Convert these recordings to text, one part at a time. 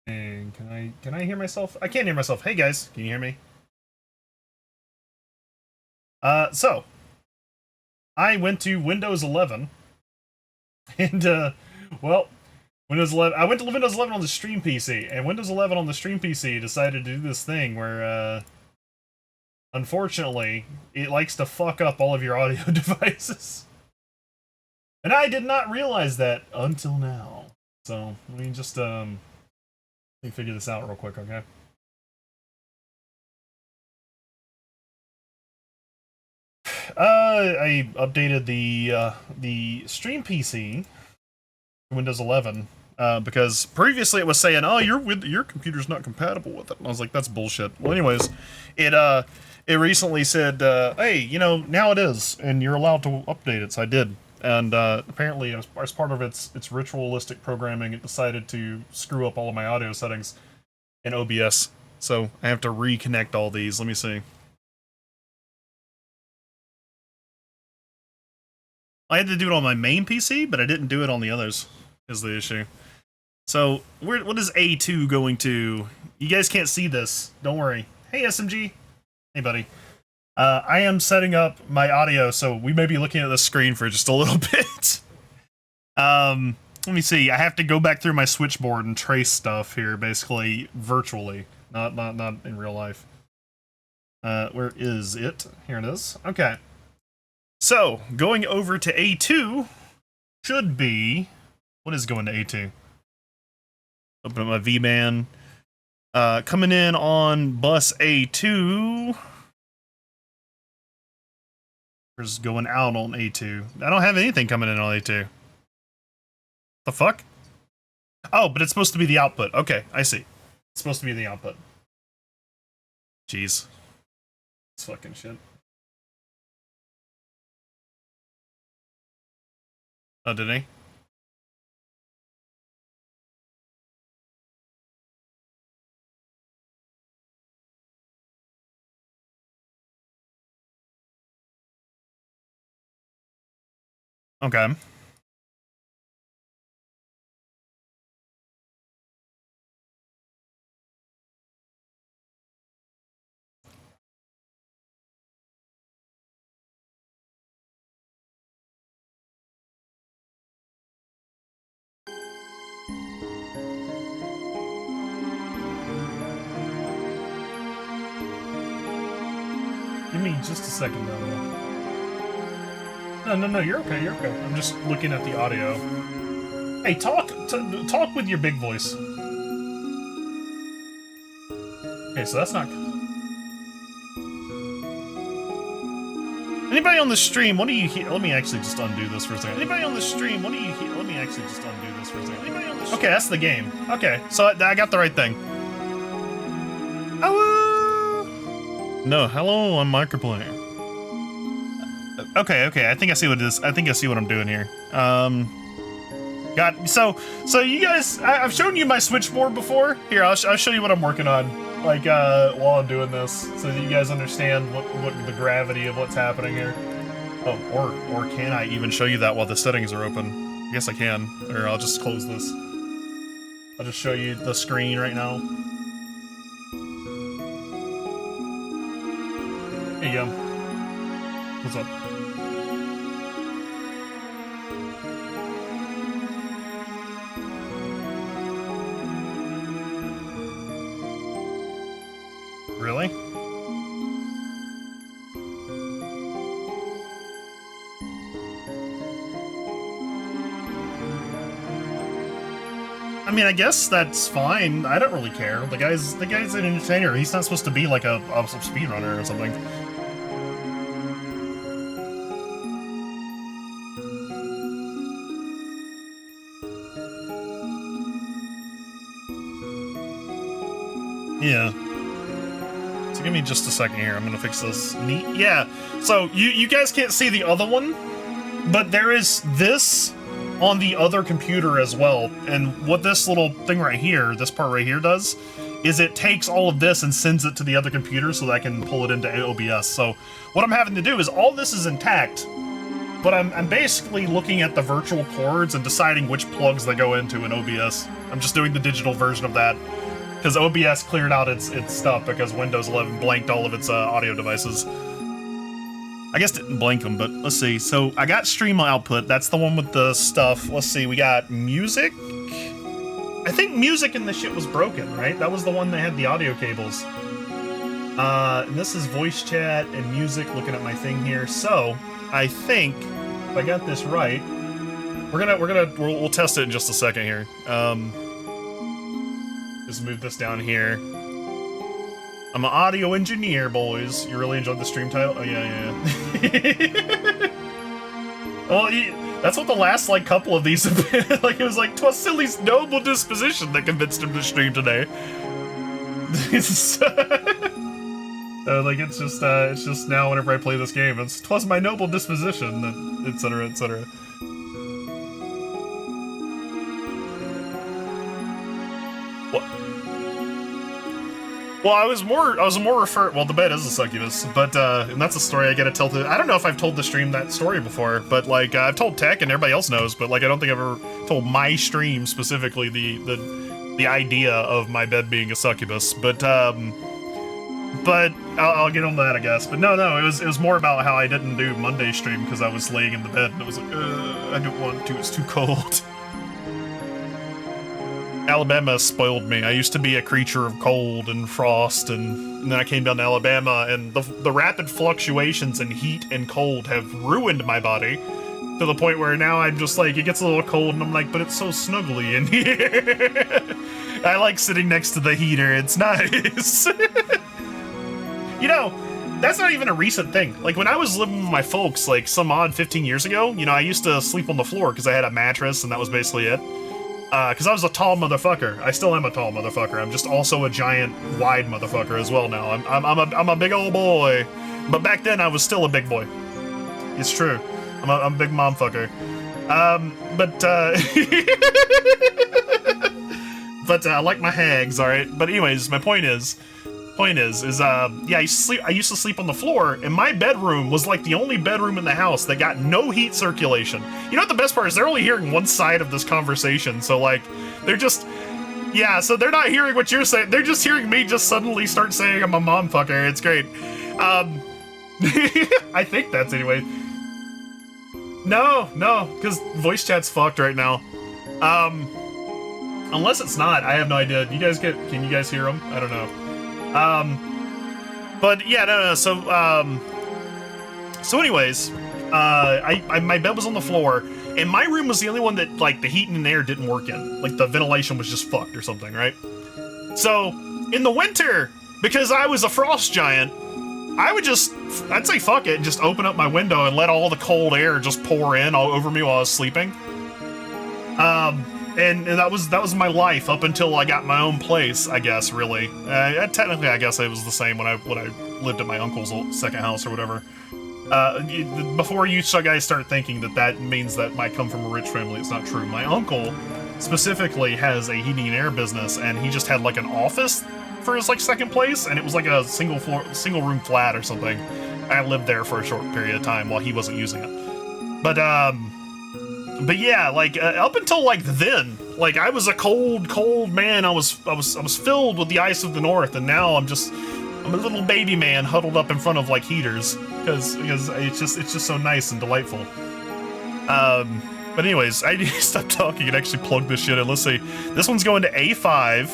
And can I hear myself? I can't hear myself. Hey guys, can you hear me? So I went to Windows 11, and well, Windows 11. I went to Windows 11 on the Stream PC, and Windows 11 on the Stream PC decided to do this thing where, unfortunately, it likes to fuck up all of your audio devices. And I did not realize that until now. So let me just let me figure this out real quick, okay? I updated the Stream PC Windows 11 because previously it was saying, "Oh, your computer's not compatible with it." And I was like, "That's bullshit." Well, anyways, it recently said, "Hey, you know, now it is, and you're allowed to update it." So I did, and apparently, as part of its ritualistic programming, it decided to screw up all of my audio settings in OBS. So I have to reconnect all these. Let me see. I had to do it on my main PC, but I didn't do it on the others, is the issue. So, what is A2 going to? You guys can't see this. Don't worry. Hey, SMG. Hey, buddy. I am setting up my audio, so we may be looking at the screen for just a little bit. Let me see. I have to go back through my switchboard and trace stuff here, basically, virtually. Not in real life. Where is it? Here it is. Okay. So, going over to A2 should be... What is going to A2? Open up my V-band. Coming in on bus A2. There's going out on A2. I don't have anything coming in on A2. The fuck? Oh, but it's supposed to be the output. Okay, I see. It's supposed to be the output. Jeez. It's fucking shit. Oh, did he? Okay. Give me just a second, though. No, you're okay, you're okay. I'm just looking at the audio. Hey, talk with your big voice. Okay, so that's not... Anybody on the stream, what do you hear? Let me actually just undo this for a second. Anybody on the stream, what do you hear? Let me actually just undo this for a second. Anybody on the stream? Okay, that's the game. Okay, so I got the right thing. Hello? No, hello, I'm Microplayer. Okay, I think I see what it is. I think I see what I'm doing here. So you guys, I've shown you my switchboard before. Here, I'll show you what I'm working on, like, while I'm doing this, so that you guys understand what the gravity of what's happening here. Oh, or can I even show you that while the settings are open? I guess I can, or I'll just close this. I'll just show you the screen right now. There you go. What's up? Really? I mean, I guess that's fine. I don't really care. The guy's an entertainer. He's not supposed to be like a speedrunner or something. Yeah. So give me just a second here. I'm gonna fix this. Neat. Yeah. So you guys can't see the other one, but there is this on the other computer as well. And what this little thing right here, this part right here does, is it takes all of this and sends it to the other computer so that I can pull it into OBS. So what I'm having to do is all this is intact, but I'm basically looking at the virtual cords and deciding which plugs they go into in OBS. I'm just doing the digital version of that, because OBS cleared out its stuff because Windows 11 blanked all of its audio devices. I guess didn't blank them, but let's see. So I got stream output. That's the one with the stuff. Let's see. We got music. I think music in the shit was broken, right? That was the one that had the audio cables. And this is voice chat and music. Looking at my thing here. So I think if I got this right, we'll test it in just a second here. Just move this down here. I'm an audio engineer, boys. You really enjoyed the stream title? Oh, yeah. Well, that's what the last, like, couple of these have been. Like, it was like, 'twas Silly's noble disposition that convinced him to stream today. So, like, it's just now whenever I play this game, it's 'twas my noble disposition, etc., etc. What? Well, I was more referring. Well, the bed is a succubus, but and that's a story I gotta tell to. I don't know if I've told the stream that story before, but like I've told Tech and everybody else knows, but like I don't think I've ever told my stream specifically the idea of my bed being a succubus. But I'll get on that, I guess. But no, it was more about how I didn't do Monday stream because I was laying in the bed and it was like, I don't want to. It's too cold. Alabama spoiled me. I used to be a creature of cold and frost, and then I came down to Alabama, and the rapid fluctuations in heat and cold have ruined my body to the point where now I'm just like, it gets a little cold, and I'm like, but it's so snuggly in here. I like sitting next to the heater. It's nice. You know, that's not even a recent thing. Like, when I was living with my folks, like, some odd 15 years ago, you know, I used to sleep on the floor because I had a mattress, and that was basically it. Because I was a tall motherfucker. I still am a tall motherfucker. I'm just also a giant, wide motherfucker as well now. I'm a big old boy. But back then, I was still a big boy. It's true. I'm a big mom fucker. But I like my hags, alright? But anyways, my point is, yeah, I used to sleep on the floor, and my bedroom was like the only bedroom in the house that got no heat circulation. You know what the best part is? They're only hearing one side of this conversation, so like, they're just, yeah, so they're not hearing what you're saying, they're just hearing me just suddenly start saying I'm a mom fucker. It's great. I think that's anyway. No, because voice chat's fucked right now. Unless it's not, I have no idea. Can you guys hear them? I don't know. But yeah, no, so anyways, my bed was on the floor, and my room was the only one that, like, the heat and air didn't work in. Like, the ventilation was just fucked or something, right? So, in the winter, because I was a frost giant, I'd say fuck it, and just open up my window and let all the cold air just pour in all over me while I was sleeping. And that was my life up until I got my own place, I guess, really. Technically, I guess it was the same when I lived at my uncle's second house or whatever. Before you guys start thinking that means that I come from a rich family, it's not true. My uncle specifically has a heating and air business, and he just had like an office for his like second place, and it was like a single room flat or something. I lived there for a short period of time while he wasn't using it. But yeah, like up until like then, like I was a cold man. I was filled with the ice of the north, and now I'm a little baby man huddled up in front of like heaters because it's just so nice and delightful. But anyways, I need to stop talking and actually plug this shit in. Let's see. This one's going to A5.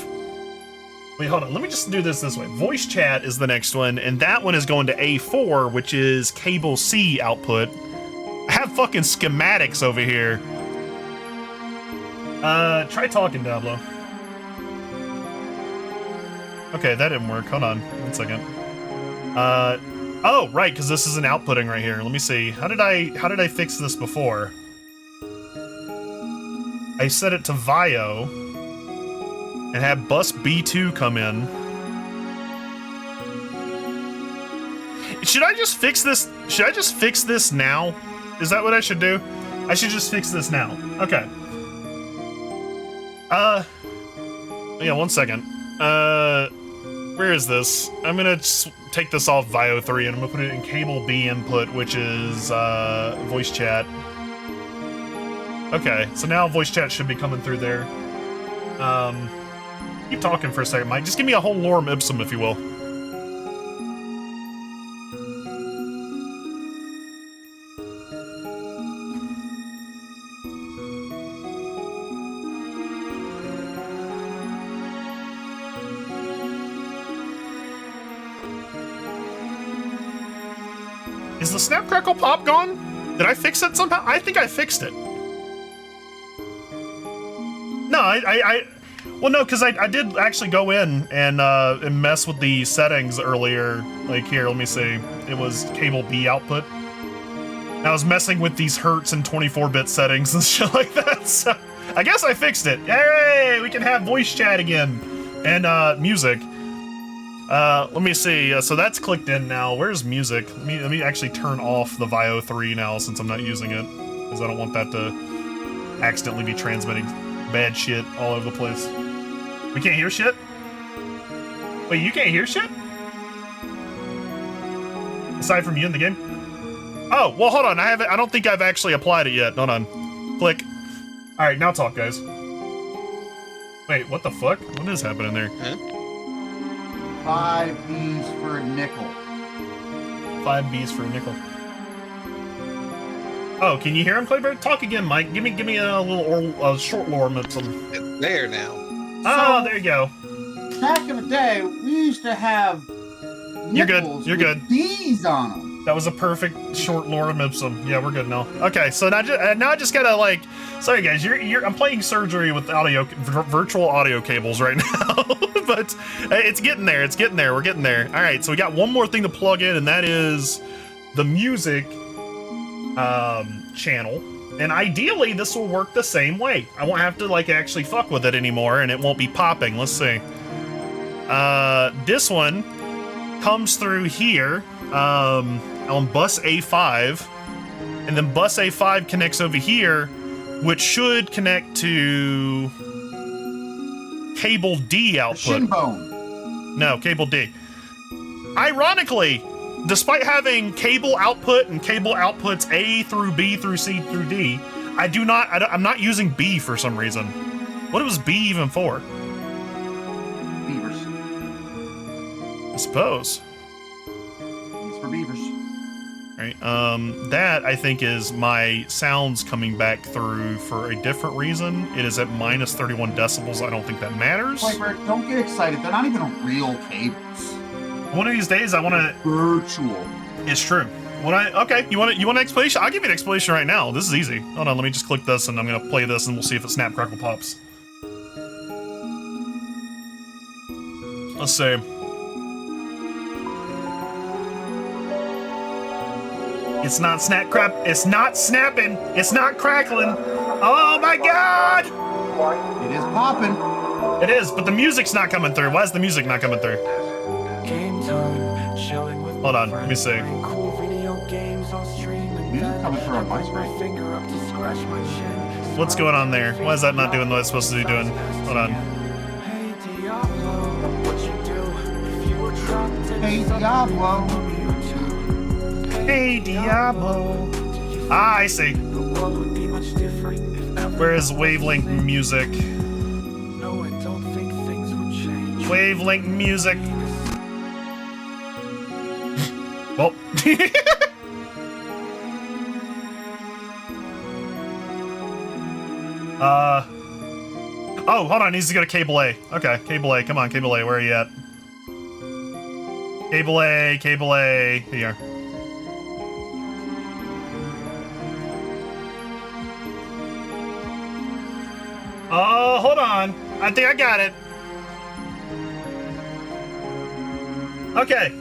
Wait, hold on. Let me just do this way. Voice chat is the next one, and that one is going to A4, which is cable C output. I have fucking schematics over here. Try talking, Diablo. Okay, that didn't work. Hold on. 1 second. Oh, right, because this is an outputting right here. Let me see. How did I fix this before? I set it to VIO and had bus B2 come in. Should I just fix this? Should I just fix this now? Is that what I should do? I should just fix this now. Okay. Yeah, 1 second. Where is this? I'm gonna take this off VIO 3 and I'm gonna put it in cable B input, which is voice chat. Okay, so now voice chat should be coming through there. Keep talking for a second, Mike. Just give me a whole lorem ipsum, if you will. Is the Snap Crackle Pop gone? Did I fix it somehow? I think I fixed it. No, well, no, because I did actually go in and mess with the settings earlier. Like, here, let me see. It was cable B output. I was messing with these hertz and 24-bit settings and shit like that, so I guess I fixed it. Hey, we can have voice chat again. And music. Let me see. So that's clicked in now. Where's music? Let me actually turn off the VIO 3 now since I'm not using it, because I don't want that to accidentally be transmitting bad shit all over the place. We can't hear shit? Wait, you can't hear shit? Aside from you in the game? Oh, well, hold on. I don't think I've actually applied it yet. Hold on. Click. All right, now talk, guys. Wait, what the fuck? What is happening there? Huh? 5 B's for a nickel. 5 B's for a nickel. Oh, can you hear him, Clayberg? Talk again, Mike. Give me a little short lorem ipsum. It's there now. Oh, So, there you go. back in the day, we used to have You're good. nickels You're with good. B's on them. That was a perfect short lorem ipsum. Yeah, we're good now. Okay, so now I just gotta like. Sorry guys, I'm playing surgery with virtual audio cables right now, but it's getting there. It's getting there. We're getting there. All right, so we got one more thing to plug in, and that is the music channel. And ideally, this will work the same way. I won't have to like actually fuck with it anymore, and it won't be popping. Let's see. This one comes through here on bus A5, and then bus A5 connects over here, which should connect to cable D output. Shin bone. No, cable D. Ironically, despite having cable output and cable outputs A through B through C through D, I'm not using B for some reason. What was B even for? Beavers. I suppose. It's for beavers. Right. That I think is my sounds coming back through for a different reason. It is at minus 31 decibels. I don't think that matters. Piper, don't get excited. They're not even real cables. One of these days, I want to. Virtual. It's true. Okay, you want an explanation? I'll give you an explanation right now. This is easy. Hold on, let me just click this, and I'm gonna play this, and we'll see if it snap crackle pops. Let's see. It's not snap crap. It's not snapping. It's not crackling. Oh my god! It is popping. It is, but the music's not coming through. Why is the music not coming through? Hold on, let me see. Music coming through on my screen. What's going on there? Why is that not doing what it's supposed to be doing? Hold on. Hey, Diablo. Hey, Diablo. Ah, I see. Where is wavelength music? Wavelength music. Well. Oh, hold on. He needs to go to cable A. Okay, cable A. Come on, cable A. Where are you at? Cable A, cable A. Here you are. Oh, hold on. I think I got it. Okay.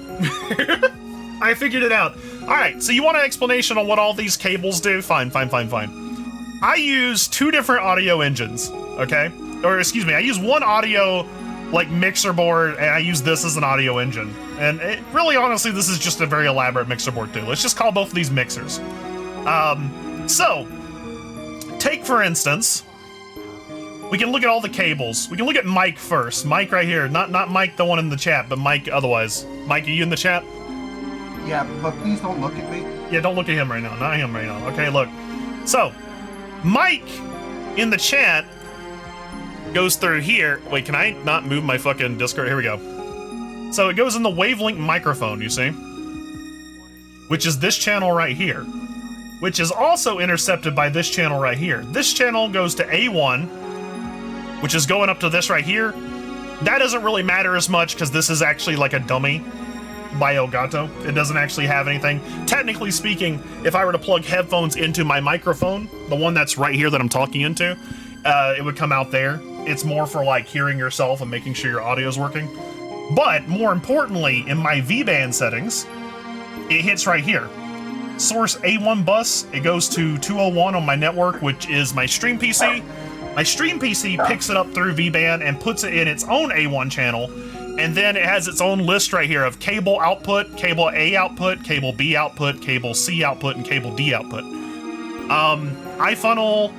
I figured it out. Alright, so you want an explanation on what all these cables do? Fine. I use two different audio engines, okay? Or excuse me, I use one audio like mixer board, and I use this as an audio engine. And really, honestly, this is just a very elaborate mixer board too. Let's just call both of these mixers. So, take for instance, We can look at all the cables. We can look at Mike first. Mike right here. Not Mike, the one in the chat, but Mike otherwise. Mike, are you in the chat? Yeah, but please don't look at me. Yeah, don't look at him right now. Not him right now. Okay, look. So, Mike in the chat goes through here. Wait, can I not move my fucking Discord? Here we go. So it goes in the wavelength microphone, you see? Which is this channel right here. Which is also intercepted by this channel right here. This channel goes to A1, which is going up to this right here. That doesn't really matter as much because this is actually like a dummy by Elgato. It doesn't actually have anything. Technically speaking, if I were to plug headphones into my microphone, the one that's right here that I'm talking into, it would come out there. It's more for like hearing yourself and making sure your audio is working. But more importantly, in my V-band settings, it hits right here. Source A1 bus, it goes to 201 on my network, which is my stream PC. My stream PC picks it up through V-band and puts it in its own A1 channel. And then it has its own list right here of cable output, cable A output, cable B output, cable C output, and cable D output. I funnel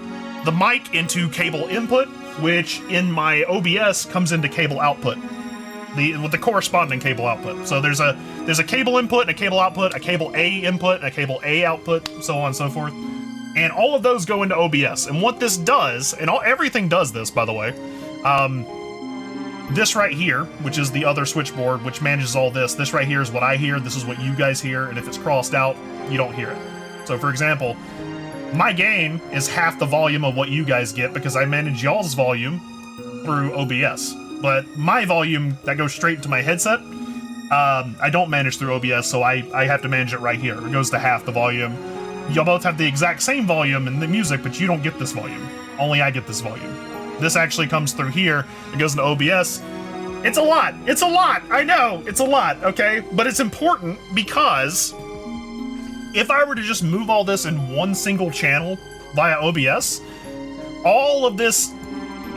the mic into cable input, which in my OBS comes into cable output, with the corresponding cable output. So there's a cable input and a cable output, a cable A input and a cable A output, so on and so forth. And all of those go into OBS. And what this does, and everything does this, by the way, this right here, which is the other switchboard, which manages all this, this right here is what I hear, this is what you guys hear, and if it's crossed out, you don't hear it. So for example, my gain is half the volume of what you guys get because I manage y'all's volume through OBS. But my volume, that goes straight into my headset, I don't manage through OBS, so I have to manage it right here. It goes to half the volume. Y'all both have the exact same volume in the music, but you don't get this volume. Only I get this volume. This actually comes through here. It goes into OBS. It's a lot. It's a lot. I know. It's a lot, okay? But it's important because if I were to just move all this in one single channel via OBS, all of this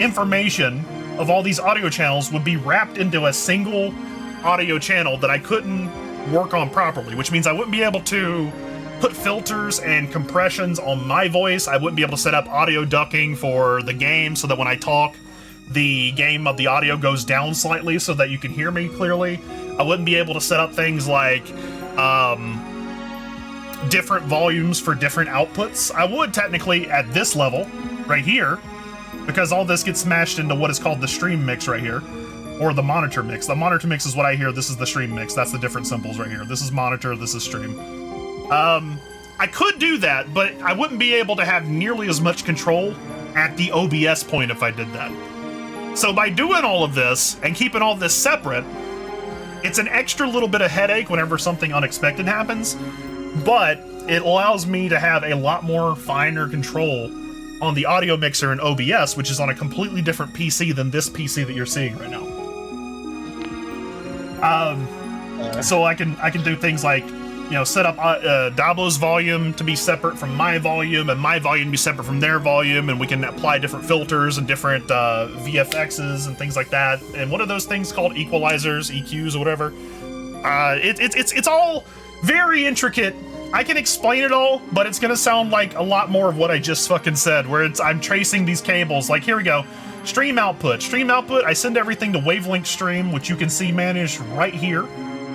information of all these audio channels would be wrapped into a single audio channel that I couldn't work on properly, which means I wouldn't be able to put filters and compressions on my voice. I wouldn't be able to set up audio ducking for the game so that when I talk, the gain of the audio goes down slightly so that you can hear me clearly. I wouldn't be able to set up things like different volumes for different outputs. I would technically at this level right here, because all this gets smashed into what is called the stream mix right here, or the monitor mix. The monitor mix is what I hear. This is the stream mix. That's the different symbols right here. This is monitor, this is stream. I could do that, but I wouldn't be able to have nearly as much control at the OBS point if I did that. So by doing all of this and keeping all this separate, it's an extra little bit of headache whenever something unexpected happens, but it allows me to have a lot more finer control on the audio mixer in OBS, which is on a completely different PC than this PC that you're seeing right now. So I can do things like, you know, set up Dablo's volume to be separate from my volume, and my volume to be separate from their volume, and we can apply different filters and different VFXs and things like that. And what are those things called? Equalizers, EQs, or whatever. It's all very intricate. I can explain it all, but it's gonna sound like a lot more of what I just fucking said, where I'm tracing these cables. Like, here we go. Stream output. Stream output, I send everything to wavelength stream, which you can see managed right here.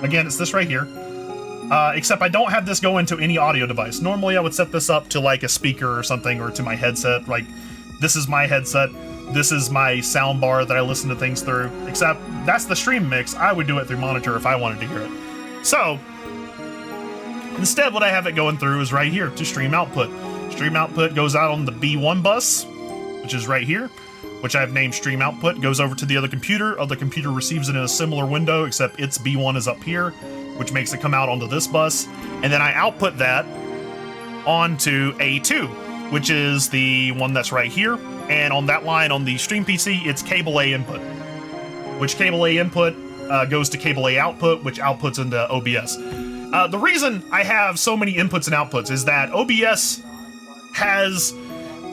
Again, it's this right here. Except I don't have this go into any audio device. Normally I would set this up to like a speaker or something, or to my headset. Like, this is my headset. This is my sound bar that I listen to things through. Except that's the stream mix. I would do it through monitor if I wanted to hear it. So, instead what I have it going through is right here to stream output. Stream output goes out on the B1 bus, which is right here, which I've named stream output, goes over to the other computer. Other computer receives it in a similar window, except its B1 is up here, which makes it come out onto this bus. And then I output that onto A2, which is the one that's right here. And on that line on the stream PC, it's cable A input, which cable A input goes to cable A output, which outputs into OBS. The reason I have so many inputs and outputs is that OBS has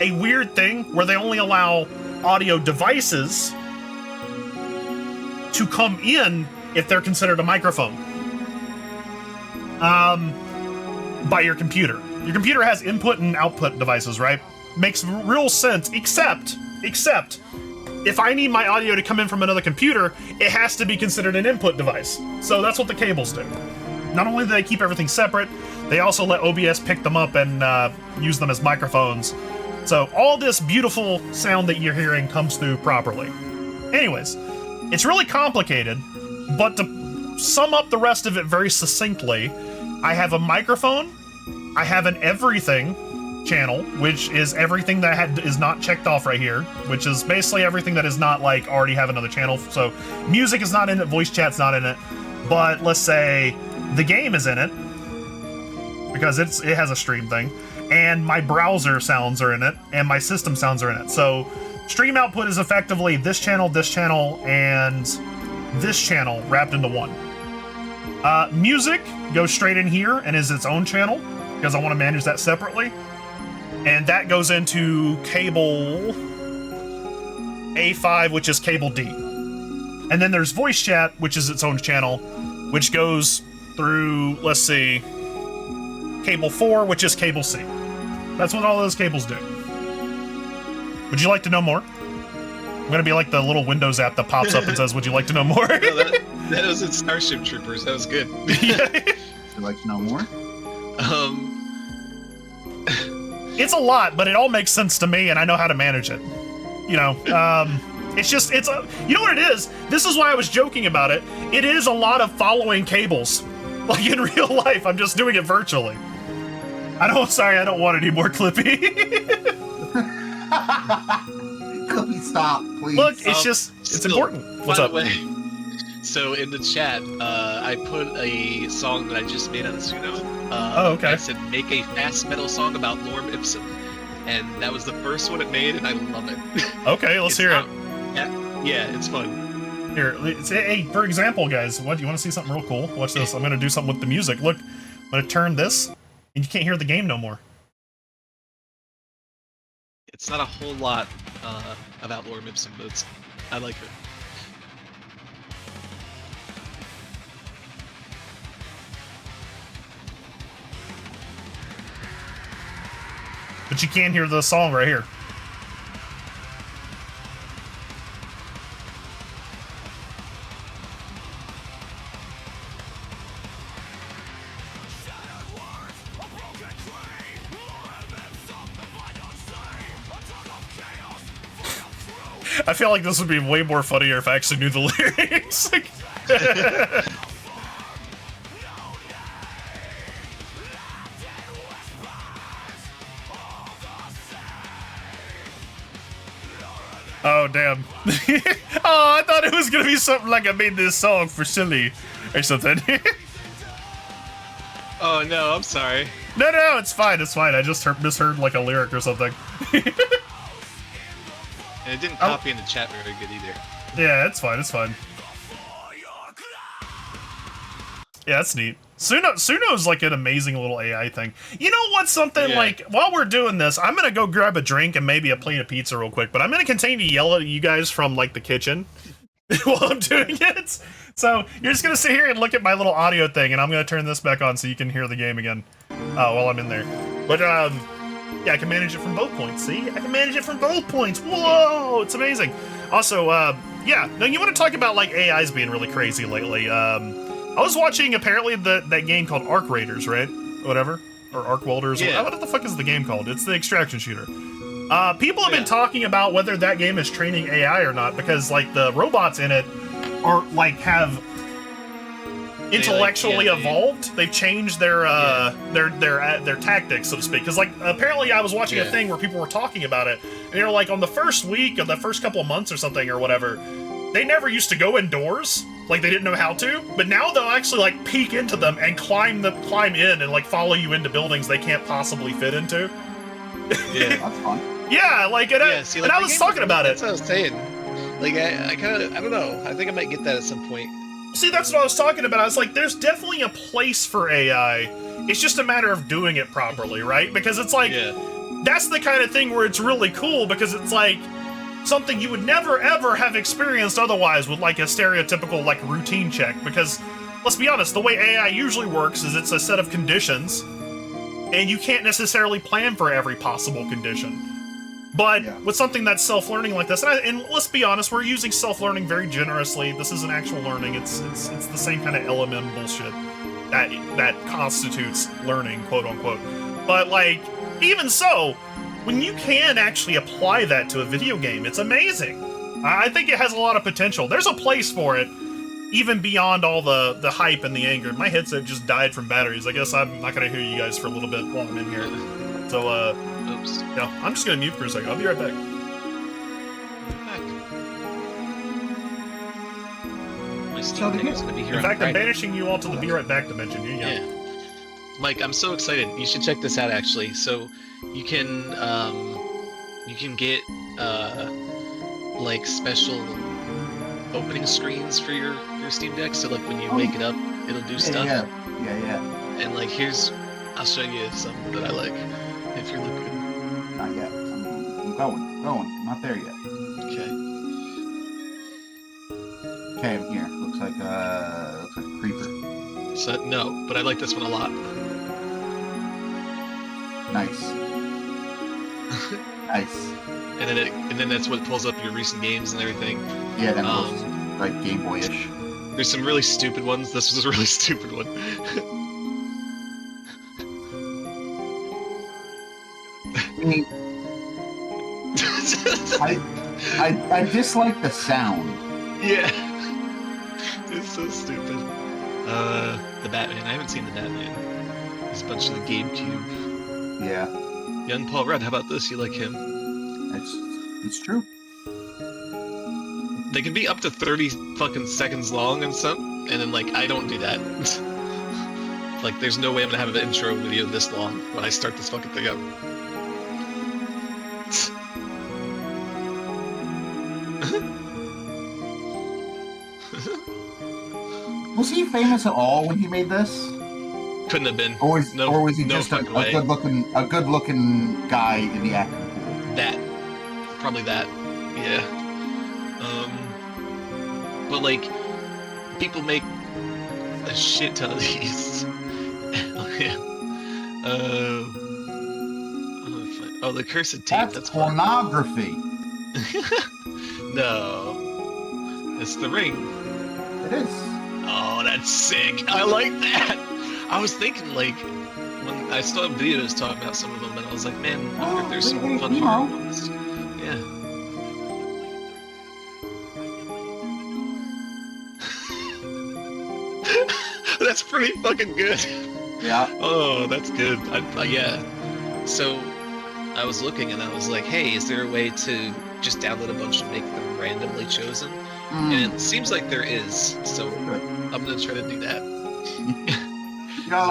a weird thing where they only allow audio devices to come in if they're considered a microphone by your computer. Your computer has input and output devices, right? Makes real sense, except Except, if I need my audio to come in from another computer, it has to be considered an input device. So that's what the cables do. Not only do they keep everything separate, they also let OBS pick them up and use them as microphones. So all this beautiful sound that you're hearing comes through properly. Anyways, it's really complicated, but to sum up the rest of it very succinctly, I have a microphone, I have an everything channel, which is everything that is not checked off right here, which is basically everything that is not like already have another channel. So music is not in it, voice chat's not in it, but let's say the game is in it because it has a stream thing, and my browser sounds are in it, and my system sounds are in it. So stream output is effectively this channel, and this channel wrapped into one. Music goes straight in here and is its own channel because I want to manage that separately. And that goes into cable A5, which is cable D. And then there's voice chat, which is its own channel, which goes through, let's see, cable 4, which is cable C. That's what all those cables do. Would you like to know more? I'm going to be like the little Windows app that pops up and says, would you like to know more? No, that was in Starship Troopers. That was good. Yeah. Would you like to know more? It's a lot, but it all makes sense to me, and I know how to manage it. You know, you know what it is? This is why I was joking about it. It is a lot of following cables. Like in real life, I'm just doing it virtually. Sorry, I don't want any more Clippy. Clippy, stop, please. Look, it's important. What's up? So in the chat, I put a song that I just made on Suno. Oh, okay. I said, make a fast metal song about Lorem Ipsum. And that was the first one it made, and I love it. Okay, let's hear it. Yeah, it's fun. Here, hey, for example, guys, what do you want to see something real cool? Watch this. I'm going to do something with the music. Look, I'm going to turn this, and you can't hear the game no more. It's not a whole lot about Lorem Ipsum, but I like it. But you can hear the song right here. I feel like this would be way more funnier if I actually knew the lyrics. Oh, damn. Oh, I thought it was gonna be something like I made this song for silly or something. Oh, no, I'm sorry. No, it's fine, it's fine. I just misheard like a lyric or something. And it didn't copy in the chat very good either. Yeah, it's fine, it's fine. Yeah, that's neat. Suno's like an amazing little AI thing. You know what's something like, while we're doing this, I'm gonna go grab a drink and maybe a plate of pizza real quick, but I'm gonna continue to yell at you guys from like the kitchen while I'm doing it. So you're just gonna sit here and look at my little audio thing, and I'm gonna turn this back on so you can hear the game again while I'm in there. But yeah, I can manage it from both points. See, I can manage it from both points. Whoa, it's amazing. Also, yeah, now you want to talk about like AIs being really crazy lately. I was watching apparently that game called Arc Raiders, right? Whatever, or Arc Welders. Yeah. What the fuck is the game called? It's the extraction shooter. People have been talking about whether that game is training AI or not, because like the robots in it are like have intellectually evolved. They've changed their tactics, so to speak. Because like apparently I was watching a thing where people were talking about it, and they're like on the first week of the first couple of months or something or whatever, they never used to go indoors. Like they didn't know how to, but now they'll actually like peek into them and climb in and like follow you into buildings they can't possibly fit into. Yeah, That's fun. Yeah, like and I was talking about it. That's what I was saying. Like I don't know. I think I might get that at some point. See, that's what I was talking about. I was like, there's definitely a place for AI. It's just a matter of doing it properly, right? Because it's like, that's the kind of thing where it's really cool, because it's like something you would never ever have experienced otherwise with like a stereotypical like routine check. Because let's be honest, the way AI usually works is it's a set of conditions, and you can't necessarily plan for every possible condition. But with something that's self-learning like this, and let's be honest, we're using self-learning very generously. This isn't actual learning. It's the same kind of LMM bullshit that constitutes learning, quote unquote. But like, even so, when you can actually apply that to a video game, it's amazing. I think it has a lot of potential. There's a place for it, even beyond all the hype and the anger. My headset just died from batteries. I guess I'm not gonna hear you guys for a little bit while I'm in here. So, Oops. yeah, I'm just gonna mute for a second. I'll be right back. My Steam Deck is gonna be here In on fact, I'm Friday. banishing you all to the be right back dimension. Here you go. Yeah. Mike, I'm so excited. You should check this out actually. So you can get like special opening screens for your Steam Deck. So like when you wake it up, it'll do stuff. Yeah. And like I'll show you some that I like if you're looking. Not yet. I'm going. I'm not there yet. Okay. Okay, I'm here. Looks like a creeper. So no, but I like this one a lot. Nice. Nice. And then that's what pulls up your recent games and everything. Yeah, then it goes like Game Boy-ish. There's some really stupid ones. This was a really stupid one. I dislike the sound. Yeah. It's so stupid. The Batman. I haven't seen the Batman. There's a bunch of the GameCube. Yeah. Young Paul Rudd, how about this? You like him? It's true. They can be up to 30 fucking seconds long and stuff, and then like I don't do that. Like there's no way I'm gonna have an intro video this long when I start this fucking thing up. Was he famous at all when he made this? Couldn't have been. Or was he no just a fucking way. good looking guy in the acting pool? That. Probably that. Yeah. But like, people make a shit ton of these. Oh, the cursed tape. That's fun. pornography. No. It's the ring. It is. Oh, that's sick. I like that. I was thinking, like, when I saw videos talking about some of them, and I was like, man, I wonder if there's some fun horror ones. Yeah. That's pretty fucking good. Yeah. Oh, that's good. Yeah. So, I was looking and I was like, hey, is there a way to just download a bunch and make them randomly chosen? And it seems like there is, so I'm gonna try to do that. You know,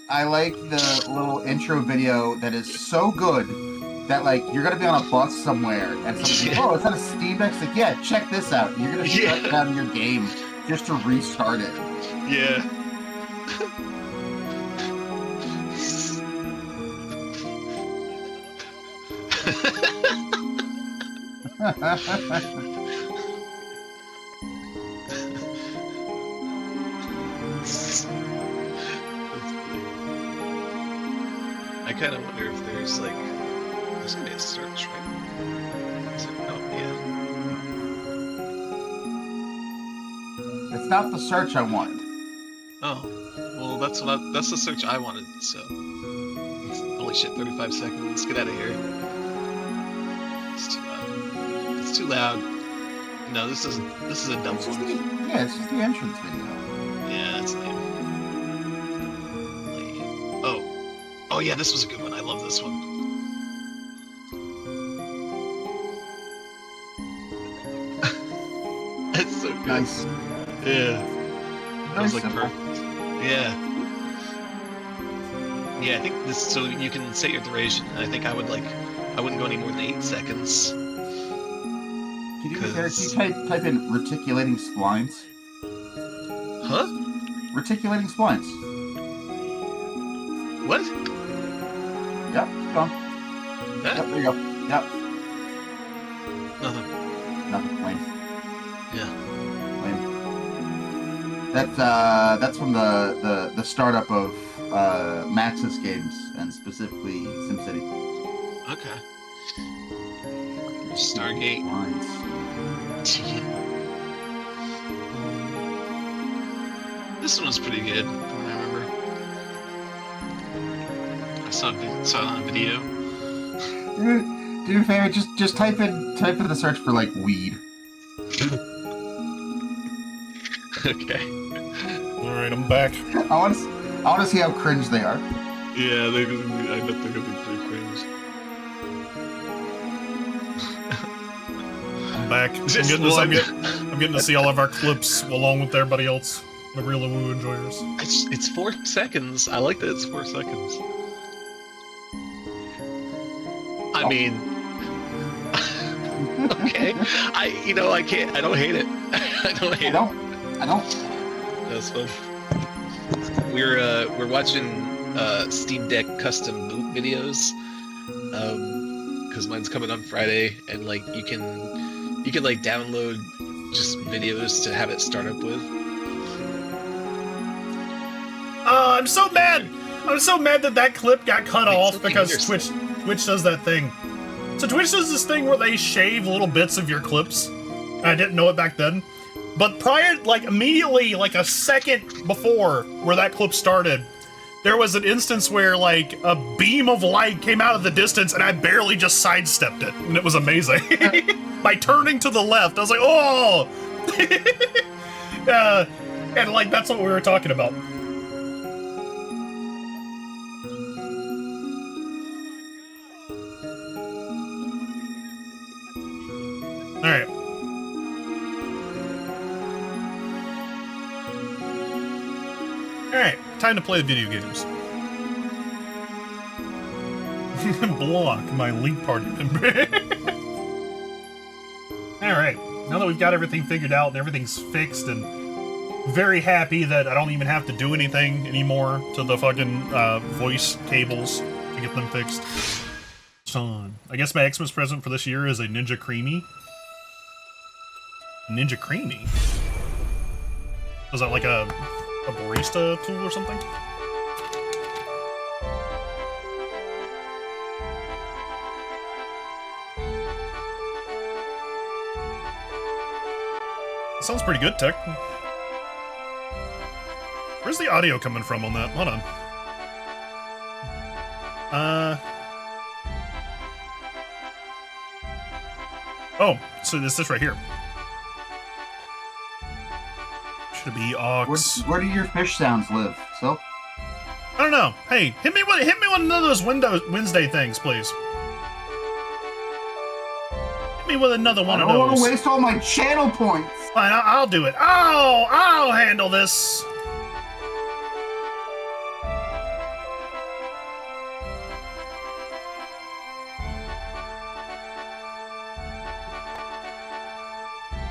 I like the little intro video that is so good that like you're gonna be on a bus somewhere and somebody's like, oh, is that a Steam Deck? It's like, yeah, check this out. You're gonna shut down your game just to restart it. Yeah. I kind of wonder if there's like, there's gonna be a search, right? Is it? Oh, yeah. It's not the search I wanted. Oh, well, that's the search I wanted. So, holy shit, 35 seconds. Let's get out of here. It's too loud. It's too loud. No, this is a dumb one. Yeah, it's just the entrance video. Yeah, that's lame. Oh yeah, this was a good one. I love this one. That's so good. Nice. Yeah. That was like simple. perfect. Yeah. Yeah, I think this, so you can set your duration. I think I wouldn't go any more than 8 seconds. Can you type in reticulating splines? Huh? Reticulating splines. What? Yep, go on. That? Yep, there you go. Yep. Nothing. Nothing. Lame. Yeah. Lame. That's from the startup of Maxis games and specifically SimCity. Okay. Stargate. Lines. This one was pretty good, from what I remember. I saw it on video. Do me a favor, just type in the search for like weed. Okay. Alright, I'm back. I want to see how cringe they are. Yeah, I bet they're gonna be pretty cringe. I'm back. I'm getting to see all of our clips along with everybody else. The real Woo enjoyers. It's 4 seconds. I like that it's 4 seconds. I mean, okay. I don't hate it. I don't hate it. I don't. That's fun. We're watching Steam Deck custom boot videos, because mine's coming on Friday, and like you can like download just videos to have it start up with. I'm so mad. I'm so mad that clip got cut off because Twitch does that thing. So Twitch does this thing where they shave little bits of your clips. I didn't know it back then. But prior, like immediately, like a second before where that clip started, there was an instance where like a beam of light came out of the distance and I barely just sidestepped it. And it was amazing. By turning to the left, I was like, oh! And like, that's what we were talking about. Alright. Alright, time to play video games. Block my Link Party member. Alright, now that we've got everything figured out and everything's fixed and very happy that I don't even have to do anything anymore to the fucking voice cables to get them fixed. Son. I guess my Xmas present for this year is a Ninja Creamy. Ninja Creamy? Was that like a barista tool or something? That sounds pretty good, Tech. Where's the audio coming from on that? Hold on. Oh, so this right here. Should be aux. Where do your fish sounds live, so? I don't know. Hey, hit me with one of those Wednesday things, please. Hit me with another one of those. I don't want to waste all my channel points. Fine, I'll do it. Oh, I'll handle this.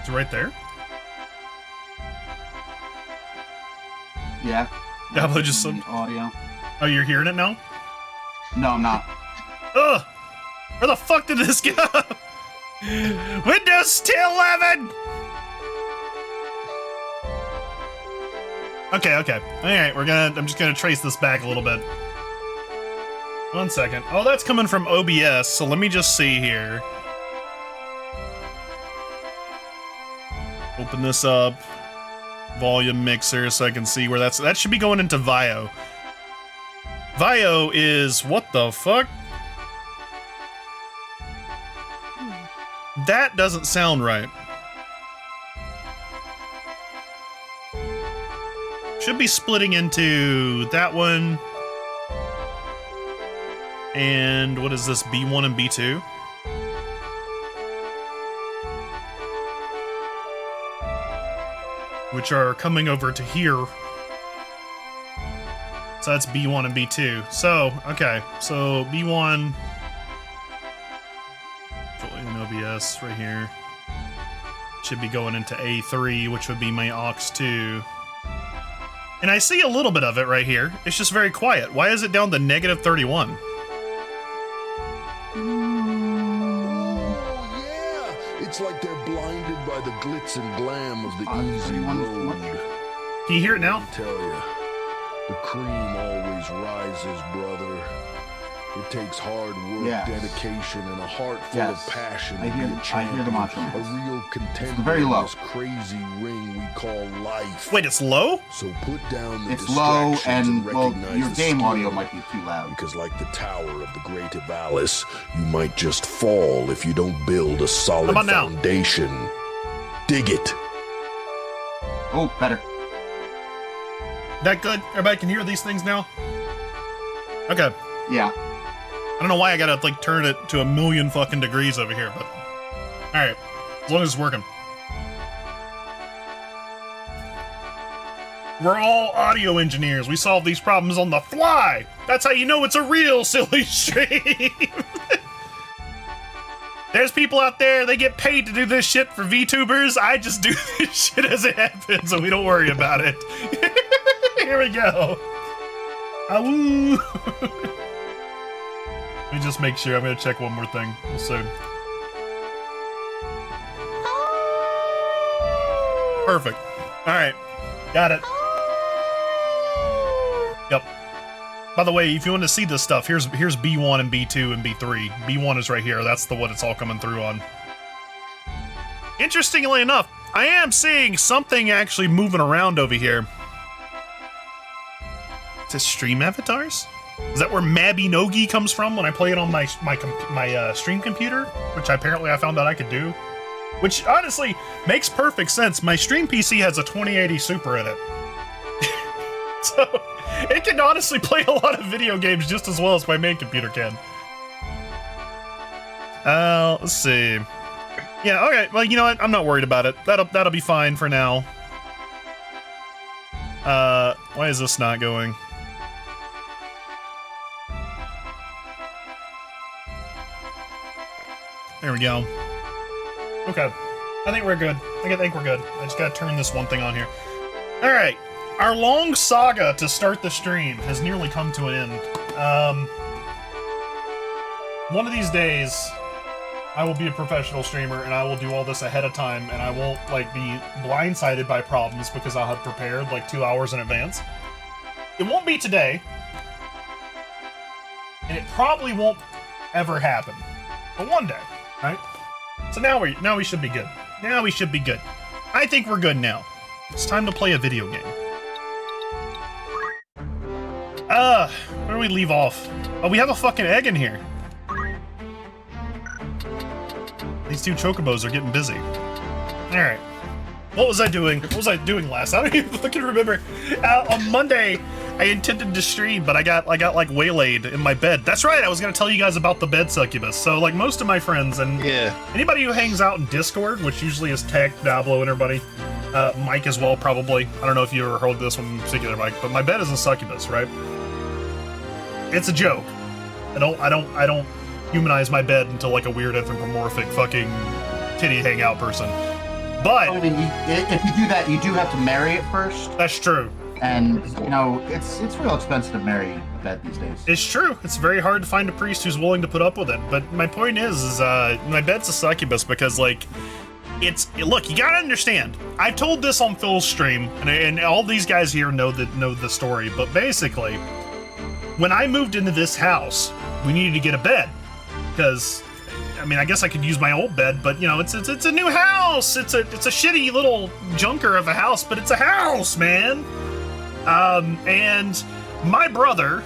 It's right there. Yeah. Yeah, but just some audio. Oh, you're hearing it now? No, I'm not. Ugh! Where the fuck did this go? Windows 11! Okay. Alright, I'm just gonna trace this back a little bit. 1 second. Oh, that's coming from OBS, so let me just see here. Open this up. Volume mixer so I can see where that should be going into Vio. Vio is what the fuck? That doesn't sound right. Should be splitting into that one. And what is this? B1 and B2? Which are coming over to here. So that's B1 and B2. So, okay. So, B1... in OBS right here. Should be going into A3, which would be my aux 2. And I see a little bit of it right here. It's just very quiet. Why is it down to -31? It's like they're blinded by the glitz and glam of the easy road. Can you hear it now? I tell ya, the cream always rises, brother. It It takes hard work, Yes. dedication, and a heart full Yes. of passion I to be hear a the champion, mantra. a real contender very low. in this crazy ring we call life. Wait, it's low? So put down the It's low, distractions and well, recognize your the game skill. audio might be too loud. Because like the tower of the great Ivalice, you might just fall if you don't build a solid about now? foundation. Dig it. Oh, better. That good? Everybody can hear these things now? Okay. Yeah. I don't know why I gotta, like, turn it to 1,000,000 fucking degrees over here, but... Alright. As long as it's working. We're all audio engineers. We solve these problems on the fly. That's how you know it's a real silly stream. There's people out there, they get paid to do this shit for VTubers. I just do this shit as it happens, so we don't worry about it. Here we go. Awoo. Let me just make sure. I'm gonna check one more thing. We'll see. Perfect. Alright. Got it. Yep. By the way, if you want to see this stuff, here's B1 and B2 and B3. B1 is right here. That's the what it's all coming through on. Interestingly enough, I am seeing something actually moving around over here. Is this stream avatars? Is that where Mabinogi comes from when I play it on my stream computer? Which apparently I found out I could do. Which honestly makes perfect sense. My stream PC has a 2080 Super in it. So it can honestly play a lot of video games just as well as my main computer can. Let's see. Yeah, okay. Well, you know what? I'm not worried about it. That'll be fine for now. Why is this not going? There we go. Okay. I think we're good. I think we're good. I just gotta turn this one thing on here. Alright. Our long saga to start the stream has nearly come to an end. One of these days, I will be a professional streamer and I will do all this ahead of time and I won't, like, be blindsided by problems because I'll have prepared, like, 2 hours in advance. It won't be today. And it probably won't ever happen. But one day. Right? So now we should be good. Now we should be good. I think we're good now. It's time to play a video game. Where do we leave off? Oh, we have a fucking egg in here. These two chocobos are getting busy. Alright. What was I doing? What was I doing last? I don't even fucking remember. On Monday, I intended to stream, but I got like waylaid in my bed. That's right, I was gonna tell you guys about the bed succubus. So like most of my friends and anybody who hangs out in Discord, which usually is Tech, Dablo, and everybody, Mike as well probably. I don't know if you ever heard this one in particular, Mike, but my bed is a succubus, right? It's a joke. I don't humanize my bed into like a weird anthropomorphic fucking titty hangout person. But I mean, if you do that, you do have to marry it first. That's true. And you know, it's real expensive to marry a bed these days. It's true. It's very hard to find a priest who's willing to put up with it. But my point is my bed's a succubus because like look, you gotta understand. I told this on Phil's stream, and all these guys here know the story. But basically, when I moved into this house, we needed to get a bed because, I mean, I guess I could use my old bed, but you know, it's a new house. It's a shitty little junker of a house, but it's a house, man. And my brother,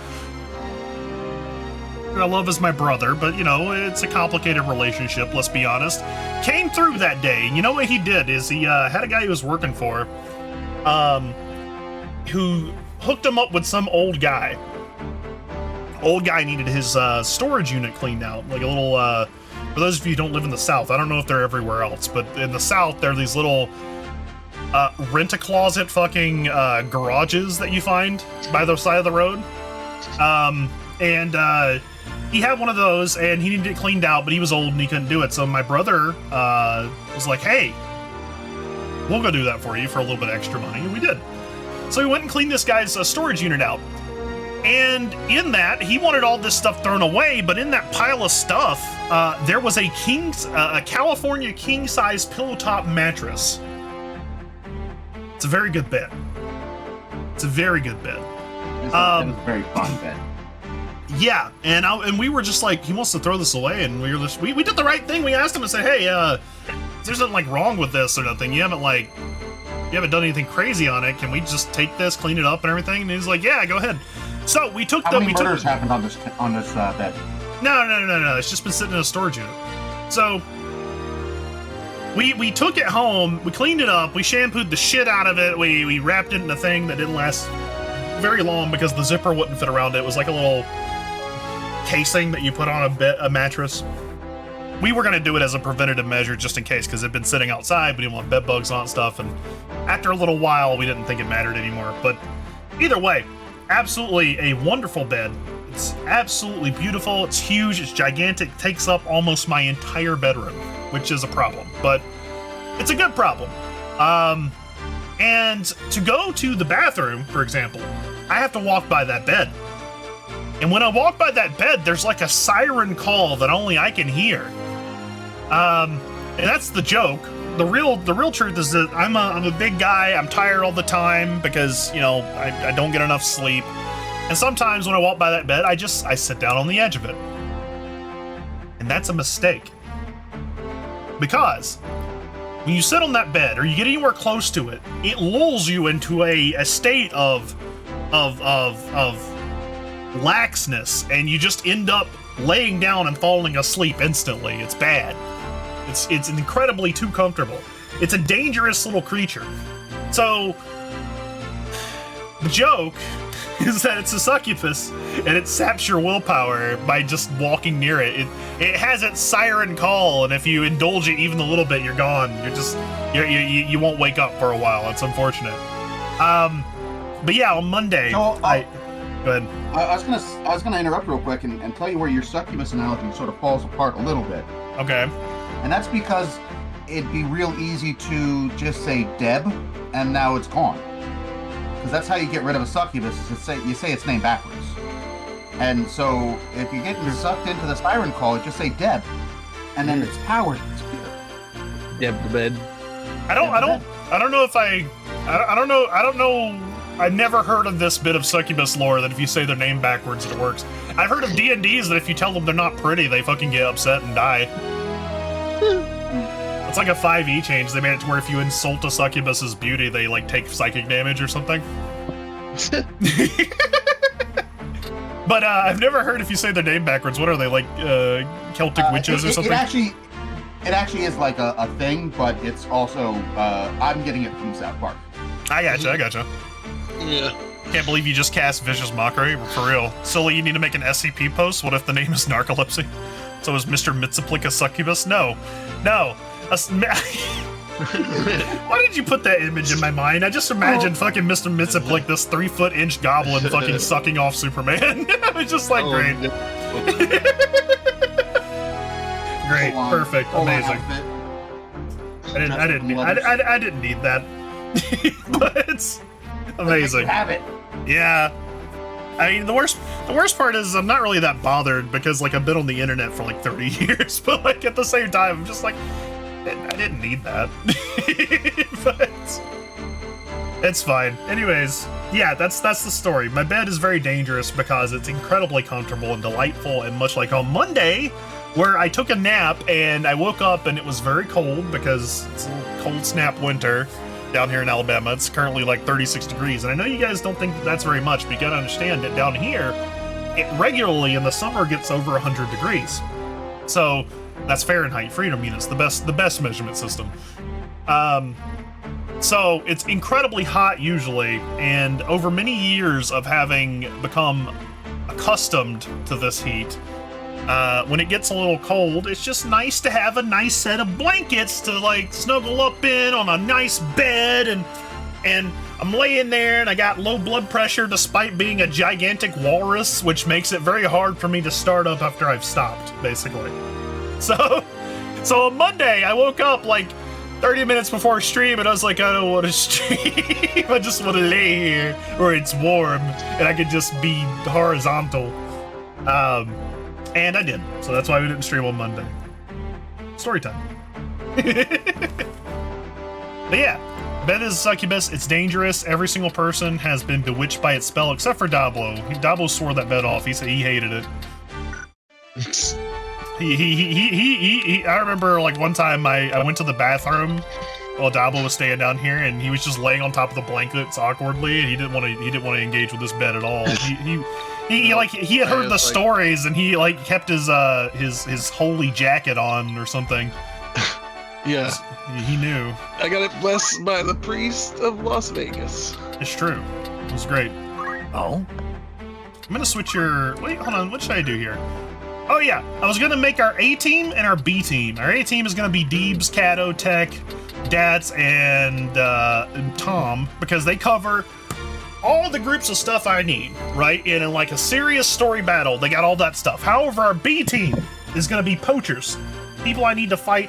who I love as my brother, but you know, it's a complicated relationship, let's be honest, came through that day. And you know what he did is he had a guy he was working for, who hooked him up with some old guy. Old guy needed his storage unit cleaned out, like a little, for those of you who don't live in the South, I don't know if they're everywhere else, but in the South, there are these little rent-a-closet fucking garages that you find by the side of the road. He had one of those, and he needed it cleaned out, but he was old and he couldn't do it. So my brother was like, hey, we'll go do that for you for a little bit of extra money, and we did. So we went and cleaned this guy's storage unit out. And in that, he wanted all this stuff thrown away, but in that pile of stuff, there was a California king-size pillow top mattress. It's a very good bed. It's a very good bed. It's a very fun bed. Yeah, and we were just like, he wants to throw this away, and we did the right thing. We asked him and said, hey, there's nothing like wrong with this or nothing. You haven't done anything crazy on it. Can we just take this, clean it up, and everything? And he's like, yeah, go ahead. So we took How many murders happened on this bed? No. It's just been sitting in a storage unit. So we took it home. We cleaned it up. We shampooed the shit out of it. We wrapped it in a thing that didn't last very long because the zipper wouldn't fit around it. It was like a little casing that you put on a mattress. We were going to do it as a preventative measure just in case because it'd been sitting outside. We didn't want bed bugs on and stuff. And after a little while, we didn't think it mattered anymore. But either way, absolutely a wonderful bed. It's absolutely beautiful. It's huge. It's gigantic. It takes up almost my entire bedroom, which is a problem. But it's a good problem. And to go to the bathroom, for example, I have to walk by that bed. And when I walk by that bed, there's like a siren call that only I can hear. And that's the joke. The real truth is that I'm a big guy. I'm tired all the time because, I don't get enough sleep. And sometimes when I walk by that bed, I sit down on the edge of it. And that's a mistake. Because when you sit on that bed or you get anywhere close to it, it lulls you into a state of laxness, and you just end up laying down and falling asleep instantly. It's bad. It's incredibly too comfortable. It's a dangerous little creature. So the joke is that it's a succubus and it saps your willpower by just walking near it. It has its siren call, and if you indulge it even a little bit, you're gone. You won't wake up for a while. It's unfortunate. But yeah, on Monday, So, go ahead. I was gonna interrupt real quick and tell you where your succubus analogy sort of falls apart a little bit, Okay. and that's because it'd be real easy to just say Deb, and now it's gone. Because that's how you get rid of a succubus. Is you say its name backwards. And so if you're getting sucked into the siren call, just say Deb, and then its power disappears. Deb the bed. I don't know. I've never heard of this bit of succubus lore that if you say their name backwards, it works. I've heard of D&Ds that if you tell them they're not pretty, they fucking get upset and die. It's like a 5e change. They made it to where if you insult a succubus's beauty, they take psychic damage or something. But I've never heard if you say their name backwards. What are they, Celtic witches or something? It actually is like a thing, but it's also I'm getting it from South Park. I gotcha. Yeah. Can't believe you just cast Vicious Mockery, for real. Silly, you need to make an SCP post? What if the name is Narcolepsy? So is Mr. Mitsaplik a succubus? No. Why did you put that image in my mind? I just imagined fucking Mr. Mitsaplik, this 3-foot-inch goblin fucking sucking off Superman. It was just great. No. Great, perfect, amazing. I didn't need that. But it's amazing. Have it. Yeah. I mean, the worst part is I'm not really that bothered because I've been on the internet for 30 years, but at the same time I'm just I didn't need that. But it's fine. Anyways, yeah, that's the story. My bed is very dangerous because it's incredibly comfortable and delightful, and much like on Monday, where I took a nap and I woke up and it was very cold because it's a cold snap winter down here in Alabama. It's currently 36 degrees, and I know you guys don't think that's very much, but you gotta understand that down here, it regularly in the summer gets over 100 degrees. So that's Fahrenheit, freedom units, the best measurement system. So it's incredibly hot usually, and over many years of having become accustomed to this heat, when it gets a little cold, it's just nice to have a nice set of blankets to snuggle up in on a nice bed, and I'm laying there and I got low blood pressure despite being a gigantic walrus, which makes it very hard for me to start up after I've stopped, basically. So on Monday, I woke up 30 minutes before stream, and I was I don't want to stream. I just want to lay here where it's warm and I could just be horizontal. And I did, so that's why we didn't stream on Monday. Story time. But yeah, Bed is a succubus. It's dangerous. Every single person has been bewitched by its spell except for Dablo. Dablo swore that bed off. He said he hated it. I remember like one time I went to the bathroom while Dablo was staying down here, and he was just laying on top of the blankets awkwardly, and he didn't want to engage with this bed at all. He had heard the stories, and he like kept his holy jacket on or something. Yeah. He knew. I got it blessed by the priest of Las Vegas. It's true. It was great. Oh? I'm gonna switch your... Wait, hold on. What should I do here? Oh, yeah. I was gonna make our A team and our B team. Our A team is gonna be Deebs, Cato, Tech, Dats, and Tom, because they cover all the groups of stuff I need, right? And in like a serious story battle, they got all that stuff. However, our B team is gonna be poachers. People I need to fight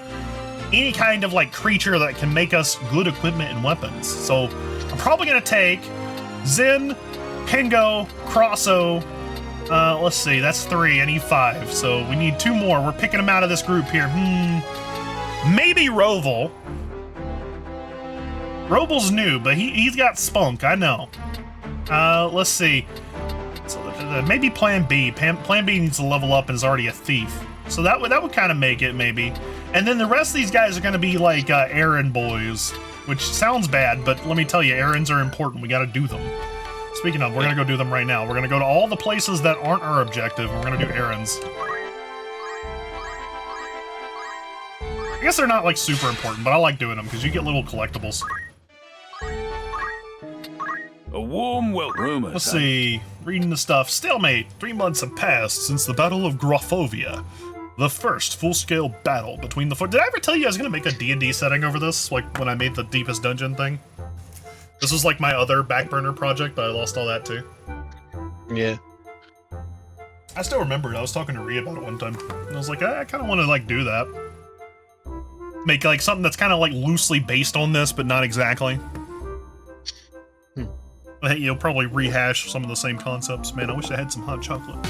any kind of like creature that can make us good equipment and weapons. So I'm probably gonna take Zen, Pingo, Crosso. Let's see, that's 3. I need 5, so we need 2 more. We're picking them out of this group here. Maybe Roval. Roval's new, but he's got spunk. I know. Let's see. So, maybe Plan B. Plan B needs to level up and is already a thief. So that would kind of make it, maybe. And then the rest of these guys are going to be like errand boys, which sounds bad, but let me tell you, errands are important. We got to do them. Speaking of, we're going to go do them right now. We're going to go to all the places that aren't our objective, and we're going to do errands. I guess they're not like super important, but I like doing them because you get little collectibles. A warm welcome. Let's see. Reading the stuff. Stalemate. 3 months have passed since the Battle of Grofovia. The first full-scale battle between the... Did I ever tell you I was going to make a D&D setting over this? Like, when I made the Deepest Dungeon thing? This was like my other back burner project, but I lost all that too. Yeah. I still remember it. I was talking to Rhea about it one time. And I was like, I kind of want to like do that. Make like something that's kind of like loosely based on this, but not exactly. I think you'll probably rehash some of the same concepts. Man, I wish I had some hot chocolate.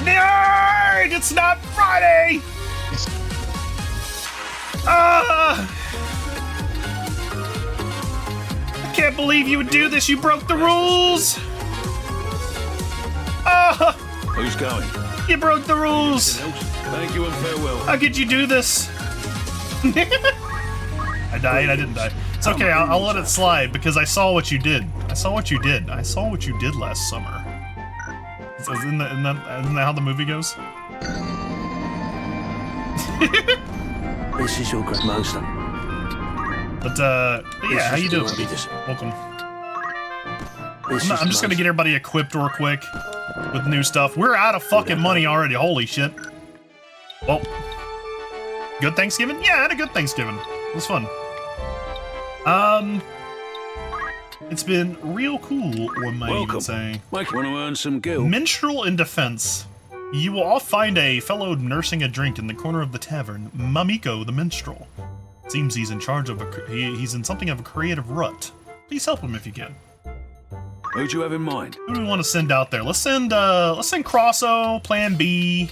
Nerd! It's not Friday! I can't believe you would do this. You broke the rules. Who's going? You broke the rules. Thank you and farewell. How could you do this? I died. I didn't die. It's okay. I'll let it slide because I saw what you did. I saw what you did. I saw what you did last summer. Isn't that how the movie goes? This is your good master. But yeah, how you doing? Welcome. I'm just gonna get everybody equipped real quick with new stuff. We're out of fucking money already. Holy shit. Well, good Thanksgiving? Yeah, I had a good Thanksgiving. It was fun. It's been real cool, one might even say. Mike, want to earn some gil? Minstrel in defense. You will all find a fellow nursing a drink in the corner of the tavern, Mamiko the minstrel. Seems he's in charge of he's in something of a creative rut. Please help him if you can. Who do you have in mind? Who do we want to send out there? Let's send Crosso, Plan B.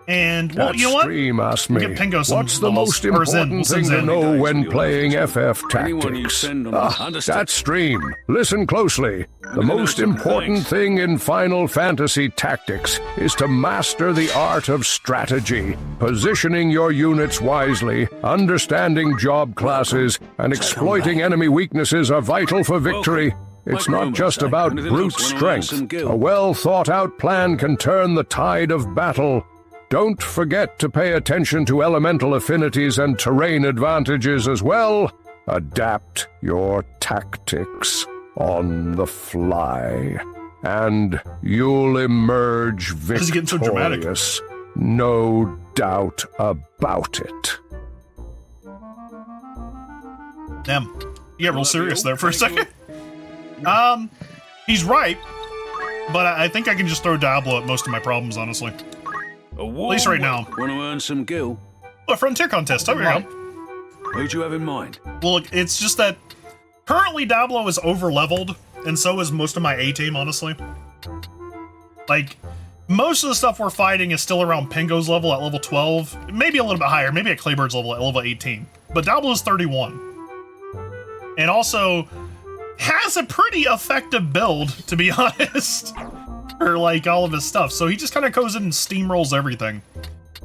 And well, you know what? Stream asked me, Get Pingo some what's the balls. most Or Zen. important We'll thing send to Zen. know when playing FF Anyone you Tactics? send on understand. That stream. Listen closely. The most important thing in Final Fantasy Tactics is to master the art of strategy, positioning your units wisely, understanding job classes, and exploiting enemy weaknesses are vital for victory. It's not just about brute strength. A well-thought-out plan can turn the tide of battle. Don't forget to pay attention to elemental affinities and terrain advantages as well. Adapt your tactics on the fly, and you'll emerge This is getting so dramatic. victorious. No doubt about it. Damn. You got real serious there for a second. He's right, but I think I can just throw Diablo at most of my problems, honestly. At least right now. Want to earn some gil? Oh, Frontier Contest, there we go. Who do you have in mind? Well, look, it's just that currently Diablo is over-leveled, and so is most of my A-team, honestly. Like, Most of the stuff we're fighting is still around Pingo's level at level 12. Maybe a little bit higher, maybe at Claybird's level at level 18. But Diablo's 31. And also has a pretty effective build, to be honest, for like all of his stuff. So he just kind of goes in and steamrolls everything.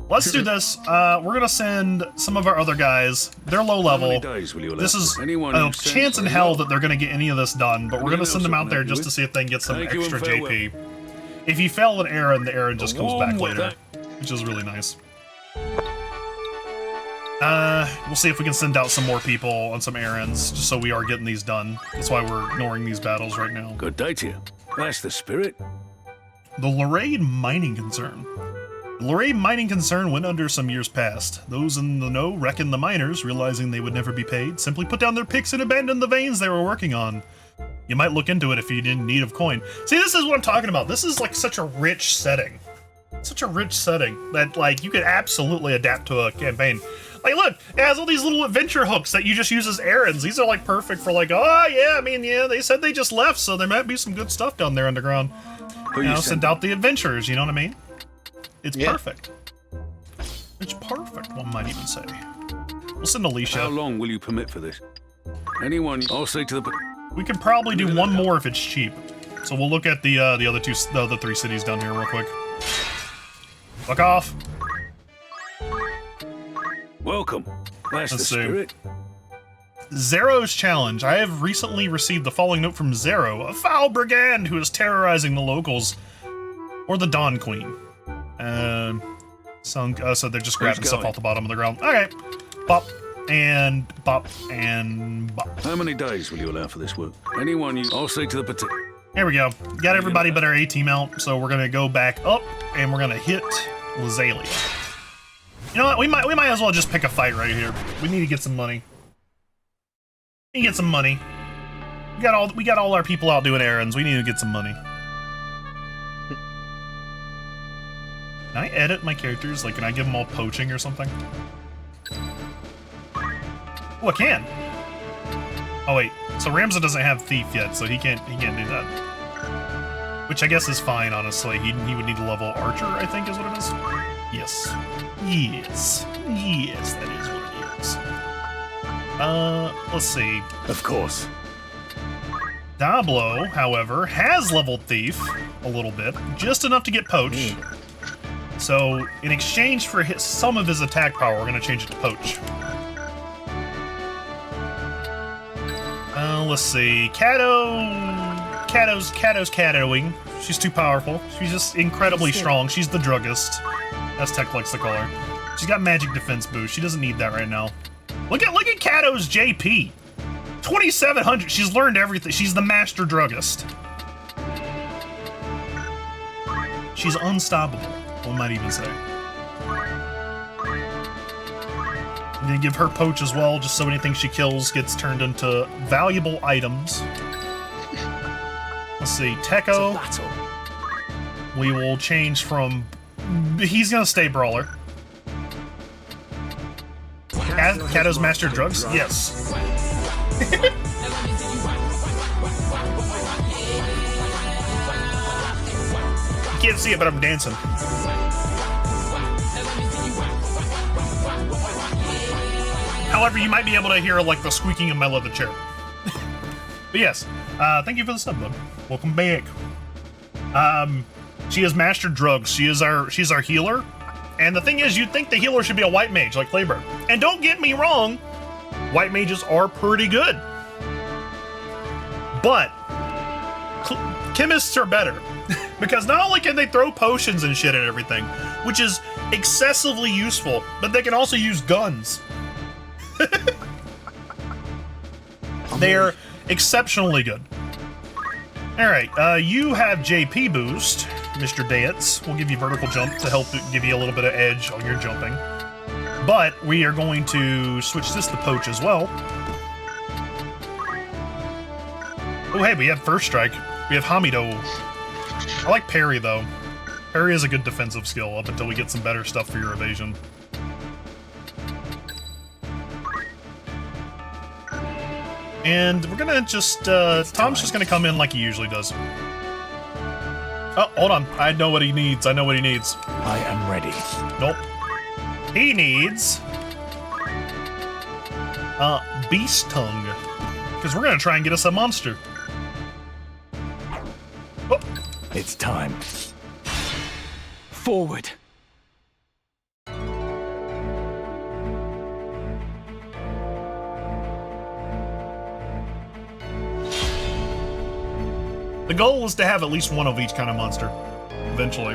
Let's do this. We're gonna send some of our other guys. They're low level. This is a chance in hell that they're gonna get any of this done, but we're gonna send them out there just to see if they can get some extra JP. If you fail an errand, the errand just comes back later, which is really nice. We'll see if we can send out some more people on some errands, just so we are getting these done. That's why we're ignoring these battles right now. Good day to you. That's the spirit. The Lorraine Mining Concern. The Lorraine Mining Concern went under some years past. Those in the know reckon the miners, realizing they would never be paid, simply put down their picks and abandoned the veins they were working on. You might look into it if you're in need of coin. See, this is what I'm talking about. This is like such a rich setting. Such a rich setting that like you could absolutely adapt to a campaign. Like look, it has all these little adventure hooks that you just use as errands. These are like perfect for like, oh yeah, I mean, yeah, they said they just left, so there might be some good stuff down there underground. You know, send out the adventurers, you know what I mean? It's perfect. It's perfect, one might even say. We'll send Alicia. How long will you permit for this? Anyone, I'll say to the... We could probably do one more if it's cheap. So we'll look at the other three cities down here real quick. Fuck off. Welcome. That's the spirit. Zero's challenge. I have recently received the following note from Zero, a foul brigand who is terrorizing the locals, or the Dawn Queen. So they're just grabbing stuff off the bottom of the ground. Okay, bop and bop and bop. How many days will you allow for this work? Anyone you... I'll say to the... Here we go. Got everybody but our A-team out, so we're gonna go back up and we're gonna hit Lazalia. You know what? We might as well just pick a fight right here. We need to get some money. We need to get some money. We got all our people out doing errands. We need to get some money. Can I edit my characters? Like, can I give them all poaching or something? Oh, I can. Oh wait, so Ramza doesn't have thief yet, so he can't do that. Which I guess is fine, honestly. He would need to level archer, I think is what it is. Yes. Yes. Yes, that is what it is. Let's see. Of course. Diablo, however, has leveled thief a little bit, just enough to get poach. So, in exchange for some of his attack power, we're gonna change it to poach. Let's see. Cato's catoing. She's too powerful. She's just incredibly strong. She's the druggist, as Tech likes to call her. She's got magic defense boost. She doesn't need that right now. Look at Cato's JP. 2,700. She's learned everything. She's the master druggist. She's unstoppable, one might even say. I'm gonna give her poach as well, just so anything she kills gets turned into valuable items. Let's see, Tekko. We will change from... He's gonna stay Brawler. Cato's Master Drugs? Yes. You can't see it, but I'm dancing. However, you might be able to hear like the squeaking of my leather chair. But yes, thank you for the sub, bud. Welcome back. She has mastered drugs. She's our healer. And the thing is, you'd think the healer should be a white mage like Clayburn. And don't get me wrong, white mages are pretty good. But chemists are better. Because not only can they throw potions and shit at everything, which is excessively useful, but they can also use guns. They're exceptionally good. Alright, you have JP boost, Mr. Dance. We'll give you vertical jump to help give you a little bit of edge on your jumping. But we are going to switch this to poach as well. Oh hey, we have first strike. We have Hamido. I like parry though. Parry is a good defensive skill up until we get some better stuff for your evasion. And we're gonna just, Tom's just gonna come in like he usually does. Oh, hold on. I know what he needs. I know what he needs. I am ready. Nope. He needs beast tongue, because we're gonna try and get us a monster. Oh. It's time. Forward. The goal is to have at least one of each kind of monster, eventually.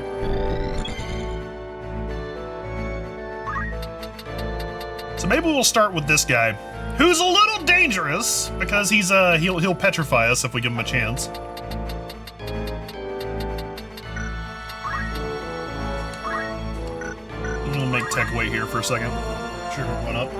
So maybe we'll start with this guy, who's a little dangerous because he's he'll petrify us if we give him a chance. I'm gonna make Tech wait here for a second. Sugar went up.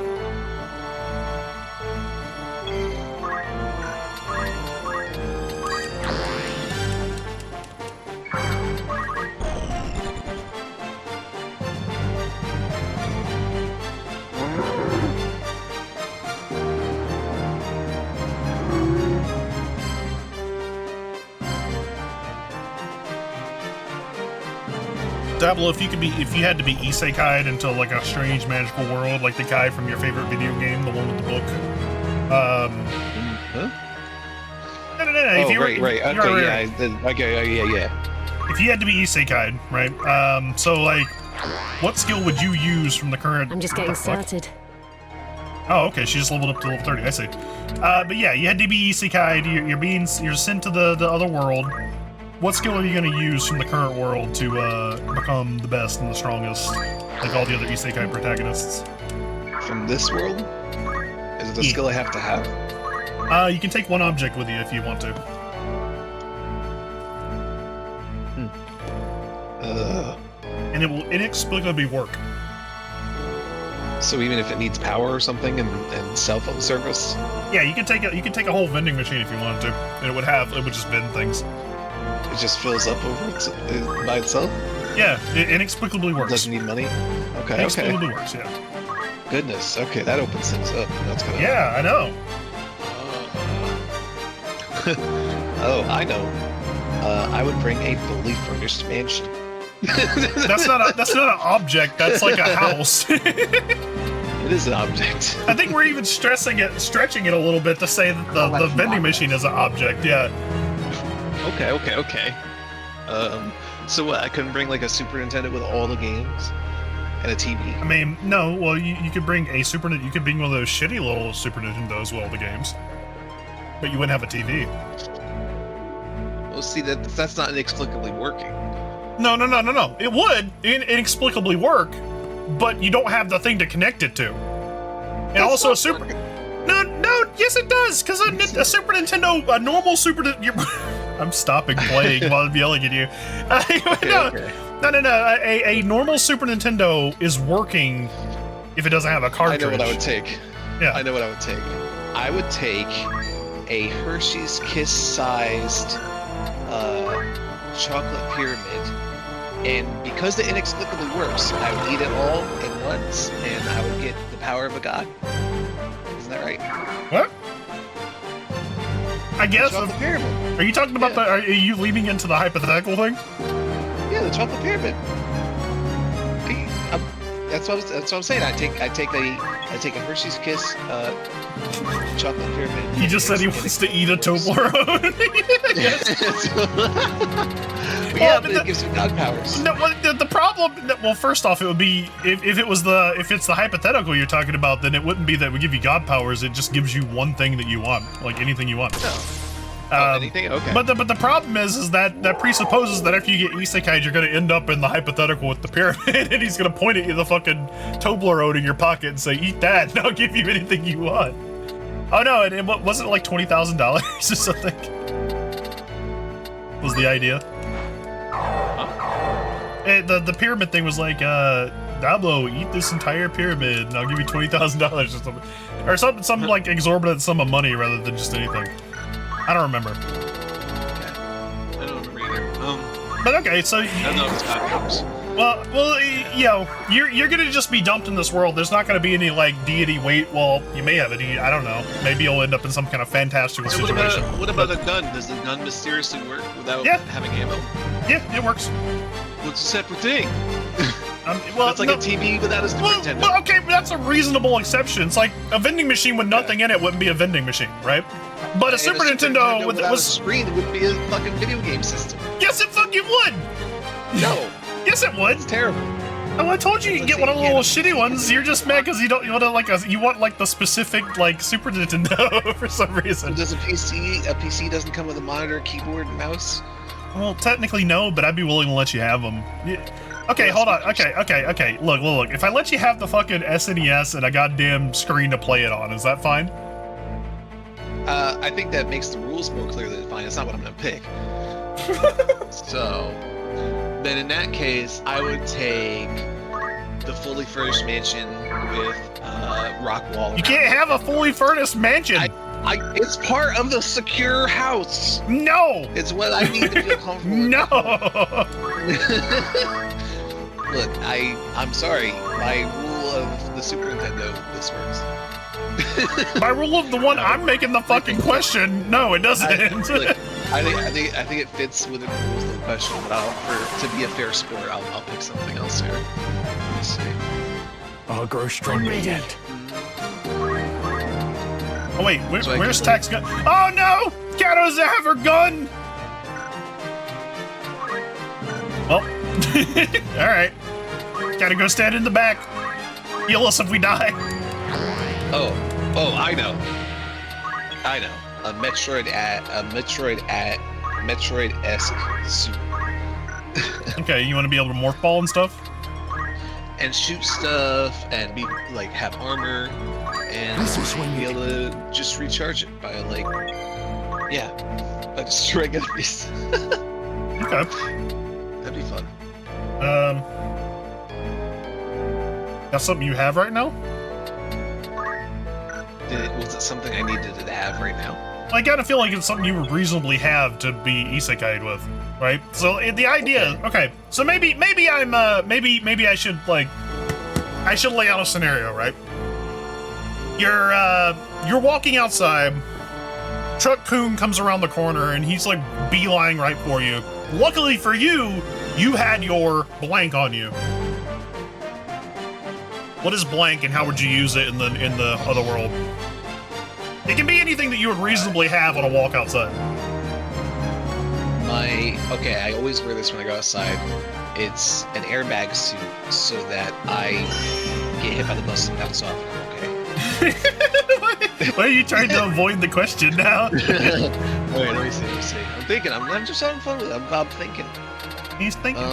Diablo, if you had to be isekai'd into like a strange magical world, like the guy from your favorite video game, the one with the book. Huh? No. Oh, If you were, right. Okay, yeah. If you had to be isekai'd, right? So like, what skill would you use from the current? I'm just getting started. Oh, okay. She just leveled up to level 30. I see. But yeah, you had to be isekai'd. You're sent to the other world. What skill are you going to use from the current world to become the best and the strongest, like all the other isekai protagonists? From this world? Is it a skill I have to have? You can take one object with you if you want to. And it will inexplicably work. So even if it needs power or something and cell phone service? Yeah, you can take a whole vending machine if you wanted to, and it would just vend things. It just fills up by itself? Yeah, it inexplicably works. Doesn't need money? Okay, inexplicably works, yeah. Goodness, okay, that opens things up. That's gonna... Yeah, I know. Oh, I know. I would bring a fully furnished mansion. That's not an object, that's like a house. It is an object. I think we're even stretching it a little bit to say that the vending machine is an object, yeah. Okay. So what, I couldn't bring like a Super Nintendo with all the games? And a TV? I mean, no, well, you could bring a you could bring one of those shitty little Super Nintendos with all the games. But you wouldn't have a TV. Well, see, that's not inexplicably working. No. It would inexplicably work, but you don't have the thing to connect it to. And That's also not a Super... working. No, yes it does, because a Super Nintendo, a normal Super... I'm stopping playing while I'm yelling at you. No. A normal Super Nintendo is working if it doesn't have a cartridge. I know what I would take. Yeah. I know what I would take. I would take a Hershey's Kiss-sized chocolate pyramid, and because it inexplicably works, I would eat it all at once, and I would get the power of a god. Isn't that right? What? I guess. Chocolate pyramid. Are you talking about are you leaning into the hypothetical thing? Yeah, the chocolate pyramid. That's what I'm saying. I take a Hershey's Kiss chocolate pyramid. He just said he wants to eat a Toblerone. Yeah, but it gives me god powers. No, the problem. Well, first off, it would be if it's the hypothetical you're talking about, then it wouldn't be that we give you god powers. It just gives you one thing that you want, like anything you want. No. Anything? Okay. But the problem is that presupposes that after you get isekai, you're gonna end up in the hypothetical with the pyramid, and he's gonna point at you the fucking Toblerone in your pocket and say, "Eat that, and I'll give you anything you want." Oh no, and wasn't it like $20,000 or something? Was the idea? Huh? The pyramid thing was like, Diablo, eat this entire pyramid, and I'll give you $20,000 or something, or some like exorbitant sum of money rather than just anything. I don't remember. I don't remember either. But okay, so I don't know if it's god powers. Well, you know, you're gonna just be dumped in this world. There's not gonna be any like deity wait. Well, you may have a deity. I don't know. Maybe you'll end up in some kind of fantastical So situation. what about a gun? Does the gun mysteriously work without having ammo? Yeah, it works. Well, it's a separate thing. Well, it's like a TV without a Super Nintendo. Well, okay, but that's a reasonable exception. It's like a vending machine with nothing in it wouldn't be a vending machine, right? But a Super Nintendo with a screen would be a fucking video game system. Yes, it fucking would. No. Yes, it would. It's terrible. Oh, I told you you can get one of the little shitty ones. You're just mad because you want like the specific like Super Nintendo for some reason. So does a PC doesn't come with a monitor, keyboard, and mouse? Well, technically no, but I'd be willing to let you have them. Yeah. Okay, hold on. Okay. Look. If I let you have the fucking SNES and a goddamn screen to play it on, is that fine? I think that makes the rules more clearly defined. It's not what I'm gonna pick. So, then in that case, I would take the fully furnished mansion with rock wall. You can't have a fully furnished mansion. It's part of the secure house. No. It's what I need to feel comfortable. No. Look, I'm sorry. My rule of the Super Nintendo, this works. My rule of the one I'm making the fucking question. No, it doesn't. I think it fits within the rules of the question. But to be a fair sport, I'll pick something else here. Let me see. I'll grow stronger yet. Oh wait, where's Tack's gun? Oh no! Cat doesn't have her gun. Well, all right. Gotta go stand in the back. Heal us if we die. Oh, I know. A Metroid-esque suit. Okay, you want to be able to morph ball and stuff? And shoot stuff, and be like have armor, and be able to just recharge it by like, by destroying enemies. Okay. That'd be fun. That's something you have right now? Was it something I needed to have right now? I gotta feel like it's something you would reasonably have to be isekai'd with, right? So the idea, okay. So maybe I should lay out a scenario, right? You're walking outside. Truck Coon comes around the corner and he's like beelining right for you. Luckily for you, you had your blank on you. What is blank and how would you use it in the other world? It can be anything that you would reasonably have on a walk outside. I always wear this when I go outside. It's an airbag suit so that I get hit by the bus and bounce off and I'm okay. Why are you trying to avoid the question now? Wait, let me see. I'm thinking. I'm just having fun with it. I'm thinking. He's thinking.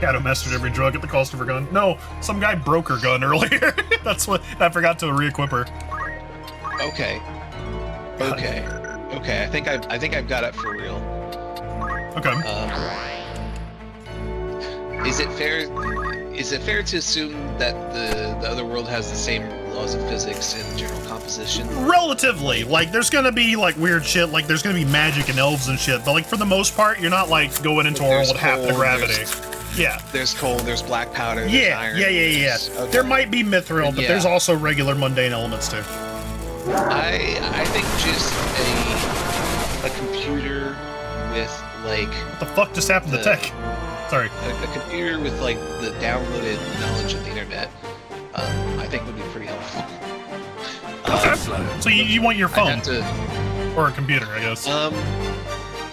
Gato mastered every drug at the cost of her gun. No, some guy broke her gun earlier. That's what I forgot to re-equip her. Okay. I think I've got it for real. Okay. Is it fair to assume that the other world has the same laws of physics and general composition? Relatively. Like, there's gonna be, like, weird shit. Like, there's gonna be magic and elves and shit. But, like, for the most part, you're not, like, going into a world with half the gravity. Yeah. There's coal, there's black powder, there's iron. Yeah. Okay. There might be mithril, but there's also regular mundane elements, too. I think just a computer with, like... What the fuck just happened to tech? Sorry. A computer with, like, the downloaded knowledge of the internet, I think would be pretty helpful. Okay. So you want your phone? Or a computer, I guess.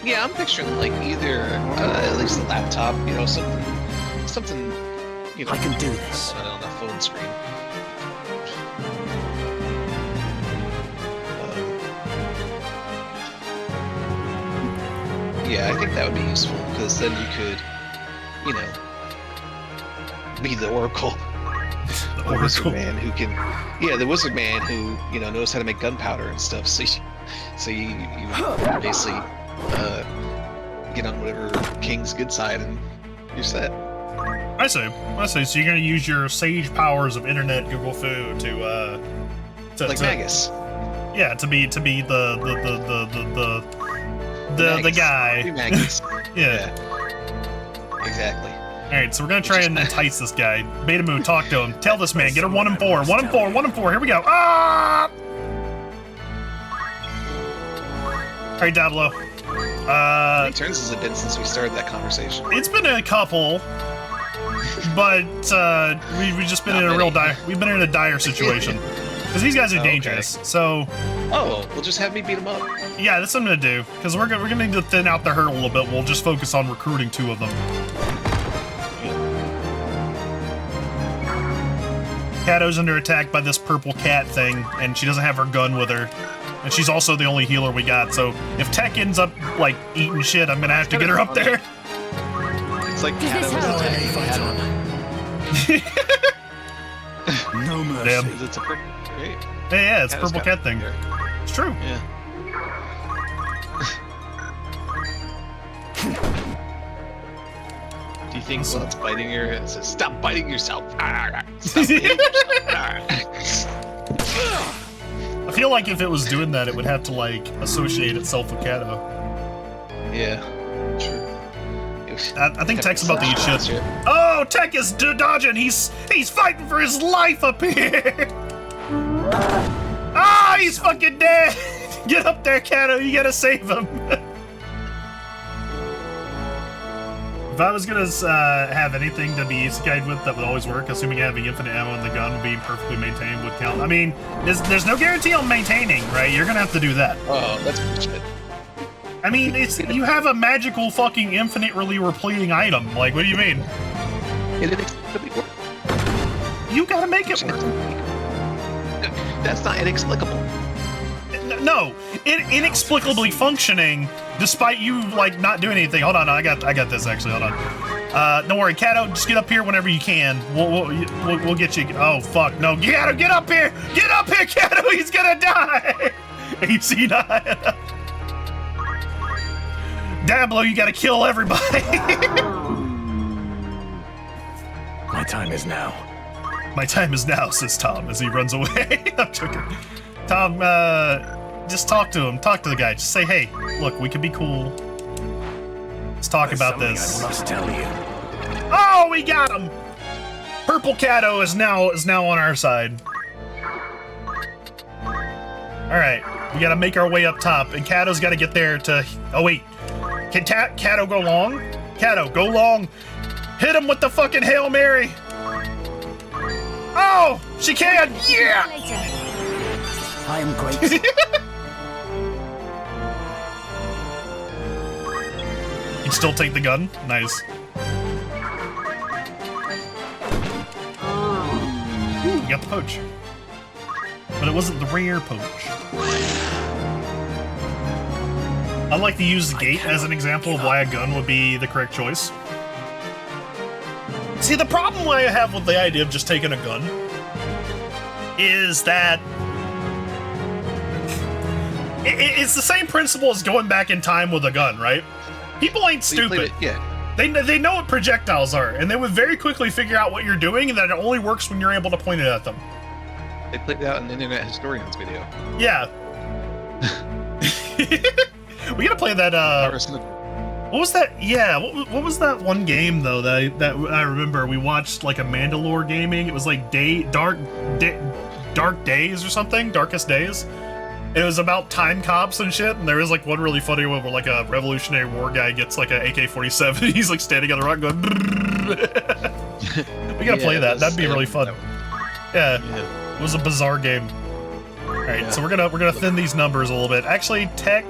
Yeah, I'm picturing, like, either, at least a laptop, you know, something, you know... I can do this. On a phone screen. Yeah, I think that would be useful, because then you could, you know, be the Oracle. The wizard man who can... Yeah, the wizard man who, you know, knows how to make gunpowder and stuff, so you basically, get on whatever king's good side and you're set. I see. So you're gonna use your sage powers of internet Google food to like Magus. Yeah, to be the guy. Magus. Yeah. Exactly. Alright, so we're gonna try and entice this guy. Beta Moon, talk to him. Tell this man, get her 1 and 4. 1 and 4, 1 and 4. Here we go. Ah! Alright, Diablo. How many turns has it been since we started that conversation? It's been a couple, but we've just been in a real dire situation because these guys are dangerous. So, well, just have me beat them up. Yeah, that's what I'm gonna do because we're gonna need to thin out the herd a little bit. We'll just focus on recruiting 2 of them. Kato's under attack by this purple cat thing, and she doesn't have her gun with her. And she's also the only healer we got, so if Tech ends up, like, eating shit, I'm gonna have to get her up there. It's like Kato was attacking Adam. No mercy. Damn. It's a purple... Great. Yeah, it's a Kato's purple got cat thing. it. It's true. Yeah. Do you think while it's biting her, it says, stop biting yourself? Stop biting yourself. I feel like if it was doing that, it would have to, like, associate itself with Kato. Yeah, true. I think Tech's about to eat shit. Oh, Tech is dodging! He's fighting for his life up here! Ah, he's fucking dead! Get up there, Kato, you gotta save him! If I was gonna have anything to be isekai with that would always work, assuming having infinite ammo in the gun would be perfectly maintained would count. I mean, there's no guarantee on maintaining, right? You're gonna have to do that. Oh, that's bullshit. I mean, you have a magical fucking infinitely repleting item. Like, what do you mean? It inexplicably works. You gotta make it work. That's not inexplicable. No, inexplicably functioning despite you like not doing anything. Hold on, I got this actually. Hold on. Don't worry, Kato. Just get up here whenever you can. We'll get you. Oh fuck, no, Kato, get up here! Get up here, Kato! He's gonna die. AC9. Diablo, you gotta kill everybody. My time is now. My time is now, says Tom as he runs away. I'm joking. Tom, just talk to him. Talk to the guy. Just say, hey, look, we could be cool. Let's talk about this. I must tell you. Oh, we got him! Purple Kato is now on our side. Alright, we gotta make our way up top, and Kato's gotta get there to... Oh, wait. Can Kato go long? Kato, go long! Hit him with the fucking Hail Mary! Oh! She can! Yeah! I am grateful. You still take the gun? Nice. Ooh, you got the poach. But it wasn't the rare poach. I like to use the gate as an example of why a gun would be the correct choice. See, the problem I have with the idea of just taking a gun is that it's the same principle as going back in time with a gun, right? People ain't stupid. Yeah. They know what projectiles are, and they would very quickly figure out what you're doing, and that it only works when you're able to point it at them. They played it out in Internet Historian's video. Yeah. We gotta play that, what was that? Yeah, what was that one game, though, that I remember? We watched, like, a Mandalore gaming. It was, like, Dark Days or something? Darkest Days? It was about time cops and shit, and there was, like, one really funny one where, like, a Revolutionary War guy gets, like, an AK-47, he's, like, standing on the rock going... We gotta play that. That'd be really fun. Yeah. It was a bizarre game. Alright, so we're gonna thin these numbers a little bit. Actually, Tech...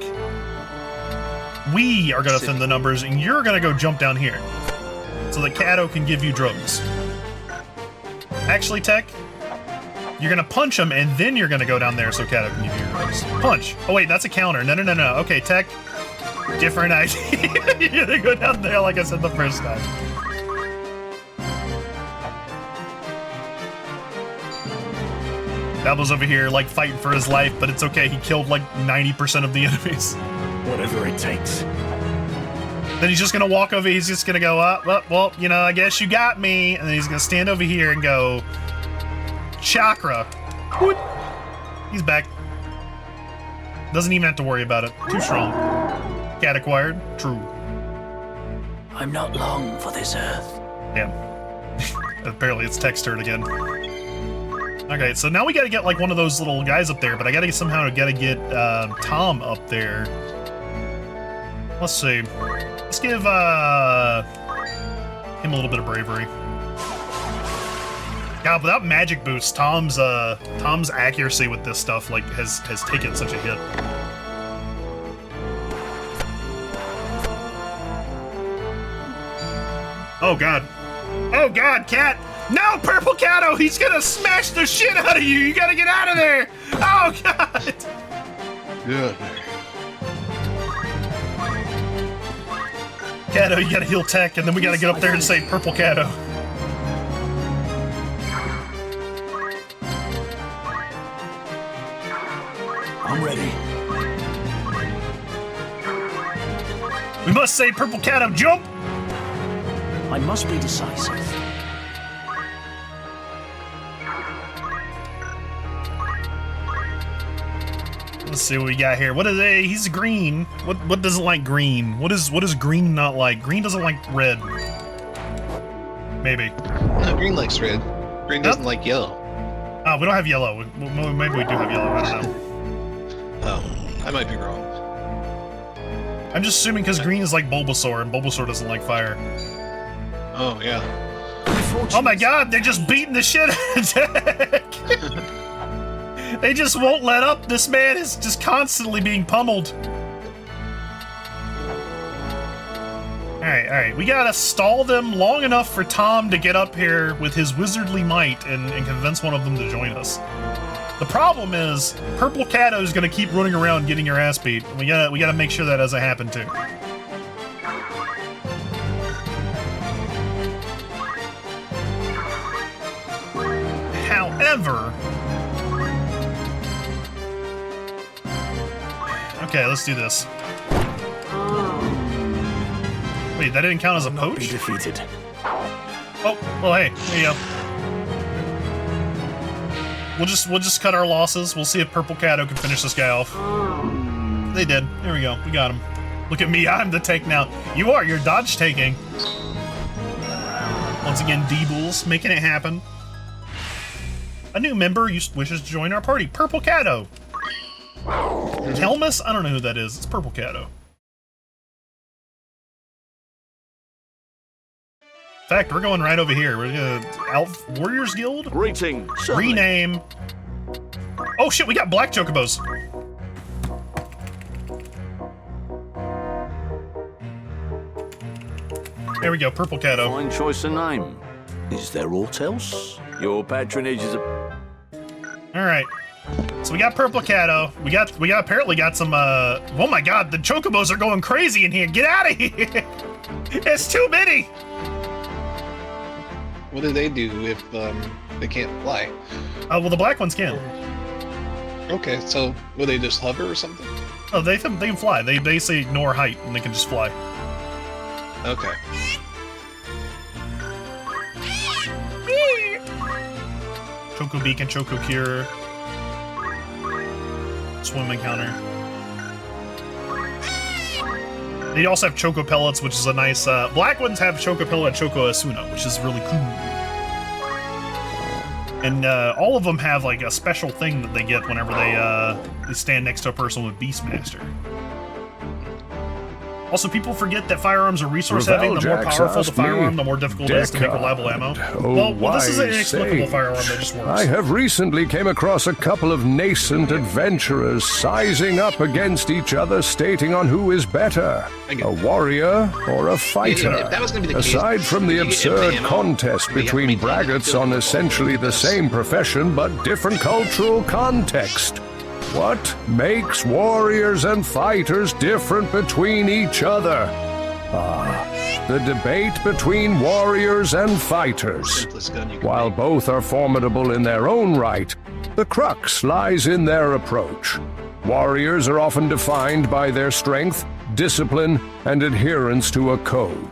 We are gonna thin the numbers, and you're gonna go jump down here. So that Kato can give you drugs. Actually, Tech... You're gonna punch him, and then you're gonna go down there so Kato can give you your drugs. Punch! Oh wait, that's a counter. No. Okay, Tech. Different idea. You're gonna go down there like I said the first time. Diablo's over here, like, fighting for his life, but it's okay. He killed, like, 90% of the enemies. Whatever it takes. Then he's just gonna walk over, he's just gonna go, well, you know, I guess you got me. And then he's gonna stand over here and go... Chakra. What? He's back. Doesn't even have to worry about it. Too strong. Cat acquired. True. I'm not long for this earth. Damn. Apparently it's text turd again. Okay, so now we gotta get like one of those little guys up there, but I gotta get Tom up there. Let's see. Let's give him a little bit of bravery. God, without magic boost, Tom's accuracy with this stuff like has taken such a hit. Oh god. Oh god, Cat! No, Purple Cato! He's gonna smash the shit out of you! You gotta get out of there! Oh god! Good. Cato, you gotta heal tech, and then we gotta get up there and say Purple Cato. I'm ready. We must say Purple Cato, jump! I must be decisive. Let's see what we got here. What is a? He's green. What doesn't like green? What is green not like? Green doesn't like red. Maybe. No, green likes red. Green doesn't like yellow. Oh, we don't have yellow. Maybe we do have yellow. I don't know. Oh, I might be wrong. I'm just assuming because green is like Bulbasaur, and Bulbasaur doesn't like fire. Oh, yeah. Oh my god, they're just beating the shit out of Tech! They just won't let up. This man is just constantly being pummeled. Alright. We gotta stall them long enough for Tom to get up here with his wizardly might and convince one of them to join us. The problem is, Purple Cato is gonna keep running around getting your ass beat. We gotta make sure that doesn't happen too. However... Okay, let's do this. Wait, that didn't count as a poach? Be defeated. Oh, well, hey, there you go. We'll just cut our losses. We'll see if Purple Cato can finish this guy off. They did. There we go. We got him. Look at me. I'm the take now. You are. You're dodge taking. Once again, D-Bulls making it happen. A new member wishes to join our party. Purple Cato. Kelmus? I don't know who that is. It's Purple Cato. In fact, we're going right over here. We're gonna Warriors Guild? Greeting. Rename. Oh shit, we got black chocobos. There we go, Purple Cato. Fine choice of name. Is there aught else? Your patronage is a... Alright. So we got Purple Cato. We apparently got some oh my god, the chocobos are going crazy in here. Get out of here! It's too many! What do they do if they can't fly? Well, the black ones can. Okay, so will they just hover or something? Oh, they can fly. They basically ignore height and they can just fly. Okay. Choco Beacon, Choco Cure. Swim encounter. They also have Choco Pellets, which is a nice... black ones have Choco Pellet and Choco Asuna, which is really cool. And all of them have like a special thing that they get whenever they stand next to a person with Beastmaster. Also, people forget that firearms are resource-heavy. The more powerful the firearm, the more difficult it is to make reliable ammo. Well, this is an inexplicable firearm that just works. I have recently came across a couple of nascent adventurers sizing up against each other, stating on who is better, a warrior or a fighter. If that was gonna be the case, Aside from the you get absurd ammo, contest but you have to between maintain braggarts it. on essentially the same profession but different cultural context. What makes warriors and fighters different between each other? The debate between warriors and fighters. Simplest gun you can While make. both are formidable in their own right, the crux lies in their approach. Warriors are often defined by their strength, discipline, and adherence to a code.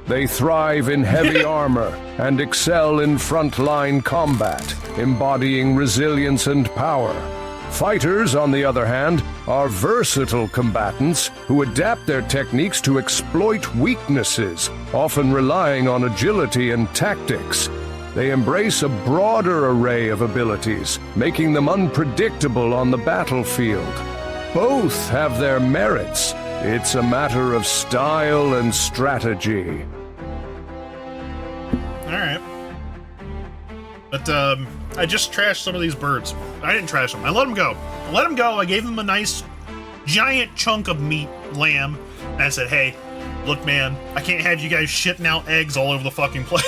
They thrive in heavy armor and excel in frontline combat, embodying resilience and power. Fighters, on the other hand, are versatile combatants who adapt their techniques to exploit weaknesses, often relying on agility and tactics. They embrace a broader array of abilities, making them unpredictable on the battlefield. Both have their merits. It's a matter of style and strategy. Alright. But, I just trashed some of these birds. I didn't trash them. I let them go. I let them go. I gave them a nice, giant chunk of meat, lamb. And I said, hey, look, man, I can't have you guys shitting out eggs all over the fucking place.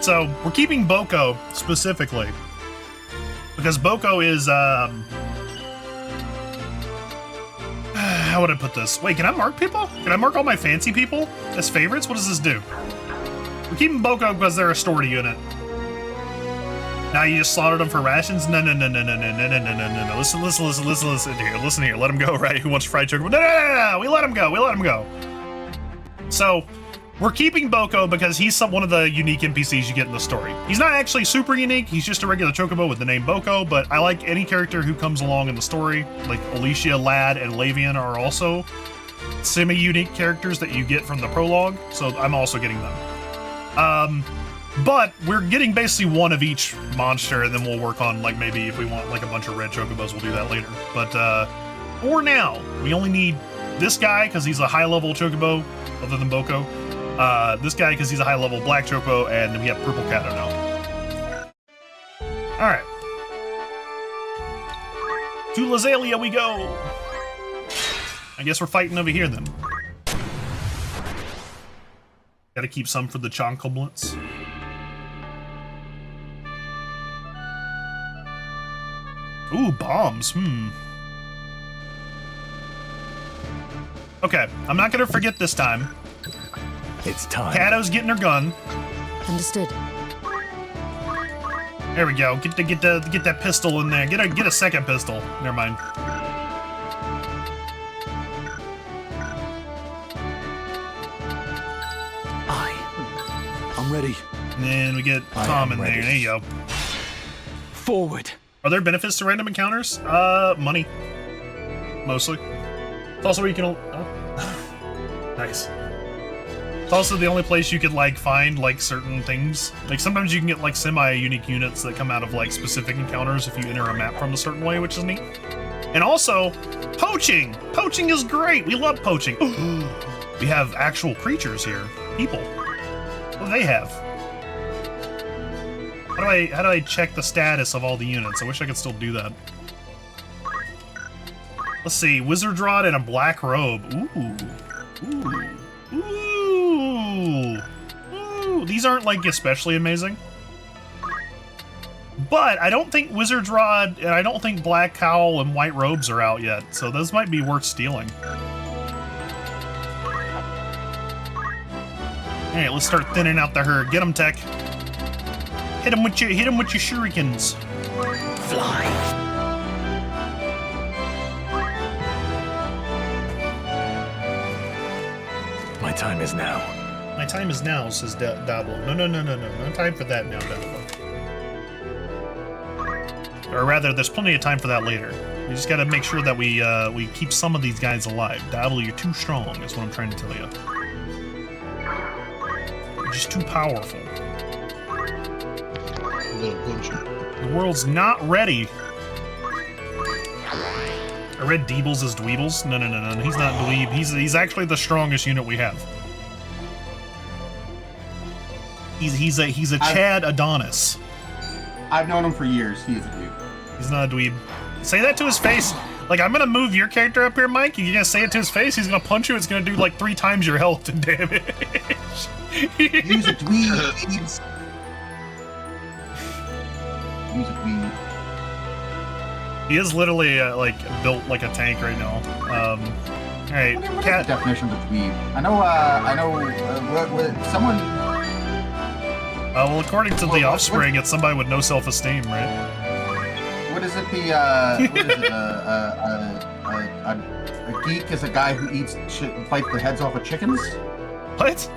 So, we're keeping Boko, specifically. Because Boko is, how would I put this? Wait, can I mark people? Can I mark all my fancy people as favorites? What does this do? We're keeping Boko because they're a story unit. Now you just slaughtered them for rations? No. Listen here. Listen here. Let him go, right? Who wants fried chocolate? No. We let him go. So, we're keeping Boko because he's one of the unique NPCs you get in the story. He's not actually super unique. He's just a regular chocobo with the name Boko, but I like any character who comes along in the story. Like Alicia, Lad, and Lavian are also semi-unique characters that you get from the prologue, so I'm also getting them. But we're getting basically one of each monster, and then we'll work on, like, maybe if we want, like, a bunch of red chocobos, we'll do that later. But, for now, we only need this guy, because he's a high-level chocobo, other than Boko. This guy, because he's a high-level black chocobo, and then we have Purple Cat now. Alright. To Lazalia we go! I guess we're fighting over here, then. Gotta keep some for the chonkoblets. Ooh, bombs. Okay, I'm not gonna forget this time. It's time. Kato's getting her gun. Understood. There we go. Get that pistol in there. Get a second pistol. Never mind. I'm ready. And then we get Tom in there. There you go. Forward. Are there benefits to random encounters? Money. Mostly. It's also where you can... Oh. Nice. It's also the only place you could, like, find, like, certain things. Like, sometimes you can get, like, semi-unique units that come out of, like, specific encounters if you enter a map from a certain way, which is neat. And also, poaching! Poaching is great! We love poaching! We have actual creatures here. People. What do they have? How do I check the status of all the units? I wish I could still do that. Let's see, Wizard Rod and a black robe. Ooh. These aren't, like, especially amazing. But I don't think Wizard's Rod and I don't think Black Cowl and White Robes are out yet, so those might be worth stealing. Alright, let's start thinning out the herd. Get him, Tech. Hit him with your shurikens. Fly. My time is now. My time is now, says Dabble. No. No time for that now, Dabble. Or rather, there's plenty of time for that later. We just gotta make sure that we keep some of these guys alive. Dabble, you're too strong, is what I'm trying to tell you. You're just too powerful. The world's not ready. I read Deebles as Dweebles. No. He's not Dweeb. He's actually the strongest unit we have. He's a Chad Adonis. I've known him for years. He is a dweeb. He's not a dweeb. Say that to his face. Like, I'm gonna move your character up here, Mike. You're gonna say it to his face. He's gonna punch you. It's gonna do like 3 times your health and damage. He's a dweeb. He's a dweeb. He is literally like built like a tank right now. All right, What is Cat. the definition of a dweeb? I know. Someone. Well, according to the Offspring, it's somebody with no self-esteem, right? What is it? A geek is a guy who bites the heads off of chickens. What?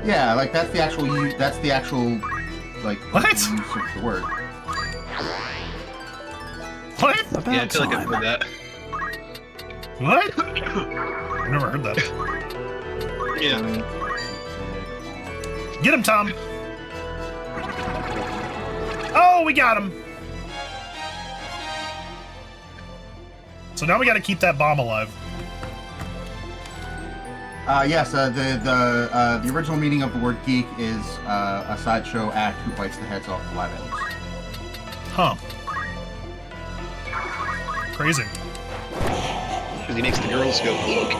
Yeah, like that's the actual like What? use of the word. What? About Yeah, I feel like I've time. heard that. What? I've never heard that. Yeah. Get him, Tom. Oh, we got him. So now we got to keep that bomb alive. Yes, the original meaning of the word geek is a sideshow act who bites the heads off live animals. Huh. Crazy. Because he makes the girls go geek.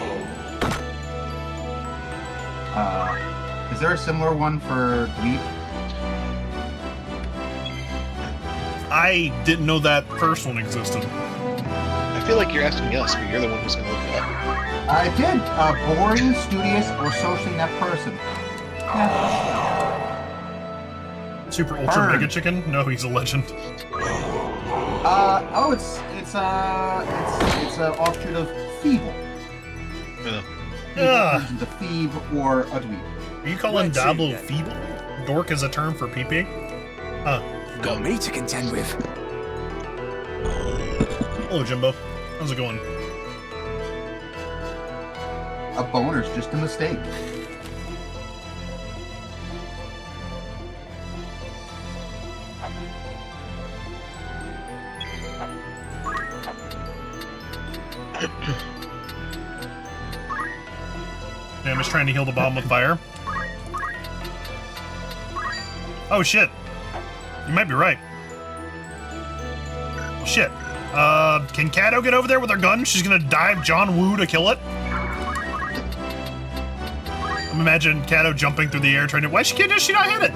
Is there a similar one for dweeb? I didn't know that first one existed. I feel like you're asking us, but you're the one who's going to look it up. I did. Boring, studious, or socially inept person. Super Ultra Burn. Mega Chicken? No, he's a legend. It's an offshoot of feeble. Yeah. The Phoebe or a dweeb. Are you calling Let's see Dablo then. feeble? Dork is a term for pee-pee? Huh. Got me to contend with. Hello, Jimbo. How's it going? A boner's just a mistake. Yeah, I'm just trying to heal the bomb with fire. Oh, shit. You might be right. Well, shit. Can Kato get over there with her gun? She's gonna dive John Woo to kill it? I'm imagining Kato jumping through the air trying to... Why does she not hit it?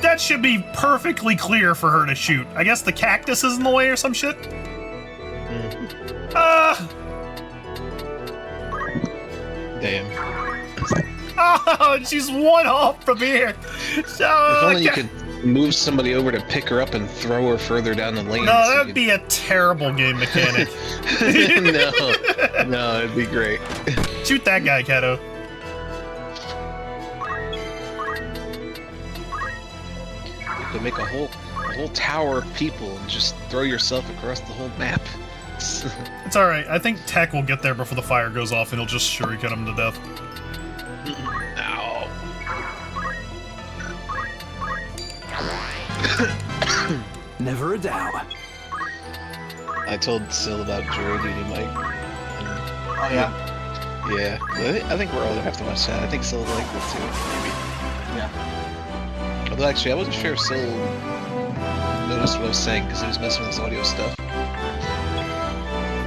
That should be perfectly clear for her to shoot. I guess the cactus is in the way or some shit? Damn. Oh, she's one off from here. If only you could move somebody over to pick her up and throw her further down the lane. No, so that'd you be a terrible game mechanic. no, it'd be great. Shoot that guy, Kato. You could make a whole tower of people and just throw yourself across the whole map. It's alright. I think Tech will get there before the fire goes off and he'll just shuriken him to death. Ow. Never a doubt. I told Sil about jury duty, Mike. Oh yeah. Yeah, I think we're all gonna have to watch that. I think Sil would like it too, maybe. Yeah. Although actually, I wasn't sure if Sil noticed what I was saying because he was messing with his audio stuff.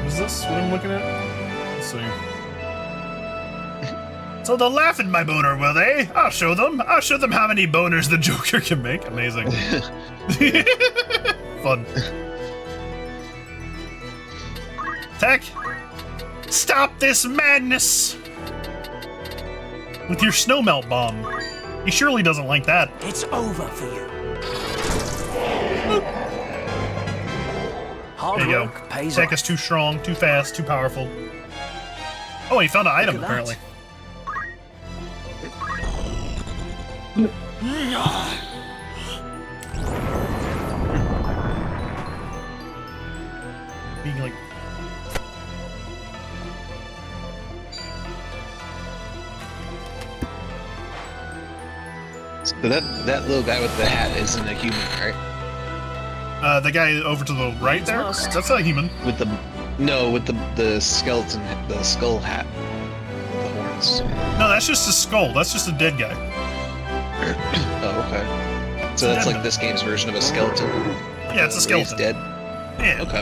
Is this what I'm looking at? Let's see. So they'll laugh at my boner, will they? I'll show them. I'll show them how many boners the Joker can make. Amazing. Fun. Tech, stop this madness! With your snowmelt bomb. He surely doesn't like that. It's over for you. Hard There you work go. pays Tech off. is too strong, too fast, too powerful. Oh, he found an item, at that. apparently. Being like... So that little guy with the hat isn't a human, right? the guy over to the right there? Must. That's not human. With the skeleton, the skull hat, with the horns. No, that's just a skull. That's just a dead guy. Oh, okay. So that's like this game's version of a skeleton. Yeah, it's a skeleton. Raised dead. Yeah. Okay.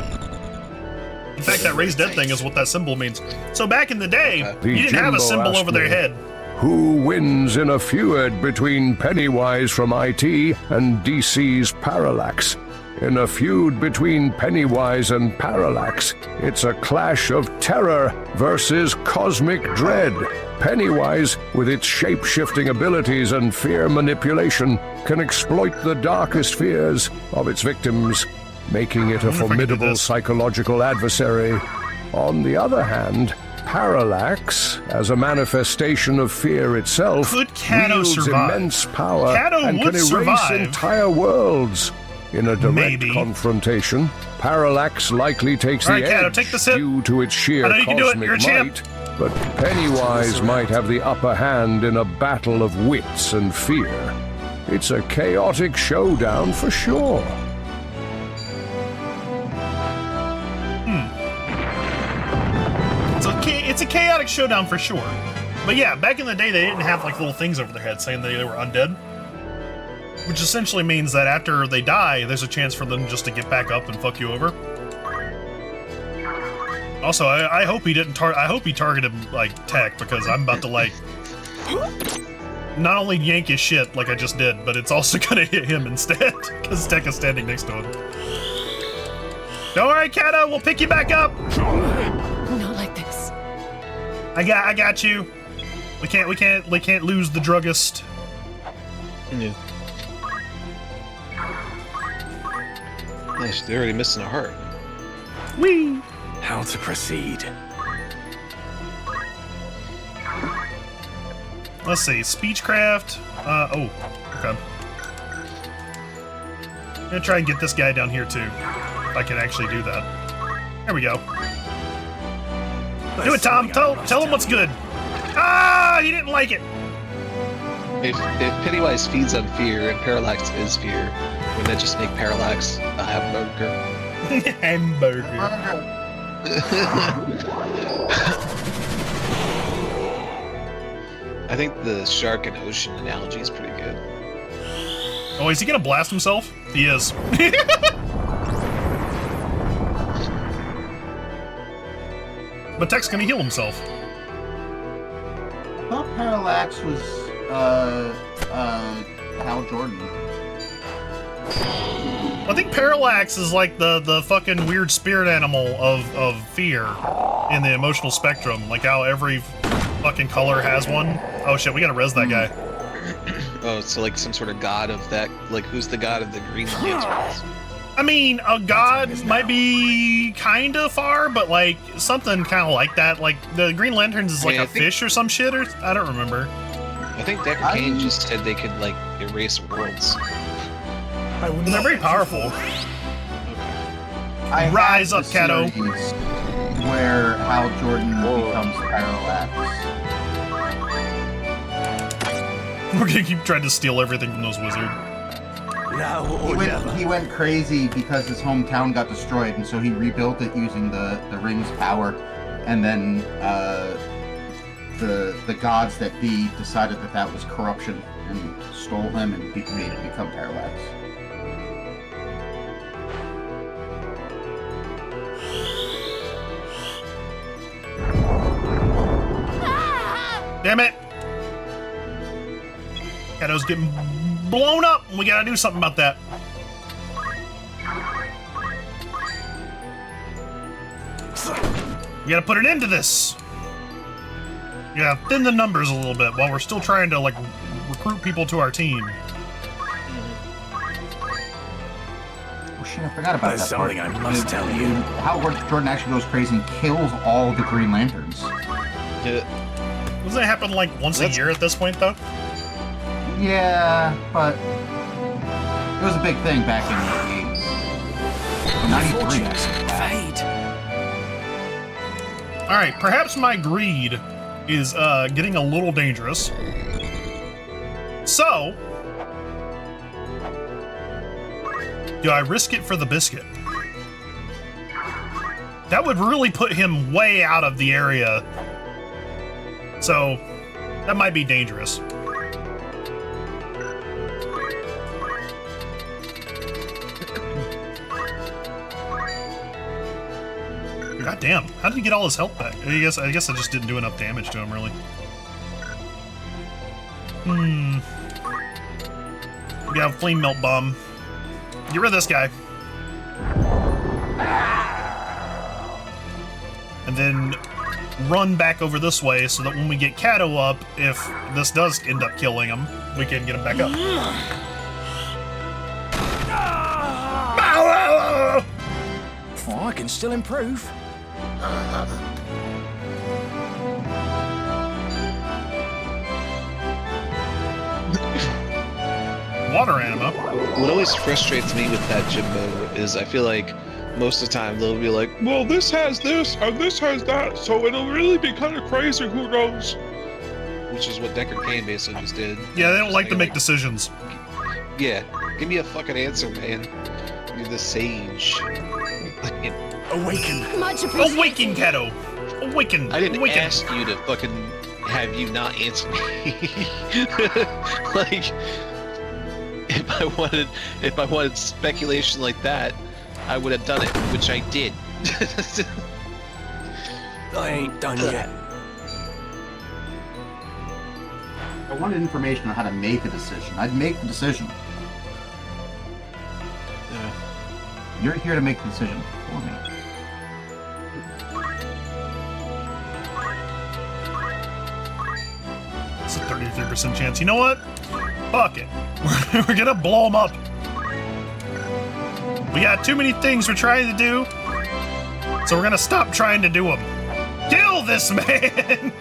In fact, that raised dead thing is what that symbol means. So back in the day, The you didn't have a Jimbo symbol asked over their me, head. Who wins in a feud between Pennywise from IT and DC's Parallax? In a feud between Pennywise and Parallax, it's a clash of terror versus cosmic dread. Pennywise, with its shape-shifting abilities and fear manipulation, can exploit the darkest fears of its victims, making it a wonder if I can do formidable this. psychological adversary. On the other hand, Parallax, as a manifestation of fear itself, Could Kato wields survive? immense power Kato and would can erase survive. entire worlds. In a direct Maybe. confrontation, Parallax likely takes All right, the Kato, edge take this hit. due to its sheer I know you can do it. cosmic You're a champ. might, but Pennywise might have the upper hand in a battle of wits and fear. It's a chaotic showdown for sure. It's a chaotic showdown for sure. But yeah, back in the day, they didn't have like little things over their heads saying they were undead. Which essentially means that after they die, there's a chance for them just to get back up and fuck you over. Also, I hope he didn't I hope he targeted like Tech, because I'm about to like not only yank his shit like I just did, but it's also gonna hit him instead because Tech is standing next to him. Don't worry, Kato, we'll pick you back up. Not like this. I got you. We can't lose the druggist. Yeah. Nice, they're already missing a heart. Whee! How to proceed? Let's see, speechcraft. Oh, okay. I'm gonna try and get this guy down here too, if I can actually do that. There we go. Do it, Tom. Tell him what's good. Ah, he didn't like it. If Pennywise feeds on fear and Parallax is fear, wouldn't that just make Parallax a hamburger? Hamburger. I think the shark and ocean analogy is pretty good. Oh, is he gonna blast himself? He is. But Tech's gonna heal himself. I thought Parallax was Hal Jordan. I think Parallax is like the fucking weird spirit animal of fear in the emotional spectrum. Like how every fucking color has one. Oh shit, we gotta res that guy. Oh, so like some sort of god of that, like who's the god of the Green Lanterns? I mean, a god might be kinda far, but like something kinda like that. Like the Green Lanterns is like Yeah, I a think- fish or some shit, or I don't remember. I think Decker Kane just said they could like erase worlds. I will They're not very let you powerful. fall. I Rise have up, the Kato. series where Hal Jordan becomes Parallax. We're gonna keep trying to steal everything from those wizards. Now or never. He went crazy because his hometown got destroyed, and so he rebuilt it using the ring's power. And then the gods that be decided that was corruption and stole him and made it become Parallax. Damn it! Kato's getting blown up, and we gotta do something about that. We gotta put an end to this. We gotta thin the numbers a little bit while we're still trying to, like, recruit people to our team. Oh shit, I forgot about There's that something part. I must tell you. Hal Jordan actually goes crazy and kills all the Green Lanterns. Yeah, Doesn't it happen, like, once a year at this point, though? Yeah, but it was a big thing back in the 80s. 93, Fortunes actually. fade. Alright, perhaps my greed is getting a little dangerous. So, do I risk it for the biscuit? That would really put him way out of the area. So, that might be dangerous. God damn, how did he get all his health back? I guess I just didn't do enough damage to him, really. We have Flame Melt Bomb. Get rid of this guy. And then run back over this way so that when we get Kato up, if this does end up killing him, we can get him back up. Oh, I can still improve. water anima. What always frustrates me with that Jimbo is I feel like most of the time they'll be like, well, this has this and this has that, so it'll really be kind of crazy, who knows? Which is what Deckard Cain basically just did. Yeah, they don't like to make decisions. Yeah, give me a fucking answer, man. You're the sage. Awaken. Much appreciated. Awaken, Kato! Awaken! I didn't Awaken. ask you to fucking have you not answer me. Like, if I wanted speculation like that, I would have done it, which I did. I ain't done yet. I wanted information on how to make a decision. I'd make the decision. You're here to make the decision for me. It's a 33% chance. You know what? Fuck it. We're gonna blow them up. We got too many things we're trying to do, so we're gonna stop trying to do them. Kill this man!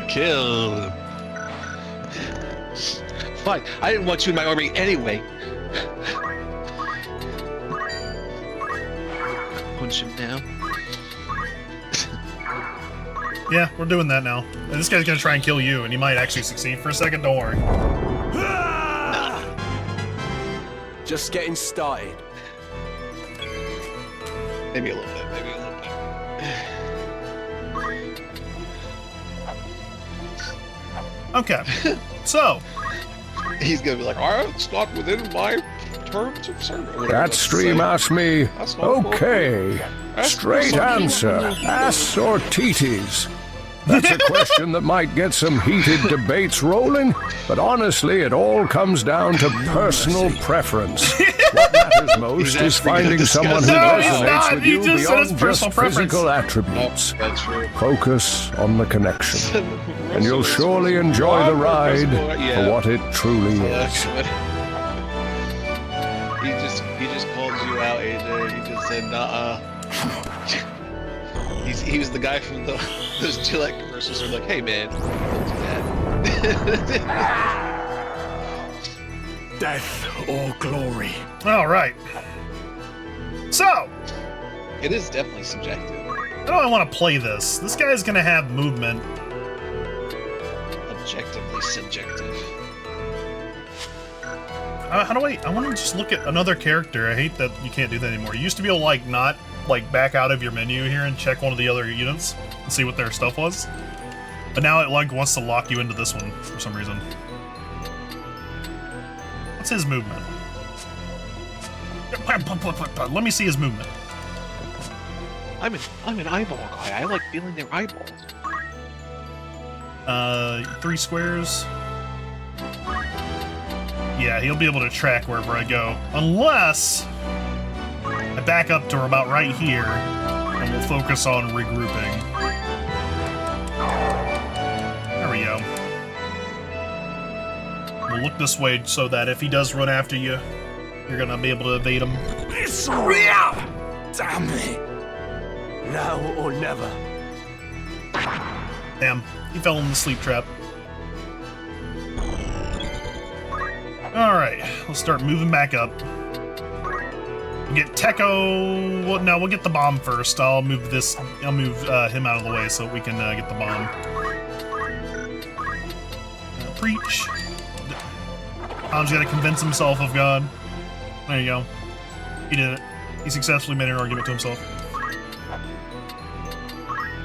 Kill him. Fine, I didn't want you in my army anyway. Punch him now. Yeah, we're doing that now. And this guy's gonna try and kill you, and he might actually succeed for a second, don't worry. Just getting started. Maybe a little bit, maybe a little bit. Okay, so. He's gonna be like, alright, it's not within my terms of service. That stream asked me, okay, straight answer, ass or teetees? That's a question that might get some heated debates rolling, but honestly, it all comes down to personal preference. What matters most is finding someone who resonates with you beyond just physical attributes. That's true. Focus on the connection, and you'll surely enjoy the ride for what it truly is. He just called you out, AJ. He just said, nah. He was the guy from those Gillette commercials who are like, hey man, don't do that. Death or glory. Alright. So. It is definitely subjective. How do I want to play this? This guy's gonna have movement. Objectively subjective. How do I want to just look at another character. I hate that you can't do that anymore. You used to be able to, like, not, like, back out of your menu here and check one of the other units and see what their stuff was. But now it, like, wants to lock you into this one for some reason. What's his movement? Let me see his movement. I'm an eyeball guy. I like feeling their eyeballs. 3 squares. Yeah, he'll be able to track wherever I go. Unless I back up to about right here, and we'll focus on regrouping. There we go. We'll look this way so that if he does run after you, you're gonna be able to evade him. Damn it! Now or never. Damn, he fell in the sleep trap. Alright, let's start moving back up. We'll get Tekko. Well, no, we'll get the bomb first. I'll move him out of the way so we can get the bomb. Preach. Tom's gotta convince himself of God. There you go. He did it. He successfully made an argument to himself.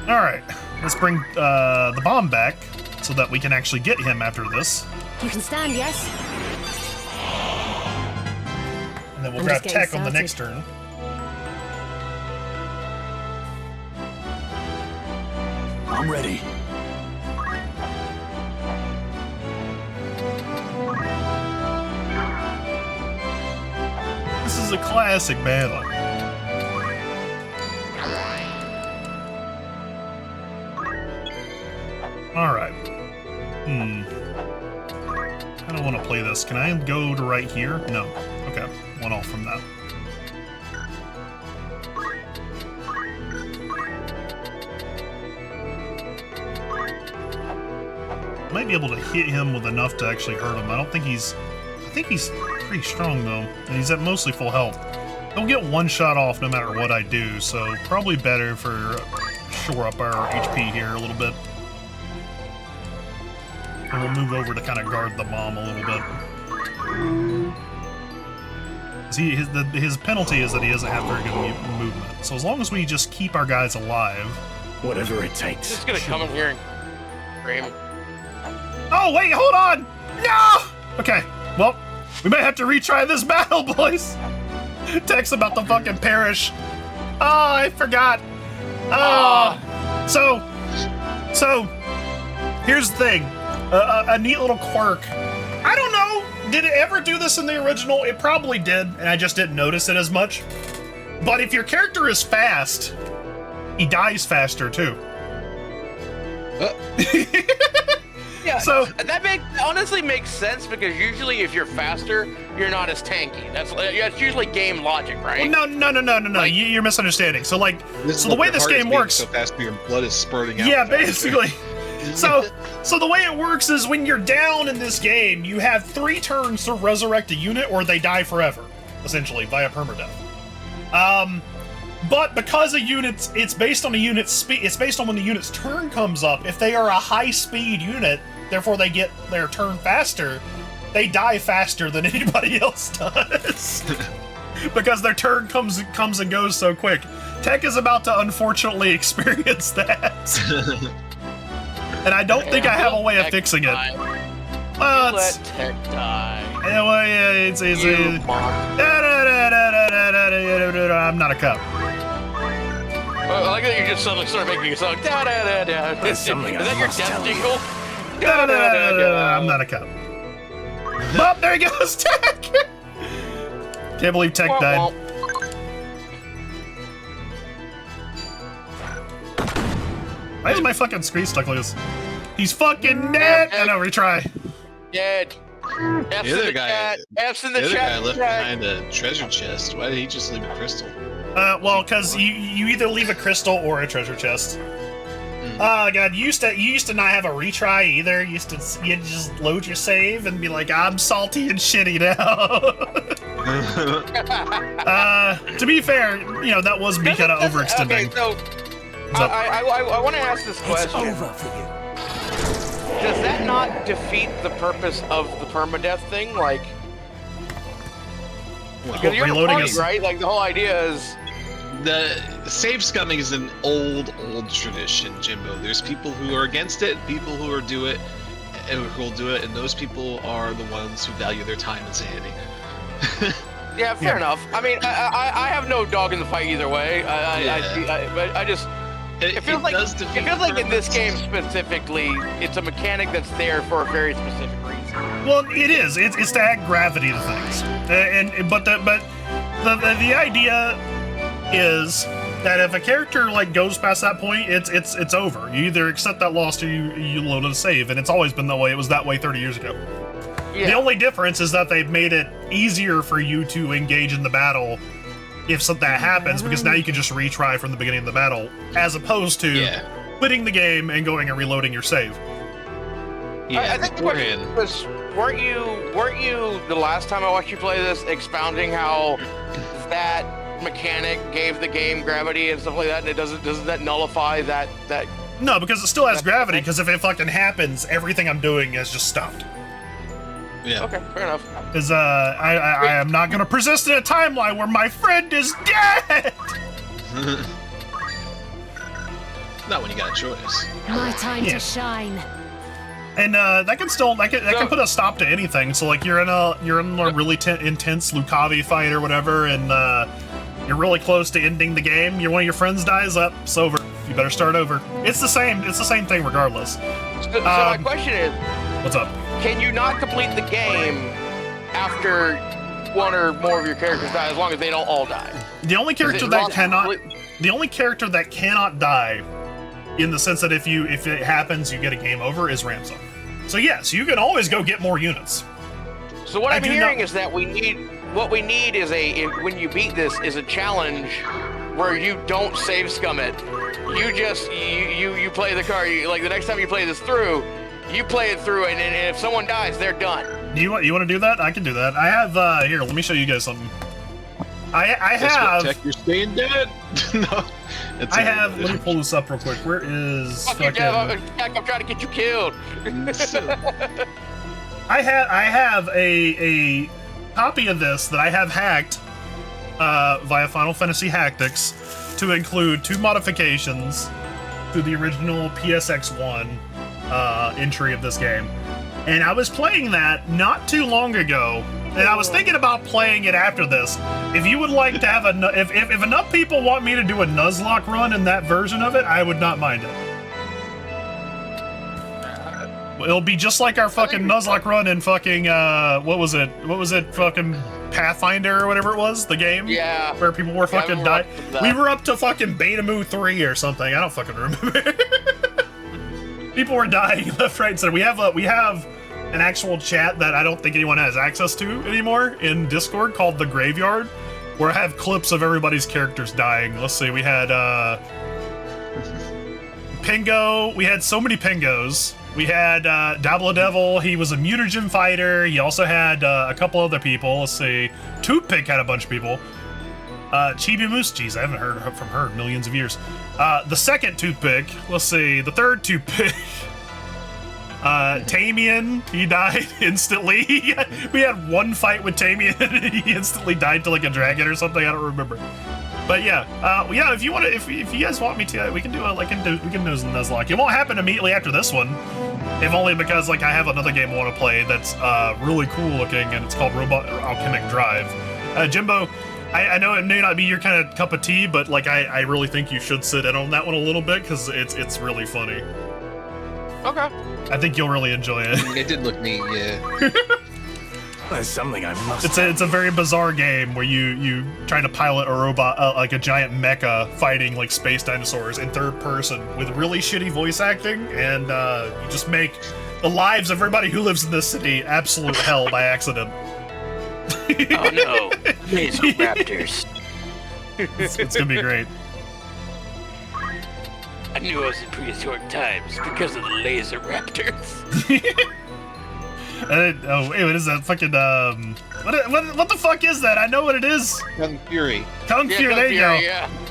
Alright, let's bring the bomb back so that we can actually get him after this. You can stand, yes? And then we'll grab Tech on the next turn. I'm ready. This is a classic battle. Alright. I don't want to play this. Can I go to right here? No. Okay. One off from that. Might be able to hit him with enough to actually hurt him. I don't think he's think he's pretty strong though. And he's at mostly full health. He'll get one shot off no matter what I do, so probably better for shore up our HP here a little bit. And we'll move over to kind of guard the mom a little bit. See, his penalty is that he doesn't have very good movement. So as long as we just keep our guys alive... Whatever it takes. Just gonna come in here and scream. Oh, wait, hold on! No! Okay, well, we might have to retry this battle, boys. Tech's about to fucking perish. Oh, I forgot. Oh. So, here's the thing. A neat little quirk. I don't know. Did it ever do this in the original? It probably did, and I just didn't notice it as much. But if your character is fast, he dies faster too. Yeah, so that honestly makes sense because usually if you're faster, you're not as tanky. That's usually game logic, right? Well, no. Like, you're misunderstanding. So like, so the way this game works, so fast your blood is spurting out. Yeah, basically. So the way it works is when you're down in this game, you have 3 turns to resurrect a unit, or they die forever, essentially via permadeath. But because a unit's, it's based on a unit's speed. It's based on when the unit's turn comes up. If they are a high-speed unit, therefore they get their turn faster. They die faster than anybody else does. Because their turn comes and goes so quick. Tech is about to unfortunately experience that. And I don't think I have a way of fixing it. Well, let Tech die. Yeah, well, yeah, it's I'm not a cup. I like that you just suddenly started making a song. Da da da da. Is that your death jingle? Da da da da. I'm not a cup. Oh, there he goes, Tech. Can't believe Tech died. Why is my fucking screen stuck like this? He's fucking dead! I know, retry. Dead. The other guy left Jack. behind a treasure chest. Why did he just leave a crystal? Well, because you either leave a crystal or a treasure chest. Oh god, you used to not have a retry either. You just load your save and be like, I'm salty and shitty now. To be fair, you know, that was me kind of overextending. Okay, so I want to ask this question. It's over for you. Does that not defeat the purpose of the permadeath thing? Like, because you're reloading party, right? Like the whole idea is the save scumming is an old tradition, Jimbo. There's people who are against it, people who will do it, and those people are the ones who value their time and sanity. Yeah, fair enough. I mean, I have no dog in the fight either way. But I just. It feels like in this game specifically, it's a mechanic that's there for a very specific reason. Well, it is. It's to add gravity to things, but the idea is that if a character like goes past that point, it's over. You either accept that loss or you load a save, and it's always been that way. It was that way 30 years ago. Yeah. The only difference is that they've made it easier for you to engage in the battle if something happens, because now you can just retry from the beginning of the battle, as opposed to quitting the game and going and reloading your save. Yeah, I think the question was, weren't you the last time I watched you play this expounding how that mechanic gave the game gravity and stuff like that, and doesn't that nullify that? No, because it still has gravity, because if it fucking happens, everything I'm doing is just stopped. Yeah. Okay, fair enough. Because I am not going to persist in a timeline where my friend is dead! Not when you got a choice. My time to shine. And that can put a stop to anything. So like you're in a really intense Lucavi fight or whatever, and you're really close to ending the game. One of your friends dies, it's over. You better start over. It's the same thing regardless. So my question is, what's up? Can you not complete the game after one or more of your characters die, as long as they don't all die? The only character that cannot die, in the sense that if it happens, you get a game over, is Ramza. So yes, you can always go get more units. So what I'm hearing is that when you beat this is a challenge where you don't save scum it. You just you play the card. Like the next time you play this through, you play it through, and if someone dies, they're done. you want to do that? I can do that. I have here. Let me show you guys something. I have. Tech, you're staying dead. No. I have. Let me pull this up real quick. Where is? Fuck you, Tech, I'm trying to get you killed. I have a copy of this that I have hacked via Final Fantasy Tactics to include 2 modifications to the original PSX1 entry of this game. And I was playing that not too long ago, and I was thinking about playing it after this. If you would like to have if enough people want me to do a Nuzlocke run in that version of it, I would not mind it. It'll be just like our fucking Nuzlocke run in fucking what was it? Fucking Pathfinder or whatever it was, the game. Yeah. Where people were fucking dying. We were up to fucking Betamu 3 or something. I don't fucking remember. People were dying left, right, and center. We have an actual chat that I don't think anyone has access to anymore in Discord called The Graveyard, where I have clips of everybody's characters dying. Let's see, we had Pingo. We had so many Pingos. We had Dabble Devil. He was a mutagen fighter. He also had a couple other people. Let's see, Toothpick had a bunch of people. Chibi Moose, geez, I haven't heard from her in millions of years. The second Toothpick, let's see, the third Toothpick, Tamian, he died instantly. We had one fight with Tamian, he instantly died to like a dragon or something, I don't remember. But yeah, if you want to, if you guys want me to, we can do we can do Nuzlocke. It won't happen immediately after this one, if only because like I have another game I want to play that's really cool looking, and it's called Robot Alchemic Drive. Jimbo, I know it may not be your kind of cup of tea, but like I really think you should sit in on that one a little bit because it's really funny. Okay. I think you'll really enjoy it. It did look neat, yeah. There's something I must. It's a very bizarre game where you try to pilot a robot, like a giant mecha fighting like space dinosaurs in third person with really shitty voice acting, and you just make the lives of everybody who lives in this city absolute hell by accident. Oh no, laser raptors. It's gonna be great. I knew I was in prehistoric times because of the laser raptors. Oh, wait, what is that fucking, what the fuck is that? I know what it is. Kung Fury. Kung Fury, there you go.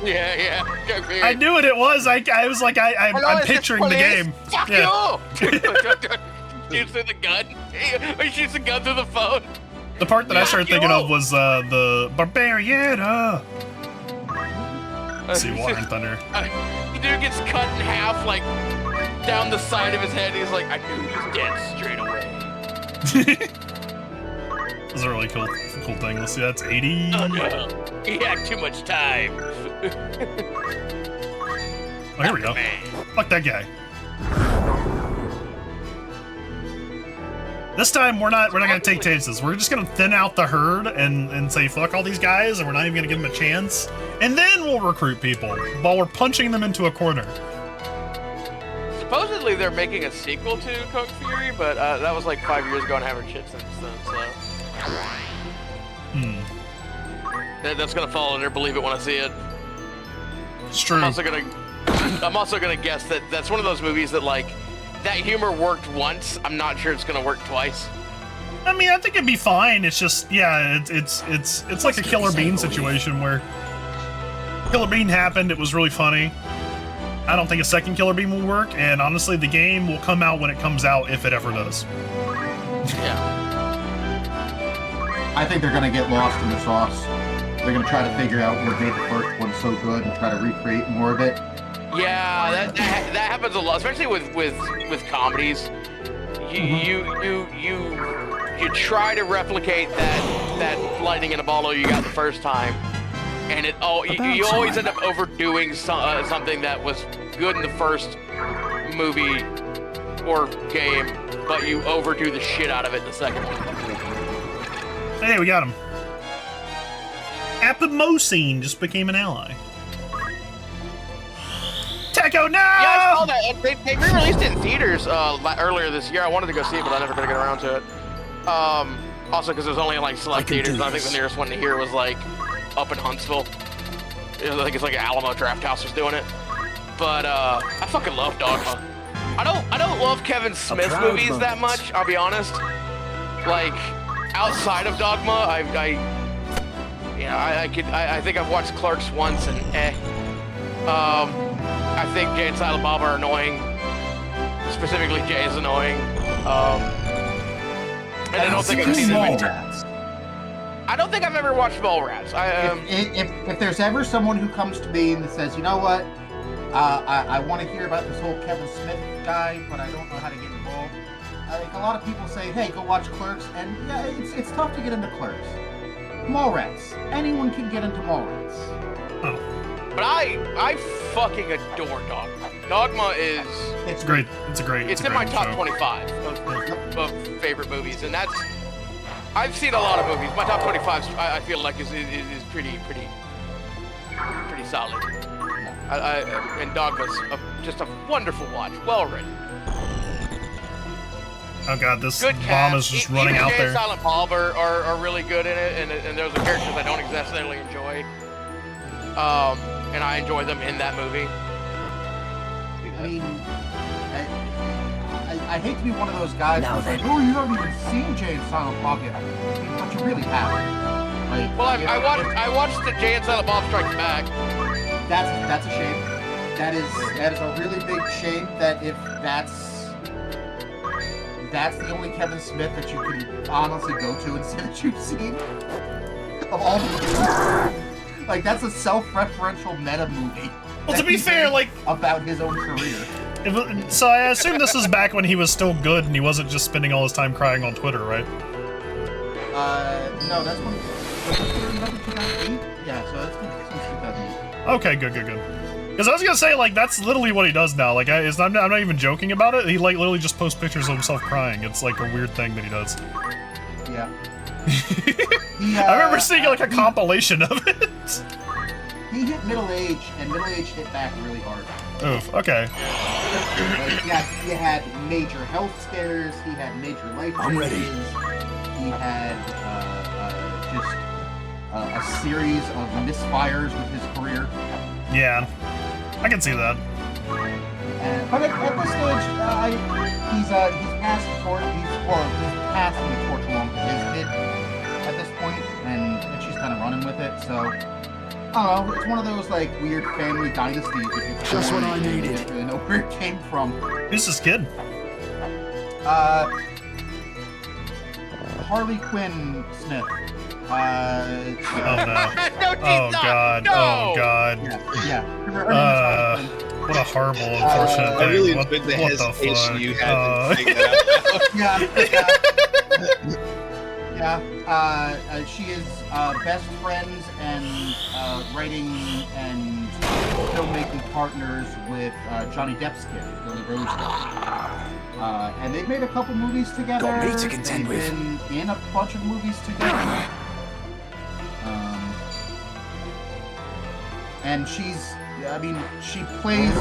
Yeah. Kung Fury. I knew what it was. I was like, I'm picturing the game. Fuck yeah. You! Shoots through the gun. He shoots the gun through the phone. The part that I started thinking of was, the Barbarian, Let's see, Water and Thunder. The dude gets cut in half, like, down the side of his head. He's like, I knew he was dead straight away. That's a really cool thing. Let's see, that's 80. Oh no, he had too much time. Oh, here we go. Fuck that guy. This time we're not gonna take chances. We're just gonna thin out the herd and say fuck all these guys, and we're not even gonna give them a chance. And then we'll recruit people while we're punching them into a corner. Supposedly they're making a sequel to Kung Fury, but that was like 5 years ago and I haven't shit since then, so. That's gonna fall under believe it when I see it. It's true. I'm also gonna guess that that's one of those movies that like, that humor worked once, I'm not sure it's gonna work twice. I mean, I think it'd be fine. It's just, yeah, it's like a Killer Bean situation where Killer Bean happened, it was really funny. I don't think a second Killer Bean will work, and honestly, the game will come out when it comes out, if it ever does. Yeah. I think they're gonna get lost in the sauce. They're gonna try to figure out what made the first one so good and try to recreate more of it. Yeah, that happens a lot, especially with comedies. You try to replicate that lightning in a bottle you got the first time. And you always end up overdoing something that was good in the first movie or game, but you overdo the shit out of it in the second one. Hey, we got him. Apomocene just became an ally. Techo, no! Yeah, I saw that. They re-released it in theaters earlier this year. I wanted to go see it, but I never got to get around to it. Also, because it was only in like select theaters. I think the nearest one to here was like up in Huntsville. I think it's like an Alamo Draft House was doing it. But I fucking love Dogma. I don't love Kevin Smith movies that much, I'll be honest. Like, outside of Dogma, I think I've watched Clerks once and I think Jay and Silent Bob are annoying. Specifically, Jay is annoying. And I don't think I've seen Mallrats. I don't think I've ever watched Mallrats. If there's ever someone who comes to me and says, you know what, I want to hear about this whole Kevin Smith guy, but I don't know how to get involved. I think a lot of people say, hey, go watch Clerks, and yeah, it's tough to get into Clerks. Mallrats. Anyone can get into Mallrats. Oh. But I fucking adore Dogma. Dogma is... It's great. It's in my top 25 of favorite movies, and that's... I've seen a lot of movies. My top 25, I feel like, is pretty solid. And Dogma's just a wonderful watch. Well written. Oh god, this good bomb is just running out there. Silent Bob are really good in it, and those are characters I don't necessarily enjoy. And I enjoy them in that movie. I mean, I hate to be one of those guys who's like, oh, you haven't even seen Jay and Silent Bob yet. But you really haven't. Like, well, I watched the Jay and Silent Bob Strikes Back. That's a shame. That is a really big shame that if that's the only Kevin Smith that you can honestly go to and say that you've seen of all the movies. Like, that's a self-referential meta movie. Well, to be fair, like... about his own career. So I assume this is back when he was still good and he wasn't just spending all his time crying on Twitter, right? No, that's when... Was it 2008? Yeah, so that's since 2008. Okay, good. Because I was gonna say, like, that's literally what he does now. Like, I'm not even joking about it. He, like, literally just posts pictures of himself crying. It's, like, a weird thing that he does. Yeah. I remember seeing, like, a compilation of it. He hit middle age, and middle age hit back really hard. Oof, okay. Like, he had major health scares, he had major life changes. I'm ready. He had just a series of misfires with his career. Yeah, I can see that. But at this stage, he's passed the torch. He's passing the torch along to his kid at this point, and she's kind of running with it. So I don't know. It's one of those like weird family dynasties. Just what I needed. I don't really know where it came from. Who's this kid? Harley Quinn Smith. Oh no. No, oh god. No. Oh god. Yeah. What a horrible, unfortunate thing. I really what enjoyed the the hesitation fuck? you had to say that. Yeah. She is best friends and writing and filmmaking partners with Johnny Depp's kid, Billy Rose. And they've made a couple movies together. Got me to contend with. They've been in a bunch of movies together. And she plays,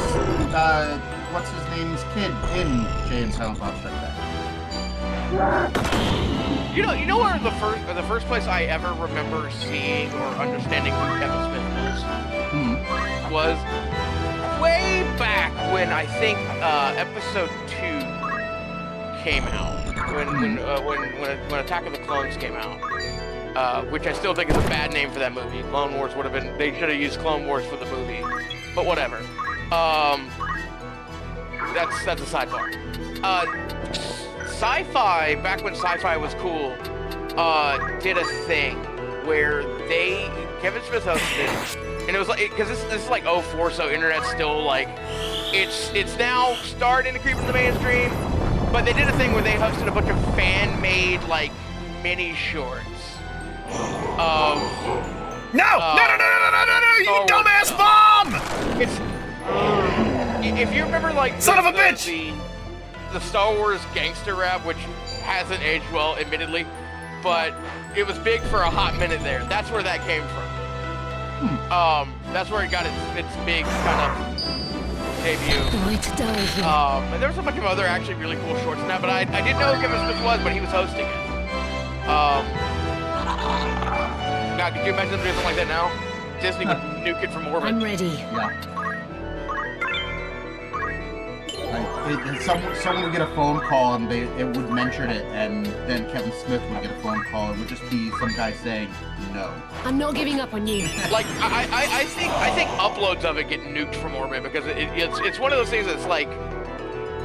what's his name's kid in Jay and Silent Bob Strike Back. You know where the first place I ever remember seeing or understanding who Kevin Smith was way back when I think episode 2 came out, when Attack of the Clones came out. Which I still think is a bad name for that movie. Clone Wars would have been... They should have used Clone Wars for the movie. But whatever. That's a sidebar. Sci-Fi, back when Sci-Fi was cool, did a thing where Kevin Smith hosted, and it was like... Because this is like 04, so internet's still like... It's now starting to creep into the mainstream, but they did a thing where they hosted a bunch of fan-made, like, mini shorts. No, you dumbass bomb! It's if you remember, like, son of a bitch, the Star Wars gangster rap, which hasn't aged well, admittedly, but it was big for a hot minute there. That's where that came from. That's where it got its big kind of debut. And there was a bunch of other actually really cool shorts in that, but I didn't know who Kevin Smith was, but he was hosting it. Now, could you imagine them doing something like that now? Disney would nuke it from orbit. I'm ready. Yeah. Someone would get a phone call and it would mention it, and then Kevin Smith would get a phone call. It would just be some guy saying no. I'm not giving up on you. Like I think uploads of it get nuked from Orbit because it's one of those things that's like,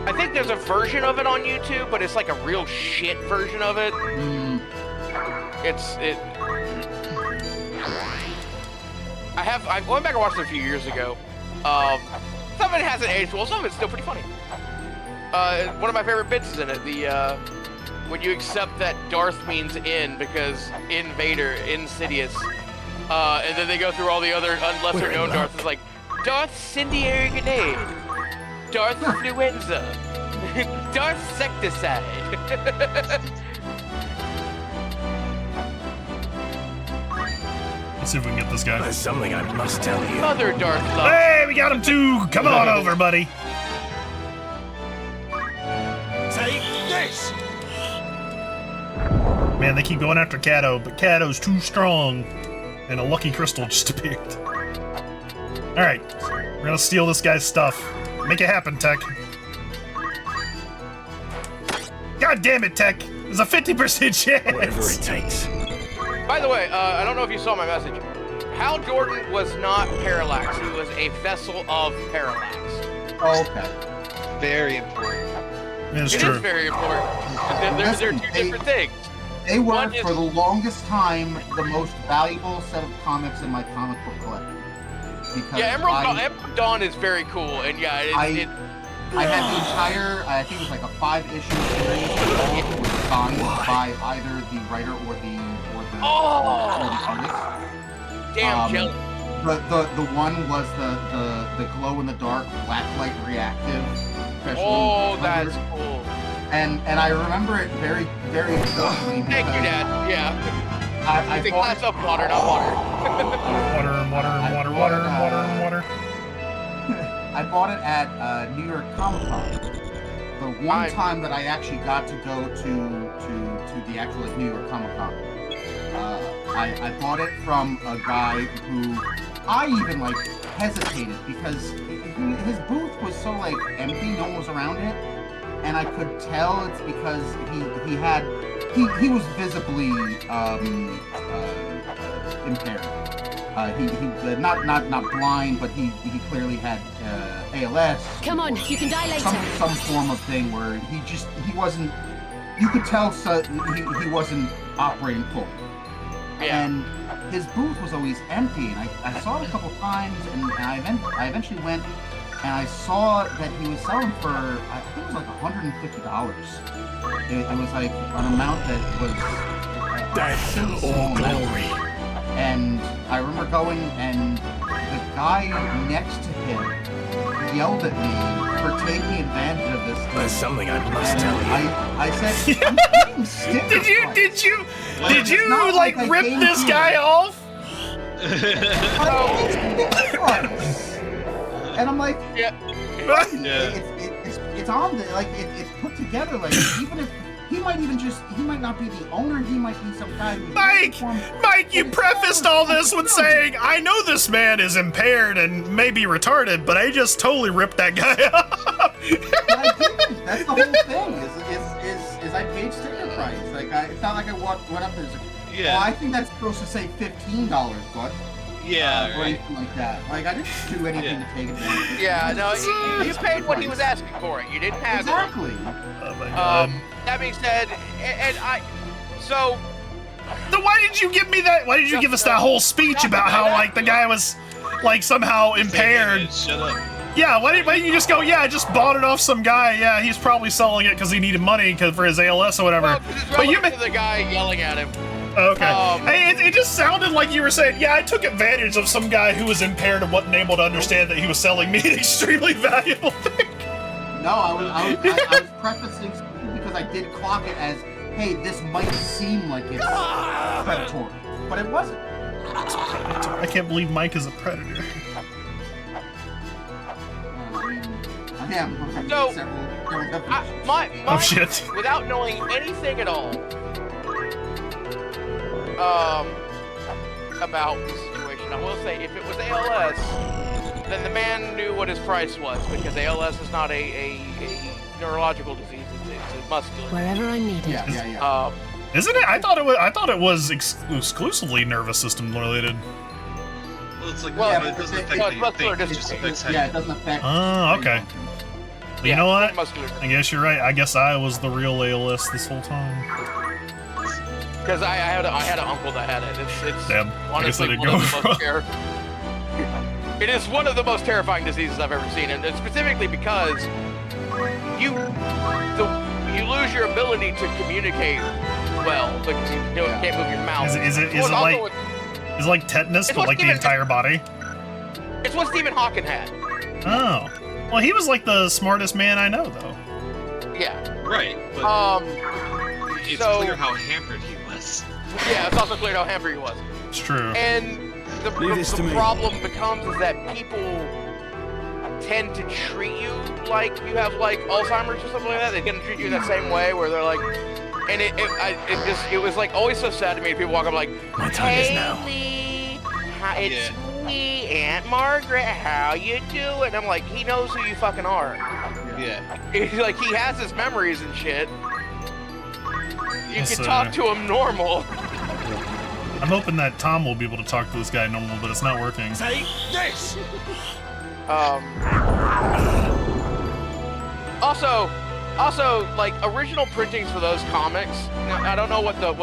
I think there's a version of it on YouTube, but it's like a real shit version of it. I went back and watched it a few years ago. Some of it hasn't aged well, some of it's still pretty funny. One of my favorite bits is in it, when you accept that Darth means in, because Invader, Insidious, and then they go through all the other lesser known Darths. It's like, Darth Incendiary Grenade, Darth Influenza, Darth Secticide. Let's see if we can get this guy. There's something I must tell you. Mother Darth Love. Hey, we got him too! Come on over, buddy. Take this! Man, they keep going after Kato, but Kato's too strong. And a lucky crystal just appeared. Alright, we're gonna steal this guy's stuff. Make it happen, Tech. God damn it, Tech! There's a 50% chance! Whatever it takes. By the way, I don't know if you saw my message. Hal Jordan was not Parallax. He was a vessel of Parallax. Oh, okay. Very important. It's It true. is very important. They're two different things. They were, for the longest time, the most valuable set of comics in my comic book collection. Because Yeah, Emerald Dawn is very cool, and yeah, I had the entire, I think it was like a 5-issue series, it was signed by either the writer or the artist. Damn, jealous. The one was the glow in the dark blacklight reactive. Oh, that's cool. And I remember it very, very closely. Thank you, Dad. Yeah. I it's a glass of water, not water. Water. I bought it at New York Comic Con. The one time that I actually got to go to the actual New York Comic Con. I bought it from a guy who I even hesitated because his booth was so empty, no one was around it, and I could tell it's because he was visibly impaired. He not blind, but he clearly had ALS. Come on, you can die later. Some form of thing where he wasn't. You could tell he wasn't operating full. Yeah. And his booth was always empty, and I saw it a couple times, and I eventually went, and I saw that he was selling for, I think it was $150. It was an amount that was That's all glory. And I remember going, and the guy next to him yelled at me for taking advantage of this. There's something I must tell you. I said, I'm getting sticker Did you rip this guy off? And I'm like, Yeah. it's on the it's put together even if he might not be the owner, he might be some guy who's Mike, you prefaced all this with saying, I know this man is impaired and maybe retarded, but I just totally ripped that guy off. I didn't. That's the whole thing. Is I paid sticker price. It's not like I went up there. Yeah. I think that's supposed to say $15, bud. Yeah, or right. anything like that. I didn't do anything to take advantage of it. Yeah, no, you paid what he was asking for it. You didn't have exactly. it. Oh my god. That being said, so why did you give me that? Why did you give us that whole speech about how the guy was somehow impaired? Shut up. Yeah, why didn't you just go, yeah, I just bought it off some guy. Yeah, he's probably selling it because he needed money for his ALS or whatever. Well, but you the guy yelling at him. Okay. Hey, it just sounded like you were saying, yeah, I took advantage of some guy who was impaired and wasn't able to understand that he was selling me an extremely valuable thing. No, I was prefacing because I did clock it as, hey, this might seem like it's predatory, but it wasn't. I can't believe Mike is a predator. I am. So, oh shit. Without knowing anything at all about the situation, I will say if it was ALS, then the man knew what his price was, because ALS is not a neurological disease; it's a muscular. Wherever I'm needed. Yeah. Isn't it? I thought it was exclusively nervous system related. Well, it's like, Well, it doesn't affect it's how you muscular think, it just affects how Yeah, it you... doesn't affect. Oh, okay. But you know what? Muscular. I guess you're right. I guess I was the real ALS this whole time. Because I had an uncle that had it. It's Damn. I guess I honestly didn't one go of the most wrong. It is one of the most terrifying diseases I've ever seen, and specifically because you lose your ability to communicate well. Like you can't move your mouth. Is it like tetanus, but like the entire body? It's what Stephen Hawking had. Oh. Well, he was like the smartest man I know, though. Yeah. Right, but it's so, clear how hampered he was. Yeah, it's also clear how hampered he was. It's true. And the problem becomes is that people tend to treat you like you have like Alzheimer's or something like that. They tend to treat you in that same way where they're like, and it was like always so sad to me. People walk up like, My time is now. Lee, it's me, Aunt Margaret. How you doing? And I'm like, he knows who you fucking are. Yeah. He's like, he has his memories and shit. You Yes, can talk to him normal. I'm hoping that Tom will be able to talk to this guy normal, but it's not working. Take this. Also, like original printings for those comics. I don't know what the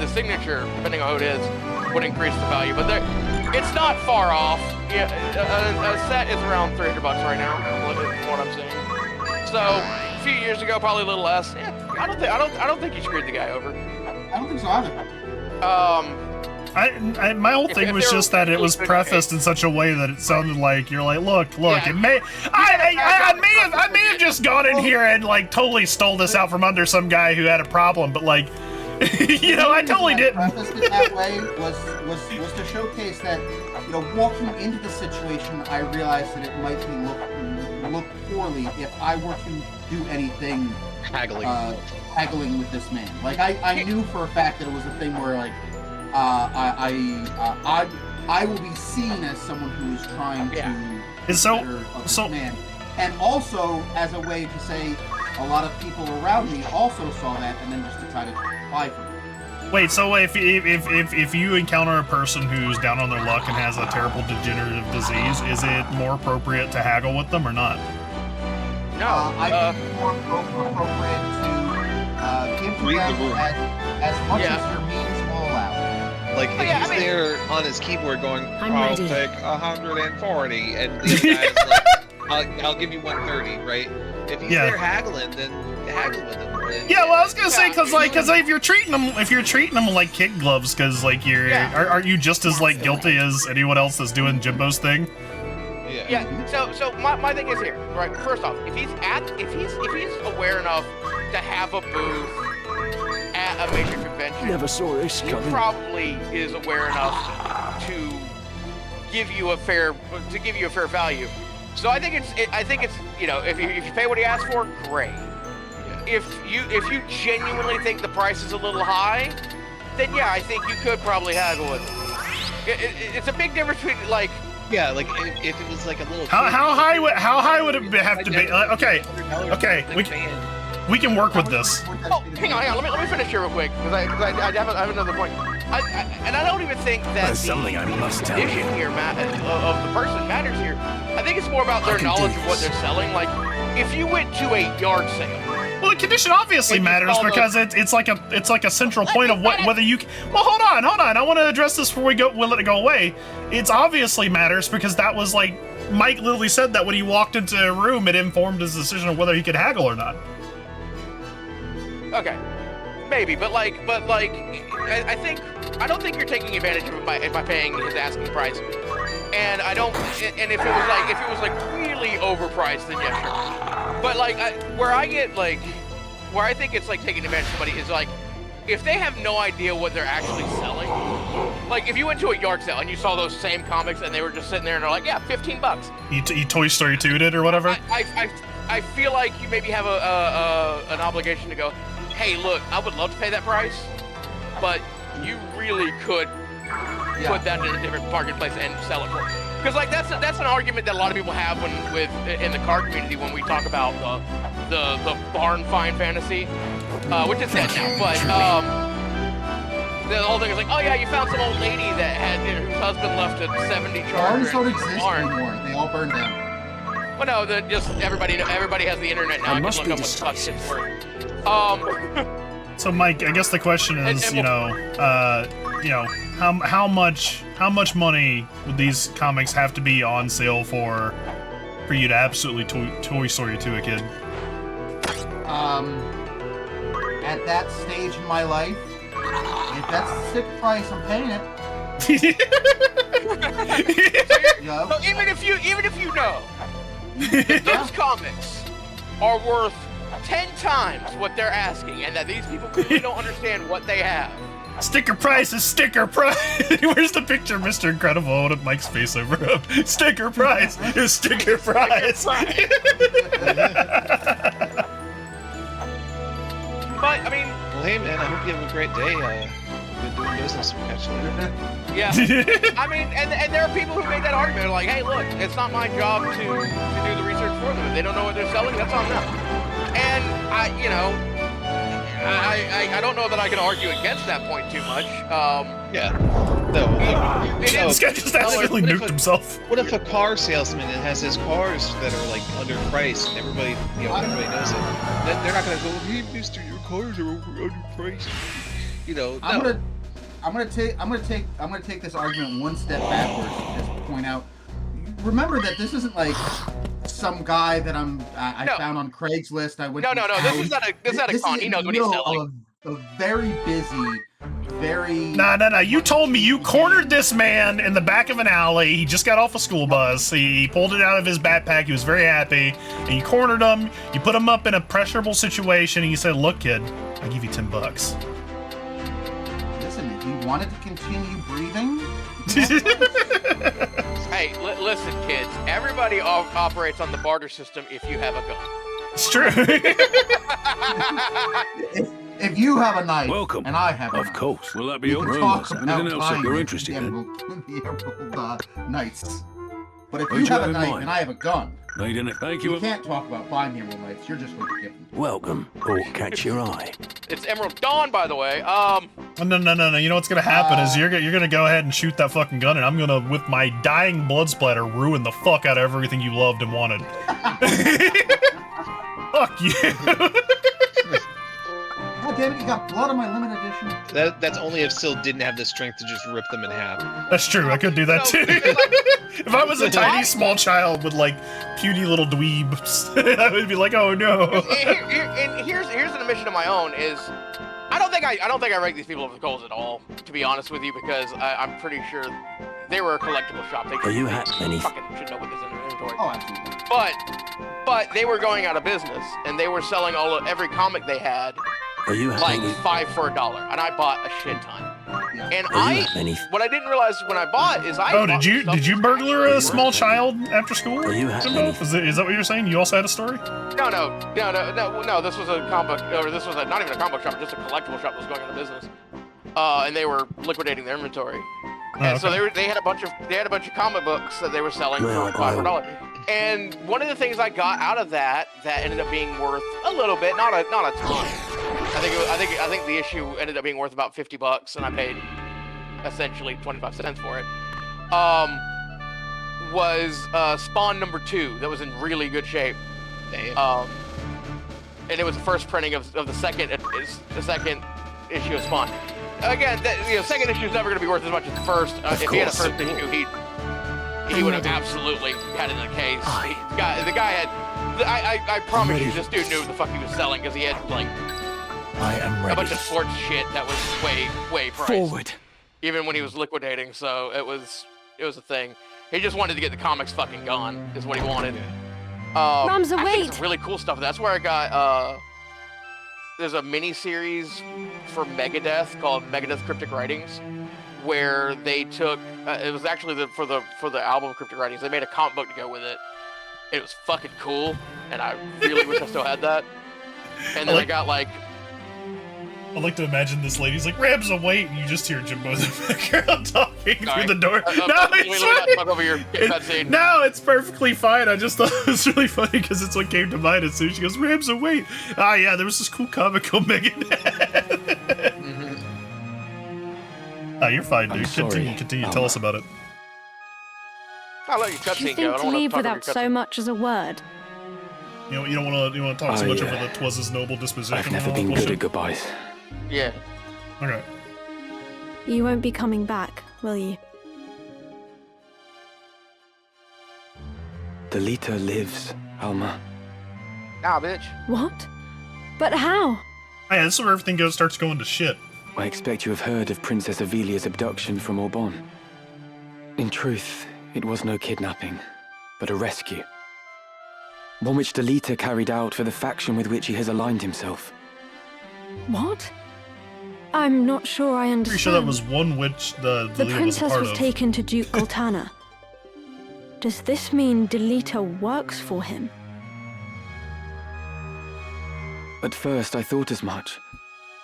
signature, depending on who it is, would increase the value, but it's not far off. Yeah, a set is around $300 right now, from what I'm seeing. So a few years ago, probably a little less. Yeah, I don't think you screwed the guy over. I don't think so either. My whole thing was just that it was prefaced in such a way that it sounded like you're like, look, it may, I may have just gone in here and like totally stole this out from under some guy who had a problem, but like, you know, I totally didn't. Prefaced it that way was to showcase that, you know, walking into the situation, I realized that it might be look poorly if I were to do anything haggling with this man. Like I knew for a fact that it was a thing where like I will be seen as someone who is trying to better this man, and also as a way to say a lot of people around me also saw that and then just decided to buy from me. Wait, so if you encounter a person who's down on their luck and has a terrible degenerative disease, is it more appropriate to haggle with them or not? No, I think it's more appropriate to give to them as much as your means will allow. Like, if he's there on his keyboard going, I'll take 140, and the other guy's like, I'll give you 130, right? If he's there haggling, then haggle with him. Yeah, well, I was gonna say, cause if you're treating them like kid gloves, cause like aren't you just as like guilty as anyone else that's doing Jimbo's thing? Yeah. So my thing is here, right? First off, if he's aware enough to have a booth at a major convention, Never saw this he coming. probably is aware enough to give you a fair value. So I think it's you know, if you pay what he asked for, great. If you genuinely think the price is a little high, then yeah, I think you could probably haggle with it. It's a big difference between like. Yeah, like if it was like a little. How high would it have to be? Okay, we can work with this. Oh, hang on. Let me finish here real quick because I have another point. And I don't even think that There's something I must tell you. condition here, of the person matters here. I think it's more about their knowledge of what they're selling. Like, if you went to a yard sale. Well, the condition obviously matters because it's like a central point of whether you. Well, hold on. I want to address this before we let it go away. It's obviously matters because that was like Mike literally said that when he walked into a room, it informed his decision of whether he could haggle or not. Okay, maybe, but I don't think you're taking advantage of it by paying his asking price. And I don't. And if it was like really overpriced, then yeah, sure. But like where I think it's like taking advantage of somebody is like if they have no idea what they're actually selling. Like if you went to a yard sale and you saw those same comics and they were just sitting there and they're like, yeah, $15. You Toy Story 2'd it or whatever. I feel like you maybe have an obligation to go, hey, look, I would love to pay that price, but you really could put that in a different marketplace and sell it for. Because like that's an argument that a lot of people have in the card community when we talk about the barn find fantasy, which is dead now. But the whole thing is like, oh yeah, you found some old lady that had whose husband left a 70 Charger. Barns don't exist anymore. They all burned down. Well, no, just everybody has the internet now. I can look up what the fuck shit's worth. So, Mike, I guess the question is, how much money would these comics have to be on sale for you to absolutely Toy Story to a kid? At that stage in my life, if that's the stick price, I'm paying it. So even if you know that those comics are worth 10 times what they're asking, and that these people clearly don't understand what they have. Sticker price is sticker price. Where's the picture of Mr. Incredible with Mike's face over him? Sticker price is sticker price. But I mean, well, hey man, I hope you have a great day. Been doing business. We'll catch you later. Yeah. I mean, and there are people who made that argument. They're like, hey, look, it's not my job to do the research for them. If they don't know what they're selling, that's on them. And I don't know that I can argue against that point too much. Yeah. No. This guy just accidentally nuked himself. What if a car salesman has his cars that are like underpriced and everybody knows it? They're not gonna go, hey, mister, your cars are underpriced. No. I'm gonna take this argument one step backwards and just point out. Remember that this isn't like some guy that I found on Craigslist. I went. No. This is not a con. He knows what he's selling. A very busy, very. No. You told me you cornered this man in the back of an alley. He just got off a school bus. He pulled it out of his backpack. He was very happy. And you cornered him. You put him up in a pressurable situation. And you said, "Look, kid, I'll give you $10." Listen, if he wanted to continue breathing. Hey, listen, kids. Everybody operates on the barter system if you have a gun. It's true. If you have a knife, welcome. And I have a knife, of course. Will that be your room? Anything else that you're interested in? The Emerald Knights. But if you have a knife and I have a gun, thank you. You can't talk about buying the Emerald Knights. You're just going to give them. Welcome. Or catch your eye. It's Emerald Dawn, by the way. No. You know what's gonna happen is you're gonna go ahead and shoot that fucking gun, and I'm gonna, with my dying blood splatter, ruin the fuck out of everything you loved and wanted. Fuck you. God damn it! You got blood on my limited edition. That's only if Syl didn't have the strength to just rip them in half. That's true. I could do that too. If I was a tiny small child with like puny little dweebs, I would be like, oh no. And here's an admission of my own is. I don't think I rank these people over the coals at all, to be honest with you, because I'm pretty sure they were a collectible shop. They fucking should know what is in their inventory. Oh, absolutely. But they were going out of business, and they were selling every comic they had, like $5 for $1, and I bought a shit ton. And what I didn't realize when I bought is did you burglar a small child after school? Is that what you're saying? You also had a story? No. This was a comic book, or this was not even a comic book shop, just a collectible shop that was going out of business. And they were liquidating their inventory. And so they had a bunch of comic books that they were selling for $5 for $1. And one of the things I got out of that ended up being worth a little bit, not a ton. I think the issue ended up being worth about $50, and I paid essentially 25 cents for it. Was Spawn #2 that was in really good shape. And it was the first printing of the second issue of Spawn. Again, second issue is never going to be worth as much as the first. If he had a first issue, he would have absolutely had it in a case. The guy had. I promise you, this dude knew what the fuck he was selling because he had like a bunch of sports shit that was way priced. Forward. Even when he was liquidating, so it was a thing. He just wanted to get the comics fucking gone, is what he wanted. Mom's awake. I think some really cool stuff. That's where I got. There's a mini series for Megadeth called Megadeth Cryptic Writings, where they took. It was actually for the album Cryptic Writings. They made a comic book to go with it. It was fucking cool, and I really wish I still had that. And then I got like I like to imagine this lady's like, Ramza, wait, and you just hear Jimbo in the background talking through the door. No, it's perfectly fine. I just thought it was really funny because it's what came to mind as soon as she goes, Ramza, wait. Ah, yeah, there was this cool comic called Megan. You're fine, dude. Continue. Tell us about it. I'll let you You cutscene think go. to leave without so much as a word? You don't want to talk so much over the Twas' noble disposition. I've never been good at goodbyes. Yeah. Okay. You won't be coming back, will you? Delita lives, Alma. Nah, bitch. What? But how? Oh, yeah, this is where everything starts going to shit. I expect you have heard of Princess Ivalice's abduction from Orbon. In truth, it was no kidnapping, but a rescue. One which Delita carried out for the faction with which he has aligned himself. What? I'm not sure I understand. Pretty sure that was one which the princess was taken to Duke Goltana. Does this mean Delita works for him? At first, I thought as much.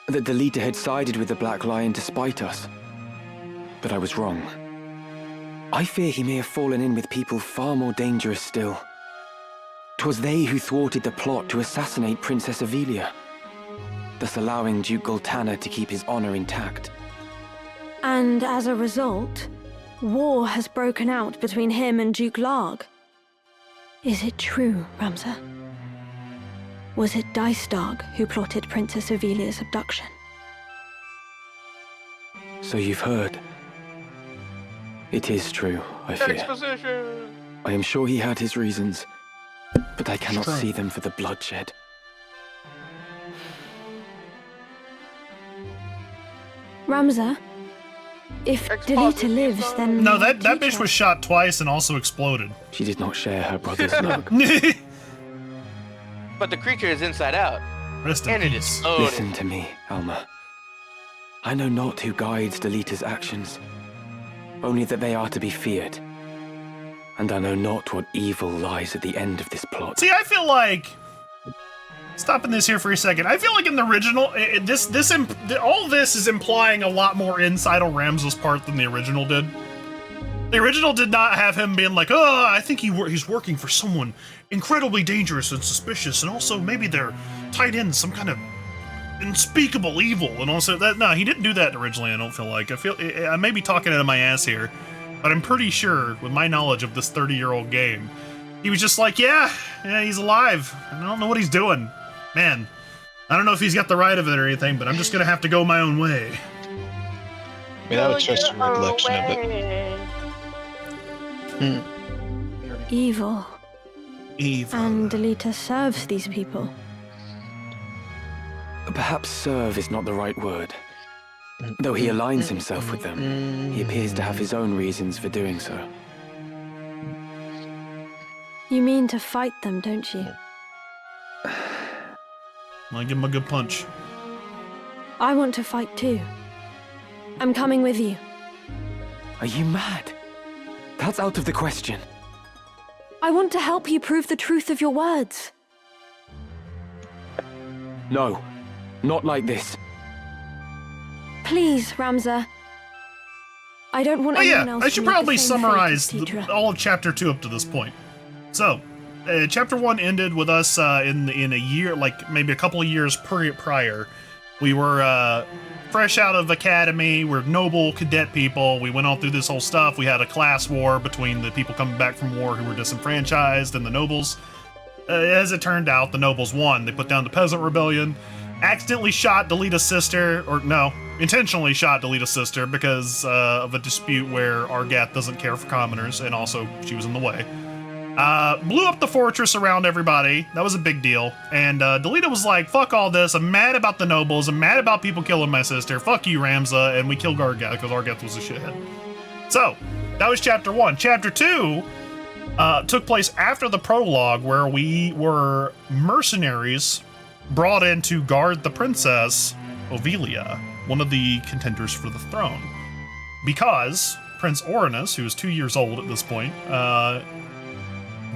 That Delita had sided with the Black Lion to spite us. But I was wrong. I fear he may have fallen in with people far more dangerous still. 'Twas they who thwarted the plot to assassinate Princess Ivalice, thus allowing Duke Goltana to keep his honor intact. And as a result, war has broken out between him and Duke Larg. Is it true, Ramza? Was it Dystarg who plotted Princess Ivalice's abduction? So you've heard. It is true, I fear. Exposition. I am sure he had his reasons, but I cannot see them for the bloodshed. Ramza, if Delita lives, then... No, that bitch was shot twice and also exploded. She did not share her brother's love. But the creature is inside out. Rest in peace. Listen to me, Alma. I know not who guides Delita's actions, only that they are to be feared. And I know not what evil lies at the end of this plot. See, I feel like... Stopping this here for a second. I feel like in the original, all this is implying a lot more inside on Ramza's part than the original did. The original did not have him being like, oh, I think he's working for someone incredibly dangerous and suspicious, and also maybe they're tied in some kind of unspeakable evil, and also that. No, he didn't do that originally. I don't feel like. I may be talking out of my ass here, but I'm pretty sure, with my knowledge of this 30-year-old game, he was just like, yeah, he's alive. I don't know what he's doing. Man, I don't know if he's got the right of it or anything, but I'm just gonna have to go my own way. I mean, I would trust your recollection of it. Evil. Evil. And Delita serves these people. Perhaps serve is not the right word. Though he aligns himself with them, he appears to have his own reasons for doing so. You mean to fight them, don't you? I'll give him a good punch. I want to fight too. I'm coming with you. Are you mad? That's out of the question. I want to help you prove the truth of your words. No, not like this. Please, Ramza. I don't want anyone else I should to make probably the same summarize fate as Tetra. all of Chapter 2 up to this point. So, Chapter 1 ended with us in a year, like maybe a couple of years prior. We were fresh out of academy. We're noble cadet people. We went on through this whole stuff. We had a class war between the people coming back from war who were disenfranchised and the nobles. As it turned out, the nobles won. They put down the peasant rebellion, accidentally shot Delita's sister, or no, intentionally shot Delita's sister because of a dispute where Argath doesn't care for commoners, and also she was in the way. Blew up the fortress around everybody. That was a big deal. And Delita was like, fuck all this. I'm mad about the nobles. I'm mad about people killing my sister. Fuck you, Ramza. And we killed Argath because Argath was a shithead. So, that was Chapter 1. Chapter 2 took place after the prologue, where we were mercenaries brought in to guard the princess, Ivalice, one of the contenders for the throne. Because Prince Orinus, who is 2 years old at this point,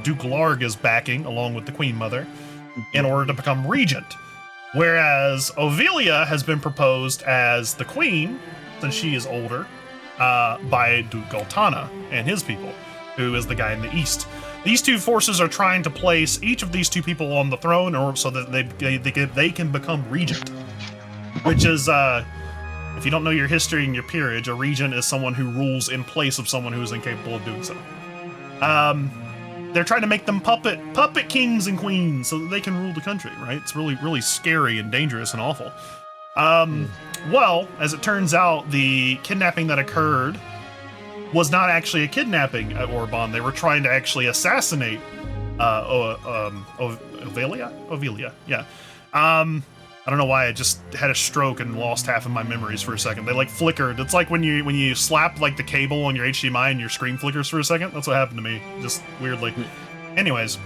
Duke Larg is backing, along with the Queen Mother, in order to become regent. Whereas Ovelia has been proposed as the queen, since she is older, by Duke Goltana and his people, who is the guy in the east. These two forces are trying to place each of these two people on the throne, or so that they can become regent. Which is, if you don't know your history and your peerage, a regent is someone who rules in place of someone who is incapable of doing so. They're trying to make them puppet kings and queens so that they can rule the country, right? It's really, really scary and dangerous and awful. Well, as it turns out, the kidnapping that occurred was not actually a kidnapping at Orban. They were trying to actually assassinate Ovelia, yeah. I don't know why I just had a stroke and lost half of my memories for a second. They like flickered. It's like when you slap like the cable on your HDMI and your screen flickers for a second. That's what happened to me, just weirdly. Anyways,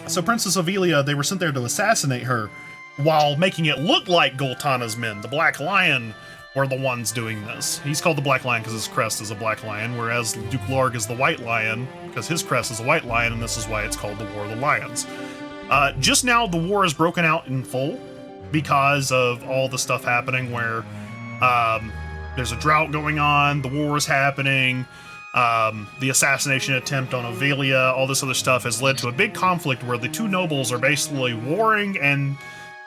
so Princess Ovelia, they were sent there to assassinate her while making it look like Goltana's men. The Black Lion were the ones doing this. He's called the Black Lion because his crest is a black lion, whereas Duke Larg is the White Lion because his crest is a white lion, and this is why it's called the War of the Lions. Just now, the war is broken out in full because of all the stuff happening where there's a drought going on, the war is happening, the assassination attempt on Ovelia, all this other stuff has led to a big conflict where the two nobles are basically warring and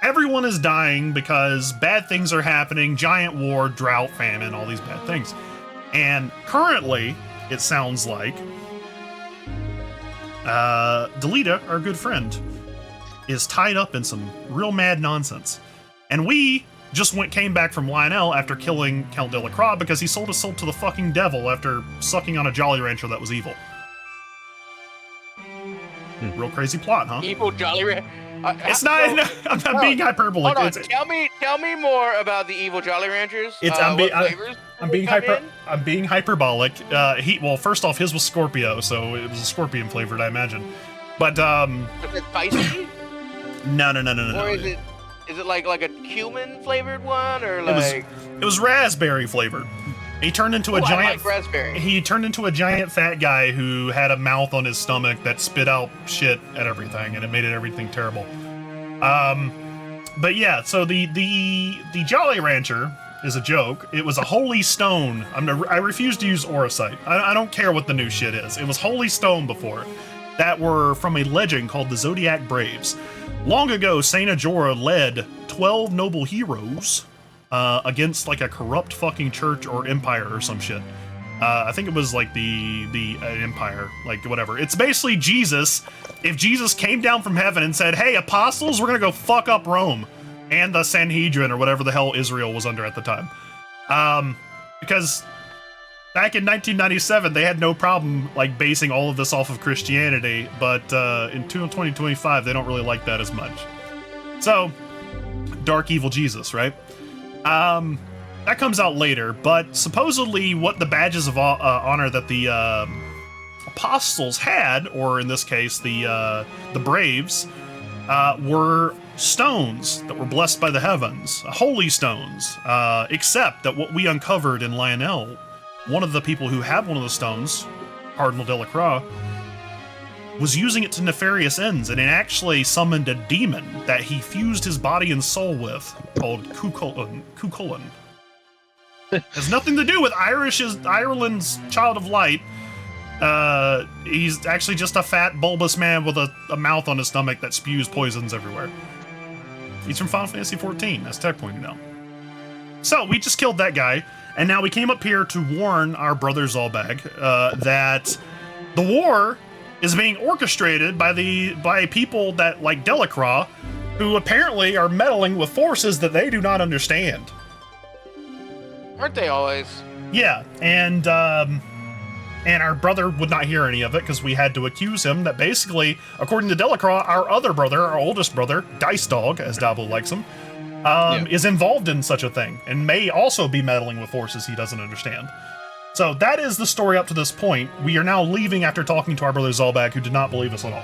everyone is dying because bad things are happening, giant war, drought, famine, all these bad things. And currently, it sounds like Delita, our good friend, is tied up in some real mad nonsense. And we just came back from Lionel after killing Count Delacroix because he sold his soul to the fucking devil after sucking on a Jolly Rancher that was evil. Real crazy plot, huh? Evil Jolly Rancher. It's not. I'm not being hyperbolic. Hold on. Tell me more about the evil Jolly Ranchers. I'm being hyperbolic. Well, first off, his was Scorpio, so it was a scorpion flavored, I imagine. But Is it spicy? No. Or is it like a cumin flavored one, or like? It was raspberry flavored. He turned into a giant. I like raspberry. He turned into a giant fat guy who had a mouth on his stomach that spit out shit at everything, and it made everything terrible. But yeah, so the Jolly Rancher is a joke. It was a holy stone. I refuse to use Orosite. I don't care what the new shit is. It was holy stone before. That were from a legend called the Zodiac Braves. Long ago, Saint Ajora led 12 noble heroes against like a corrupt fucking church or empire or some shit. I think it was like the empire, like whatever. It's basically Jesus. If Jesus came down from heaven and said, "Hey, apostles, we're gonna go fuck up Rome and the Sanhedrin or whatever the hell Israel was under at the time," because back in 1997, they had no problem like basing all of this off of Christianity, but in 2025, they don't really like that as much. So, dark evil Jesus, right? That comes out later, but supposedly what the badges of honor that the apostles had, or in this case the Braves, were stones that were blessed by the heavens, holy stones, except that what we uncovered in Lionel, one of the people who had one of the stones, Cardinal Delacroix, was using it to nefarious ends, and it actually summoned a demon that he fused his body and soul with, called Cuchulainn. Has nothing to do with Ireland's Child of Light. He's actually just a fat, bulbous man with a mouth on his stomach that spews poisons everywhere. He's from Final Fantasy XIV, as Tech pointed out. So, we just killed that guy, and now we came up here to warn our brother Zalbag that the war is being orchestrated by people that like Delacroix, who apparently are meddling with forces that they do not understand. Aren't they always? Yeah, and our brother would not hear any of it because we had to accuse him that basically, according to Delacroix, our other brother, our oldest brother, Dice Dog, as Dabo likes him, is involved in such a thing and may also be meddling with forces he doesn't understand. So that is the story up to this point. We are now leaving after talking to our brother Zalbag, who did not believe us at all.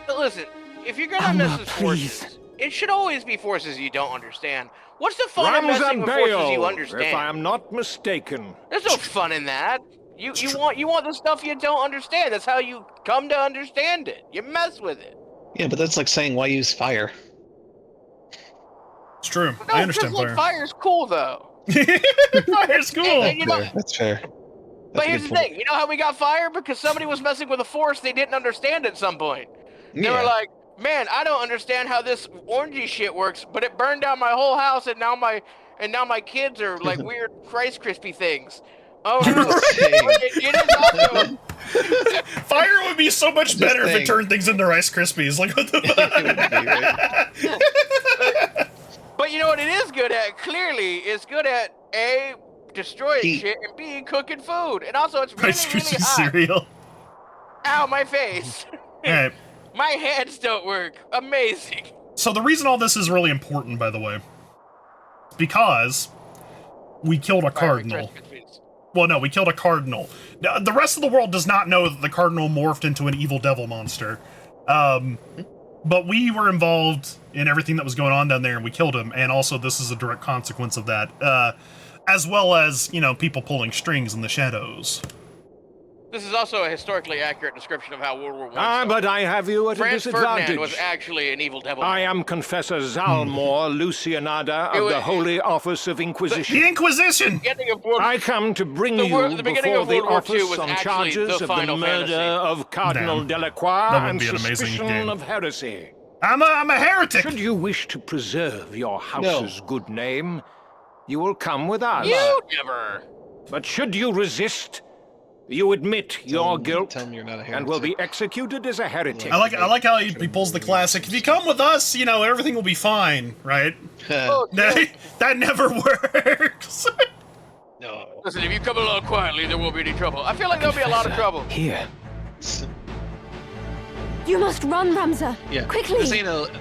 But listen, if you're gonna mess with forces, it should always be forces you don't understand. What's the fun of messing with forces you understand? If I am not mistaken. There's no fun in that. You want the stuff you don't understand. That's how you come to understand it. You mess with it. Yeah, but that's like saying why use fire. It's true. No, I understand like, fire's cool though. Fire's cool. And, you know, That's fair. But here's the thing, you know how we got fire? Because somebody was messing with a force they didn't understand at some point. They were like, man, I don't understand how this orangey shit works, but it burned down my whole house, and now my kids are like weird Rice Krispie things. Oh no! It is also... Fire would be so much better if it turned things into Rice Krispies. Like what the fuck? But you know what it is good at? Clearly, it's good at A, destroying shit, and B, cooking food. And also, it's really, Rice really Krispie hot. cereal. Ow, my face. Alright. My hands don't work. Amazing. So the reason all this is really important, by the way, because we killed a cardinal. Well, no, we killed a cardinal. Now, the rest of the world does not know that the cardinal morphed into an evil devil monster. But we were involved in everything that was going on down there, and we killed him, and also this is a direct consequence of that. As well as, you know, people pulling strings in the shadows. This is also a historically accurate description of how World War I started. But I have you at a Franz disadvantage. Ferdinand was actually an evil devil. I am Confessor Zalmor Lucianada of the Holy Office of Inquisition. The Inquisition! I come to bring you before the office on charges of the murder of Cardinal Delacroix and suspicion of heresy. I'm a heretic! Should you wish to preserve your house's good name, you will come with us. You never! But should you resist, you admit your guilt and will be executed as a heretic. I like how he pulls the classic. If you come with us, you know, everything will be fine, right? That never works. No. Listen, if you come along quietly, there won't be any trouble. I feel like there'll be a lot of trouble. Here. You must run, Ramza. Yeah. Quickly.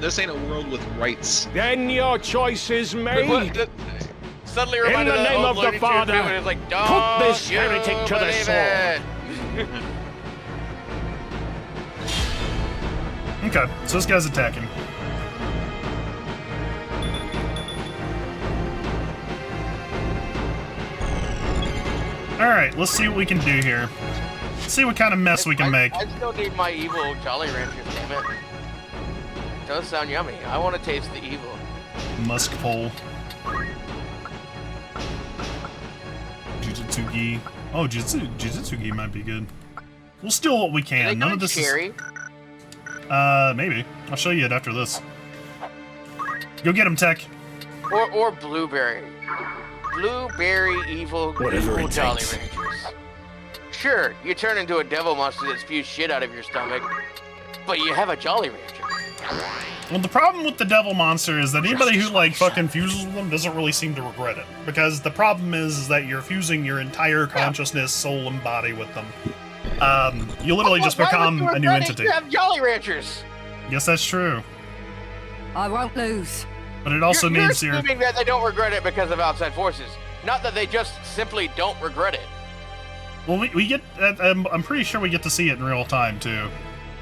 This ain't a world with rights. Then your choice is made. Suddenly in reminded the name of the Father, like, put this heretic to the sword. Okay, so this guy's attacking. Alright, let's see what we can do here. Let's see what kind of mess we can make. I still need my evil Jolly Ranchers, damn it. It does sound yummy. I want to taste the evil. Musk pole. Jujutsu-gi. Oh, Jujutsu-gi might be good. We'll steal what we can. None of this cherry? is... maybe. I'll show you it after this. Go get him, Tech. Or blueberry. Blueberry evil Jolly Ranchers. Sure, you turn into a devil monster that spews shit out of your stomach, but you have a Jolly Rancher. Well, the problem with the devil monster is that anybody who, like, fucking fuses with them doesn't really seem to regret it. Because the problem is that you're fusing your entire consciousness, soul, and body with them. You literally just become a new entity. You have Jolly Ranchers! Yes, that's true. I won't lose. But it also means you're assuming that they don't regret it because of outside forces. Not that they just simply don't regret it. Well, we get... I'm pretty sure we get to see it in real time, too.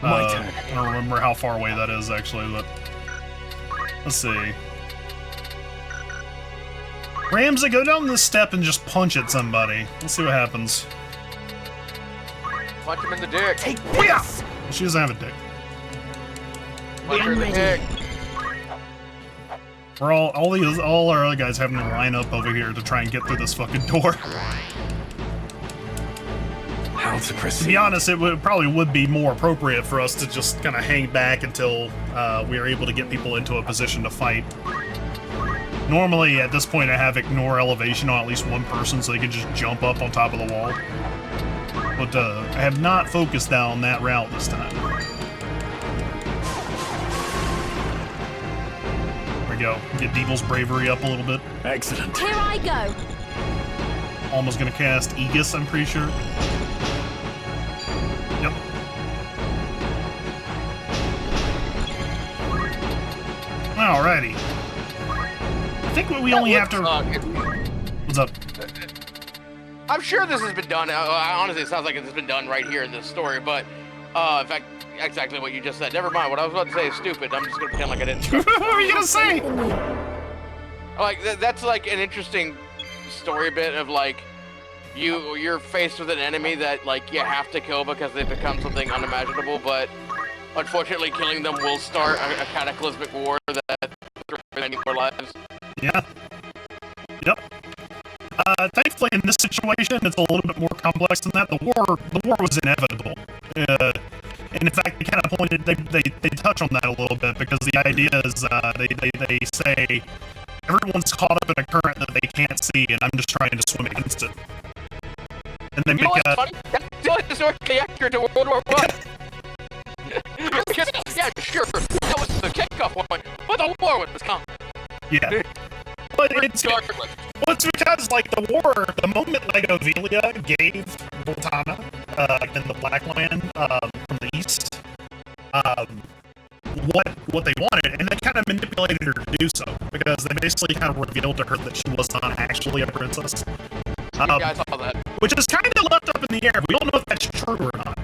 I don't remember how far away that is, actually, but... Let's see. Ramza, go down this step and just punch at somebody. Let's see what happens. Punch him in the dick. Take this! She doesn't have a dick. Punch her in the dick. We're all our other guys having to line up over here to try and get through this fucking door. How to proceed? To be honest, it probably would be more appropriate for us to just kind of hang back until we are able to get people into a position to fight. Normally, at this point, I have ignore elevation on at least one person so they can just jump up on top of the wall. But I have not focused down that route this time. There we go. Get Deeble's bravery up a little bit. Excellent. Here I go. Almost gonna cast Aegis, I'm pretty sure. Yep. Alrighty. I think we only have to... What's up? I'm sure this has been done. Honestly, it sounds like it's been done right here in this story, but in fact, exactly what you just said. Never mind. What I was about to say is stupid. I'm just gonna pretend like I didn't. What were you gonna say? Like that's like an interesting story bit of like you're faced with an enemy that like you have to kill because they've become something unimaginable, but unfortunately, killing them will start a cataclysmic war that many more lives. Yeah. Yep. Thankfully, in this situation, it's a little bit more complex than that. The war was inevitable. And in fact, they kind of pointed, they touch on that a little bit, because the idea is, they say, everyone's caught up in a current that they can't see, and I'm just trying to swim against it. And they make a... funny? That's historically accurate to World War I. Yeah, sure, that was the kickoff point, but the war was coming. Yeah. But it's because, like, the war, the moment, like, Ovelia gave Voltana, in the Black Land, from the east, what they wanted, and they kind of manipulated her to do so, because they basically kind of revealed to her that she was not actually a princess. Yeah, I saw that. Which is kind of left up in the air. We don't know if that's true or not.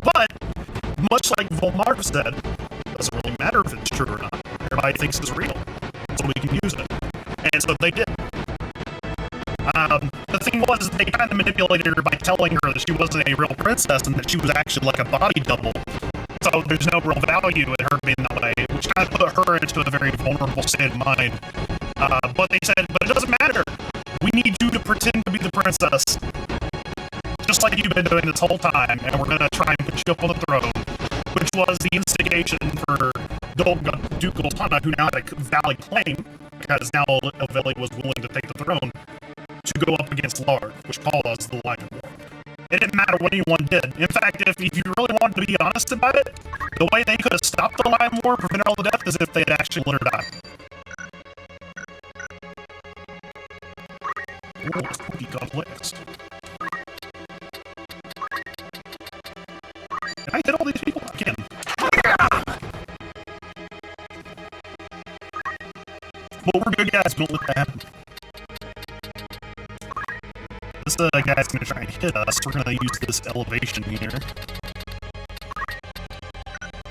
But, much like Volmar said, it doesn't really matter if it's true or not. Everybody thinks it's real, so we can use it. And so they did. The thing was, they kind of manipulated her by telling her that she wasn't a real princess and that she was actually like a body double. So there's no real value in her being that way, which kind of put her into a very vulnerable state of mind. But they said, but it doesn't matter. We need you to pretend to be the princess. Just like you've been doing this whole time, and we're gonna try and put you up on the throne. Which was the instigation for Duke Goltana, who now had a valid claim, because now Ovelia was willing to take the throne, to go up against Larg, which caused the Lion War. It didn't matter what anyone did. In fact, if you really wanted to be honest about it, the way they could have stopped the Lion War, prevented all the death, is if they had actually let her die. Ooh, spooky complex. Can I hit all these people? I can. But we're good guys, don't let that happen. This guy's gonna try and hit us. We're gonna use this elevation here.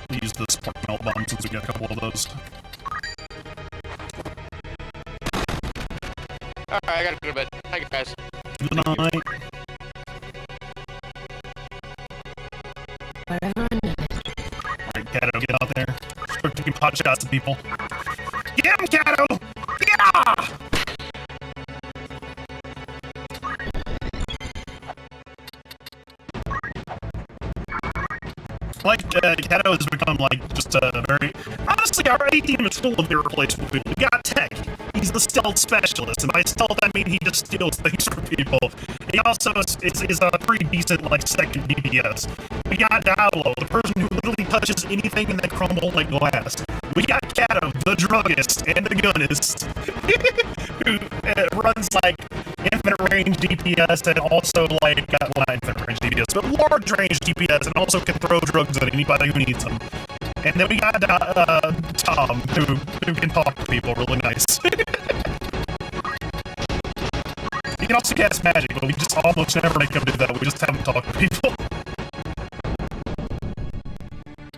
We'll use this spark melt bomb since we got a couple of those. Alright, I gotta go to bed. Hi, guys. Good night. Alright, Kato, get out there. Start taking pot shots at people. Get him, Kato! Yeah! Like, Kato has become, like, just a very... Honestly, our A team is full of irreplaceable people. We got Tech. He's the stealth specialist, and by stealth, I mean he just steals things from people. He also is a pretty decent, like, second DPS. We got Diablo, the person who literally touches anything and they crumble like glass. We got Kato, the druggist, and the gunist, who runs, like, infinite range DPS and also, like, well, not infinite range DPS, but large range DPS, and also can throw drugs at anybody who needs them. And then we got Tom, who can talk to people really nice. He can also cast magic, but we just almost never make him do that. We just have him talk to people.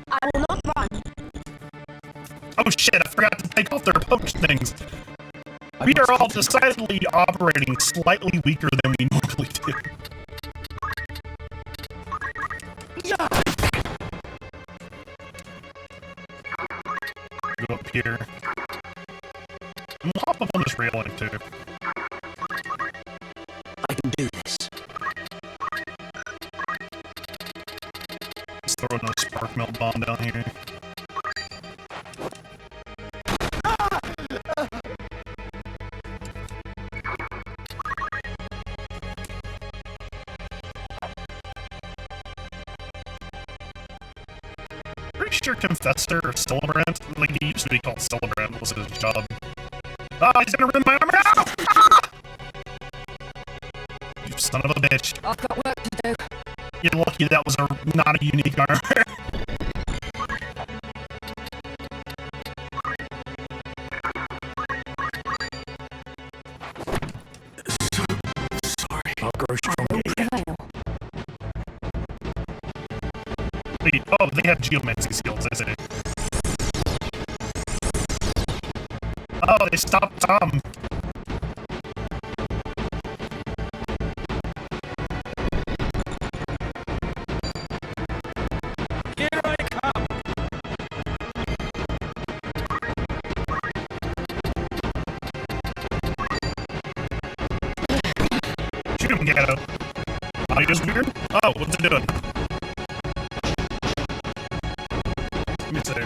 I will not run. Oh shit, I forgot to take off their poach things. We are all decidedly operating slightly weaker than we normally do. Yeah. Go up here. And we'll hop up on this railing too. I can do this. Let's throw another spark melt bomb down here. Pretty sure Confessor or Celebrant, like he used to be called Celebrant, was his job. Ah, he's gonna ruin my armor now! Ah! You son of a bitch. I've got work to do. You're lucky that was not a unique armor. Sorry. I'll grow stronger. Wait, oh, they have geomancy skills, I say. Oh, they stopped Tom. Here I Gato. Audio's weird? Oh, what's it doing? Let me see.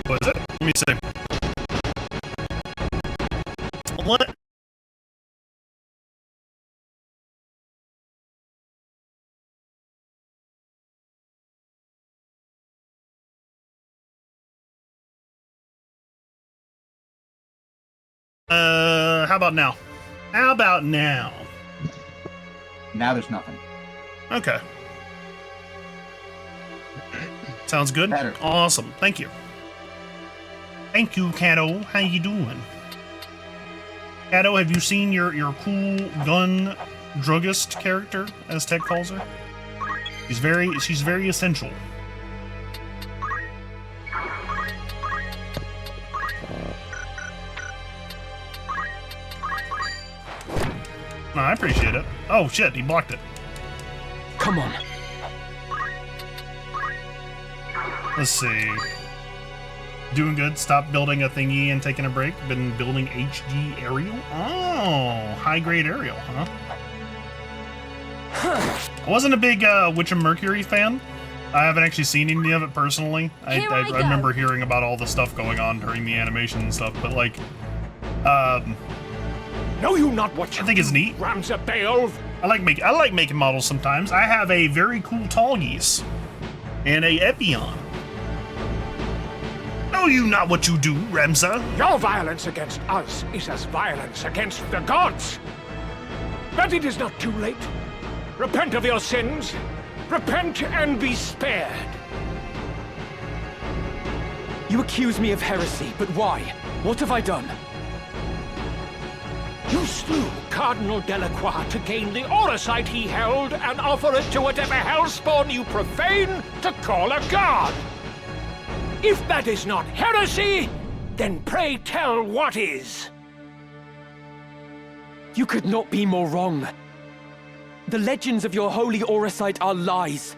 What is it? Let me see. What? How about now? How about now? Now there's nothing. Okay. Sounds good? Better. Awesome. Thank you. Thank you, Cato. How you doing? Cato, have you seen your cool gun druggist character, as Ted calls her? She's very essential. No, I appreciate it. Oh shit, he blocked it. Come on. Let's see. Doing good. Stop building a thingy and taking a break. Been building HG aerial? Oh, high grade aerial, huh? I wasn't a big Witch of Mercury fan. I haven't actually seen any of it personally. I remember hearing about all the stuff going on during the animation and stuff, but like, know you not what you I think it's neat. Ramza Beowulf. I like making models sometimes. I have a very cool tall geese and a Epion. Know you not what you do, Ramza? Your violence against us is as violence against the gods. But it is not too late. Repent of your sins. Repent and be spared. You accuse me of heresy, but why? What have I done? You slew Cardinal Delacroix to gain the auracite he held and offer it to whatever hellspawn you profane to call a god. If that is not heresy, then pray tell what is. You could not be more wrong. The legends of your holy auracite are lies.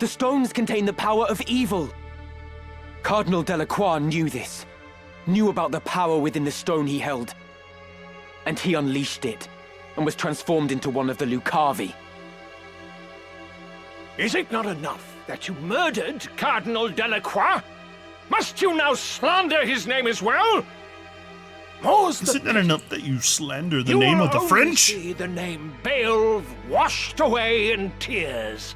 The stones contain the power of evil. Cardinal Delacroix knew this, knew about the power within the stone he held. And he unleashed it, and was transformed into one of the Lucavi. Is it not enough that you murdered Cardinal Delacroix? Must you now slander his name as well? Is it not enough that you slander the name of the French? You will only see the name Beowulf washed away in tears.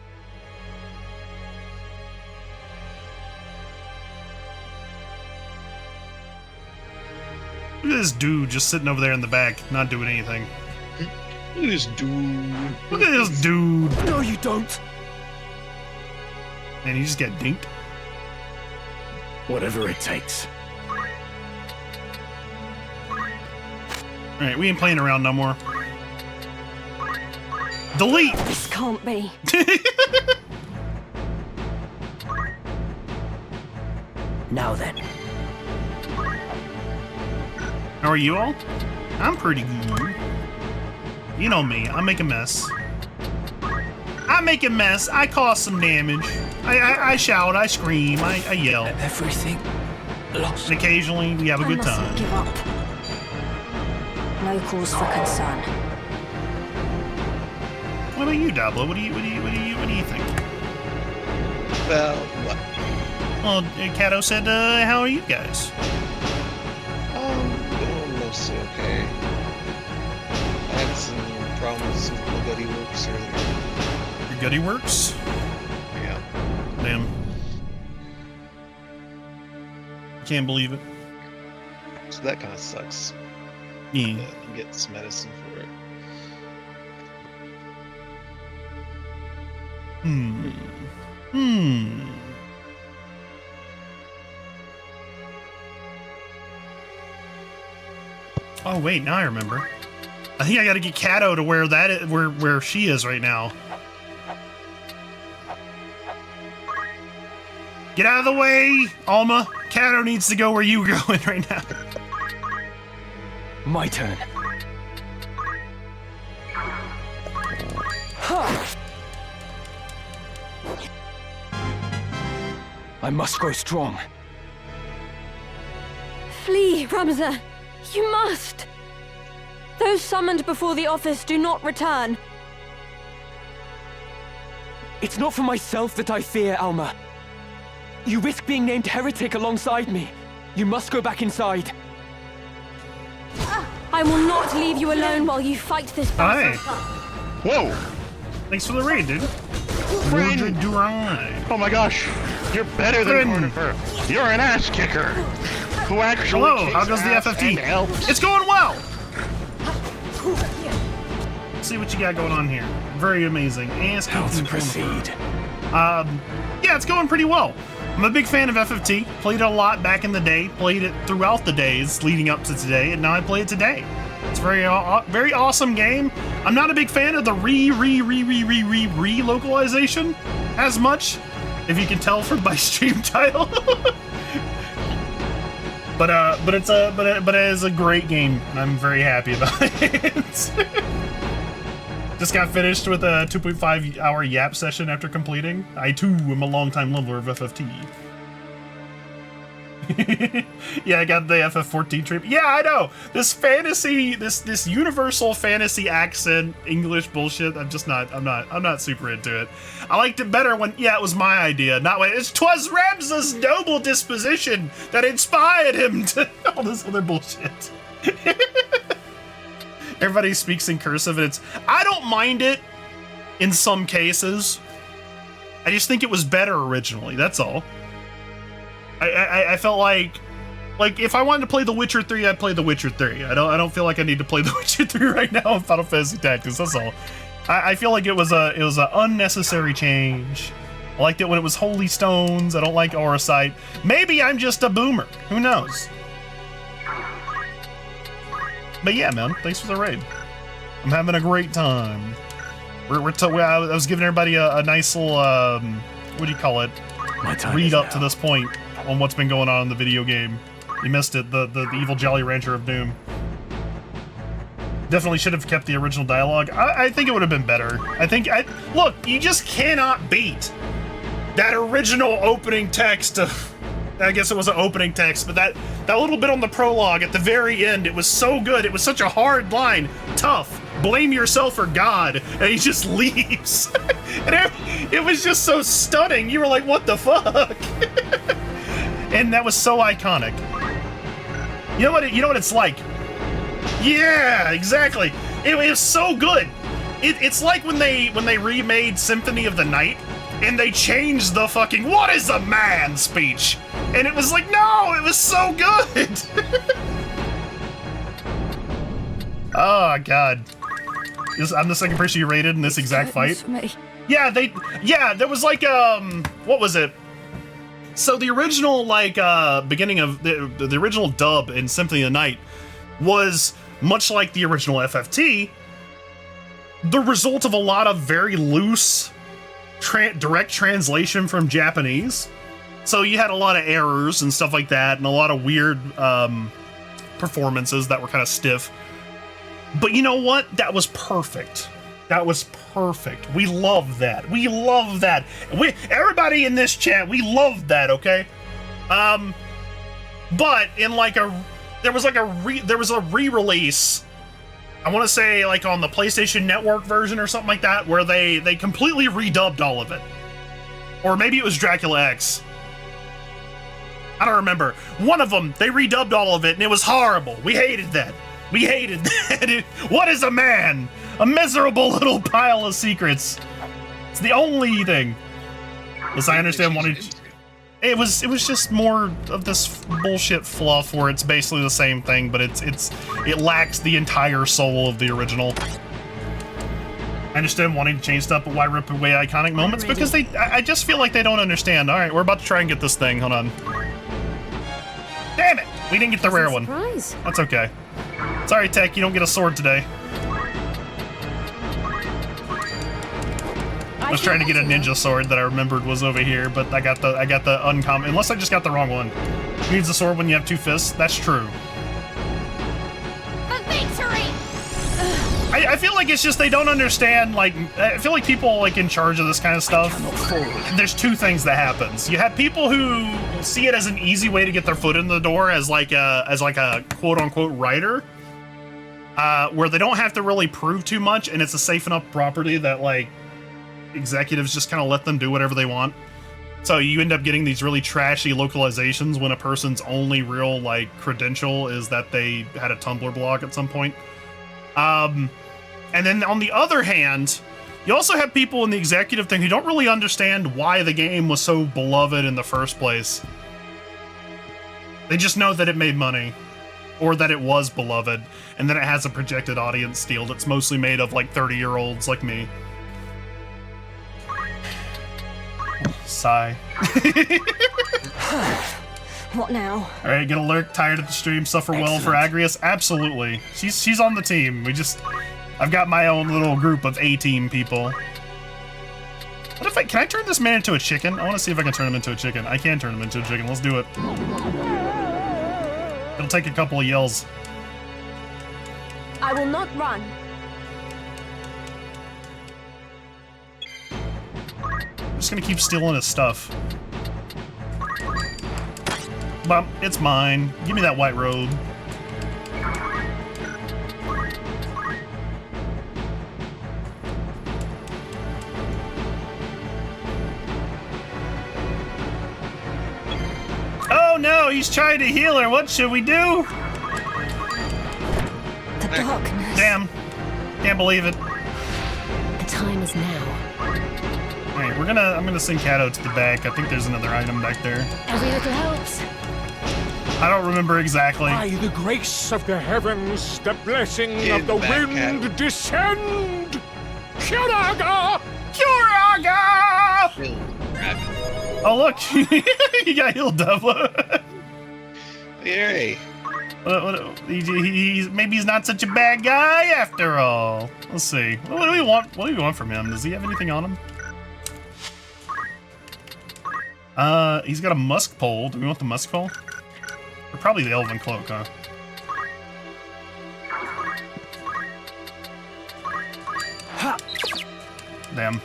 Look at this dude just sitting over there in the back, not doing anything. Look at this dude. Look at this dude. No, you don't. And you just get dinked. Whatever it takes. Alright, we ain't playing around no more. Delete! This can't be. Now then. How are you all? I'm pretty good. You know me, I make a mess. I make a mess, I cause some damage. I shout, I scream, I yell. Everything lost. And occasionally we have a good time. Give up. No cause for concern. What about you, Dablo? What do you think? Well, what? Well, Cato said, how are you guys? Doing mostly okay. I had some problems with my Gutty Works earlier. Your Gutty Works? Yeah. Damn. Can't believe it. So that kind of sucks. Yeah. And get some medicine for it. Oh wait, now I remember. I think I gotta get Cato to where where she is right now. Get out of the way, Alma. Cato needs to go where you going right now. My turn. I must grow strong. Flee, Ramza. You must. Those summoned before the office do not return. It's not for myself that I fear, Alma. You risk being named heretic alongside me. You must go back inside. I will not leave you alone while you fight this battle. Whoa! Thanks for the raid, dude. Mordred Oh my gosh, you're better than Mortimer. You're an ass kicker who actually. Hello, how goes the FFT? It's going well. Let's see what you got going on here. Very amazing. How to proceed? Yeah, it's going pretty well. I'm a big fan of FFT. Played it a lot back in the day. Played it throughout the days leading up to today, and now I play it today. It's a very awesome game. I'm not a big fan of the re-localization as much, if you can tell from my stream title. but it is a great game, and I'm very happy about it. Just got finished with a 2.5 hour yap session after completing. I too am a longtime leveler of FFT. Yeah, I got the FF14 treatment. Yeah, I know. This fantasy, this universal fantasy accent English bullshit. I'm not super into it. I liked it better when, yeah, it was my idea, not when it's 'twas Ramsa's noble disposition that inspired him to all this other bullshit. Everybody speaks in cursive, and I don't mind it in some cases. I just think it was better originally, that's all. I felt like if I wanted to play The Witcher 3, I'd play The Witcher 3. I don't feel like I need to play The Witcher 3 right now in Final Fantasy Tactics, that's all. I feel like it was a unnecessary change. I liked it when it was Holy Stones. I don't like Auracite. Maybe I'm just a boomer. Who knows? But yeah, man, thanks for the raid. I'm having a great time. I was giving everybody a nice little, what do you call it? Read up to this point on what's been going on in the video game. You missed it, the evil Jolly Rancher of Doom. Definitely should have kept the original dialogue. I think it would have been better. Look, you just cannot beat that original opening text of, I guess it was an opening text, but that little bit on the prologue at the very end, it was so good. It was such a hard line. Tough. Blame yourself or God. And he just leaves. And it was just so stunning. You were like, what the fuck? And that was so iconic. You know what it's like? Yeah, exactly. It was so good. It's like when they remade Symphony of the Night and they changed the fucking "what is a man" speech. And it was like, no, it was so good. Oh god. I'm the second person you rated in this exact fight. Yeah, there was like what was it? So the original beginning of the original dub in Symphony of the Night was much like the original FFT, the result of a lot of very loose direct translation from Japanese. So you had a lot of errors and stuff like that, and a lot of weird performances that were kind of stiff. But you know what? That was perfect. That was perfect. We love that. We love that. Everybody in this chat, we love that, okay? But in there was a re-release, I want to say like on the PlayStation Network version or something like that, where they completely redubbed all of it. Or maybe it was Dracula X. I don't remember. One of them, they redubbed all of it, and it was horrible. We hated that. We hated that. What is a man? A miserable little pile of secrets. It's the only thing. As I understand, it was just more of this bullshit fluff where it's basically the same thing, but it lacks the entire soul of the original. I understand wanting to change stuff, but why rip away iconic moments? Because I just feel like they don't understand. All right, we're about to try and get this thing. Hold on. Damn it! We didn't get the rare one. That's okay. Sorry, Tech, you don't get a sword today. I was trying to get a ninja sword that I remembered was over here, but I got the uncommon. Unless I just got the wrong one. Who needs a sword when you have two fists? That's true. A victory! I feel like it's just they don't understand. I feel like people in charge of this kind of stuff. There's two things that happens. You have people who see it as an easy way to get their foot in the door as like a quote unquote writer. where they don't have to really prove too much, and it's a safe enough property that, like, executives just kind of let them do whatever they want. So you end up getting these really trashy localizations when a person's only real, like, credential is that they had a Tumblr blog at some point. And then on the other hand, you also have people in the executive thing who don't really understand why the game was so beloved in the first place. They just know that it made money, or that it was beloved, and then it has a projected audience still that's mostly made of, like, 30-year-olds like me. Sigh. What now? Alright, get alert, tired of the stream, suffer well for Agrius? Absolutely. She's on the team. I've got my own little group of A-team people. What if can I turn this man into a chicken? I want to see if I can turn him into a chicken. I can turn him into a chicken. Let's do it. It'll take a couple of yells. I will not run. I'm just gonna keep stealing his stuff. But it's mine. Give me that white robe. Oh no, he's trying to heal her. What should we do? The darkness. Damn. Can't believe it. The time is now. Alright, I'm gonna send Kato to the back. I think there's another item back there. Every little helps. I don't remember exactly. By the grace of the heavens, the blessing of the wind descend! Curaga! Curaga! Oh look, he got healed up. Yay! Maybe he's not such a bad guy after all. Let's see. What do we want? What do we want from him? Does he have anything on him? He's got a musk pole. Do we want the musk pole? Or probably the elven cloak, huh? Damn.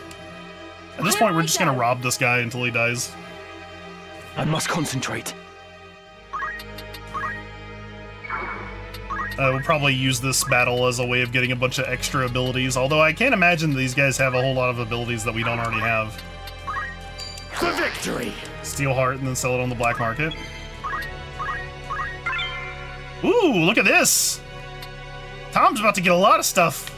At this point, we're just gonna rob this guy until he dies. I must concentrate. We'll probably use this battle as a way of getting a bunch of extra abilities, although I can't imagine these guys have a whole lot of abilities that we don't already have. For victory! Steal heart and then sell it on the black market. Ooh, look at this! Tom's about to get a lot of stuff.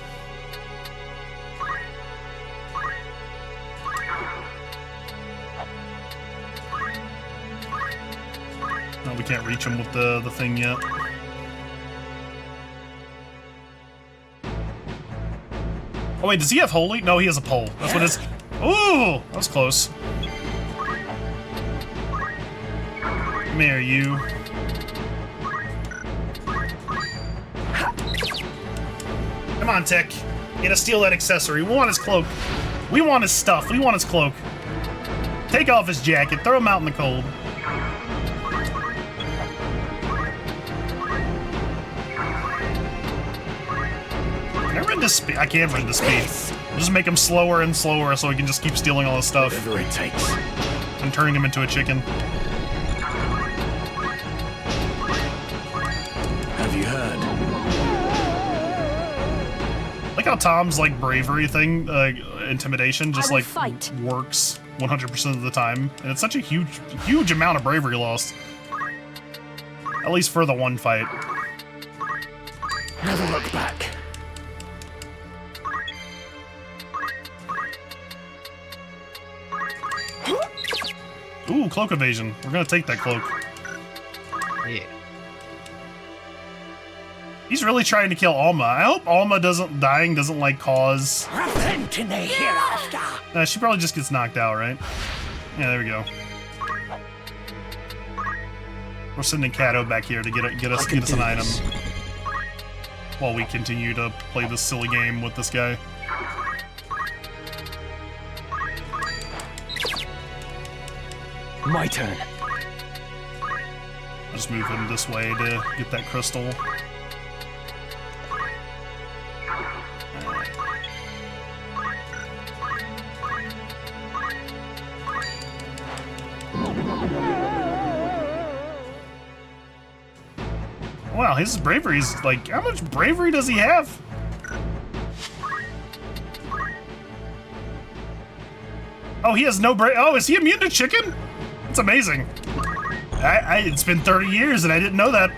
No, we can't reach him with the thing yet. Oh wait, does he have holy? No, he has a pole. That's what it is. Ooh, that was close. Come here, you. Come on, Tech. You gotta steal that accessory. We want his cloak. We want his stuff. We want his cloak. Take off his jacket. Throw him out in the cold. Can I run this speed? I can't run this speed. I'll just make him slower and slower so he can just keep stealing all his stuff. Whatever it takes. And turning him into a chicken. Have you heard? Like how Tom's like bravery thing, intimidation, just like fight. works 100% of the time, and it's such a huge amount of bravery lost. At least for the one fight. Never look back. Ooh, cloak evasion. We're gonna take that cloak. Yeah. He's really trying to kill Alma. I hope Alma dying doesn't like cause. Repent in the hereafter. She probably just gets knocked out, right? Yeah, there we go. We're sending Kato back here to get us an item while we continue to play this silly game with this guy. My turn. I'll just move him this way to get that crystal. Wow, his bravery's like, how much bravery does he have? Oh, he has no oh, is he immune to chicken? That's amazing. It's been 30 years and I didn't know that.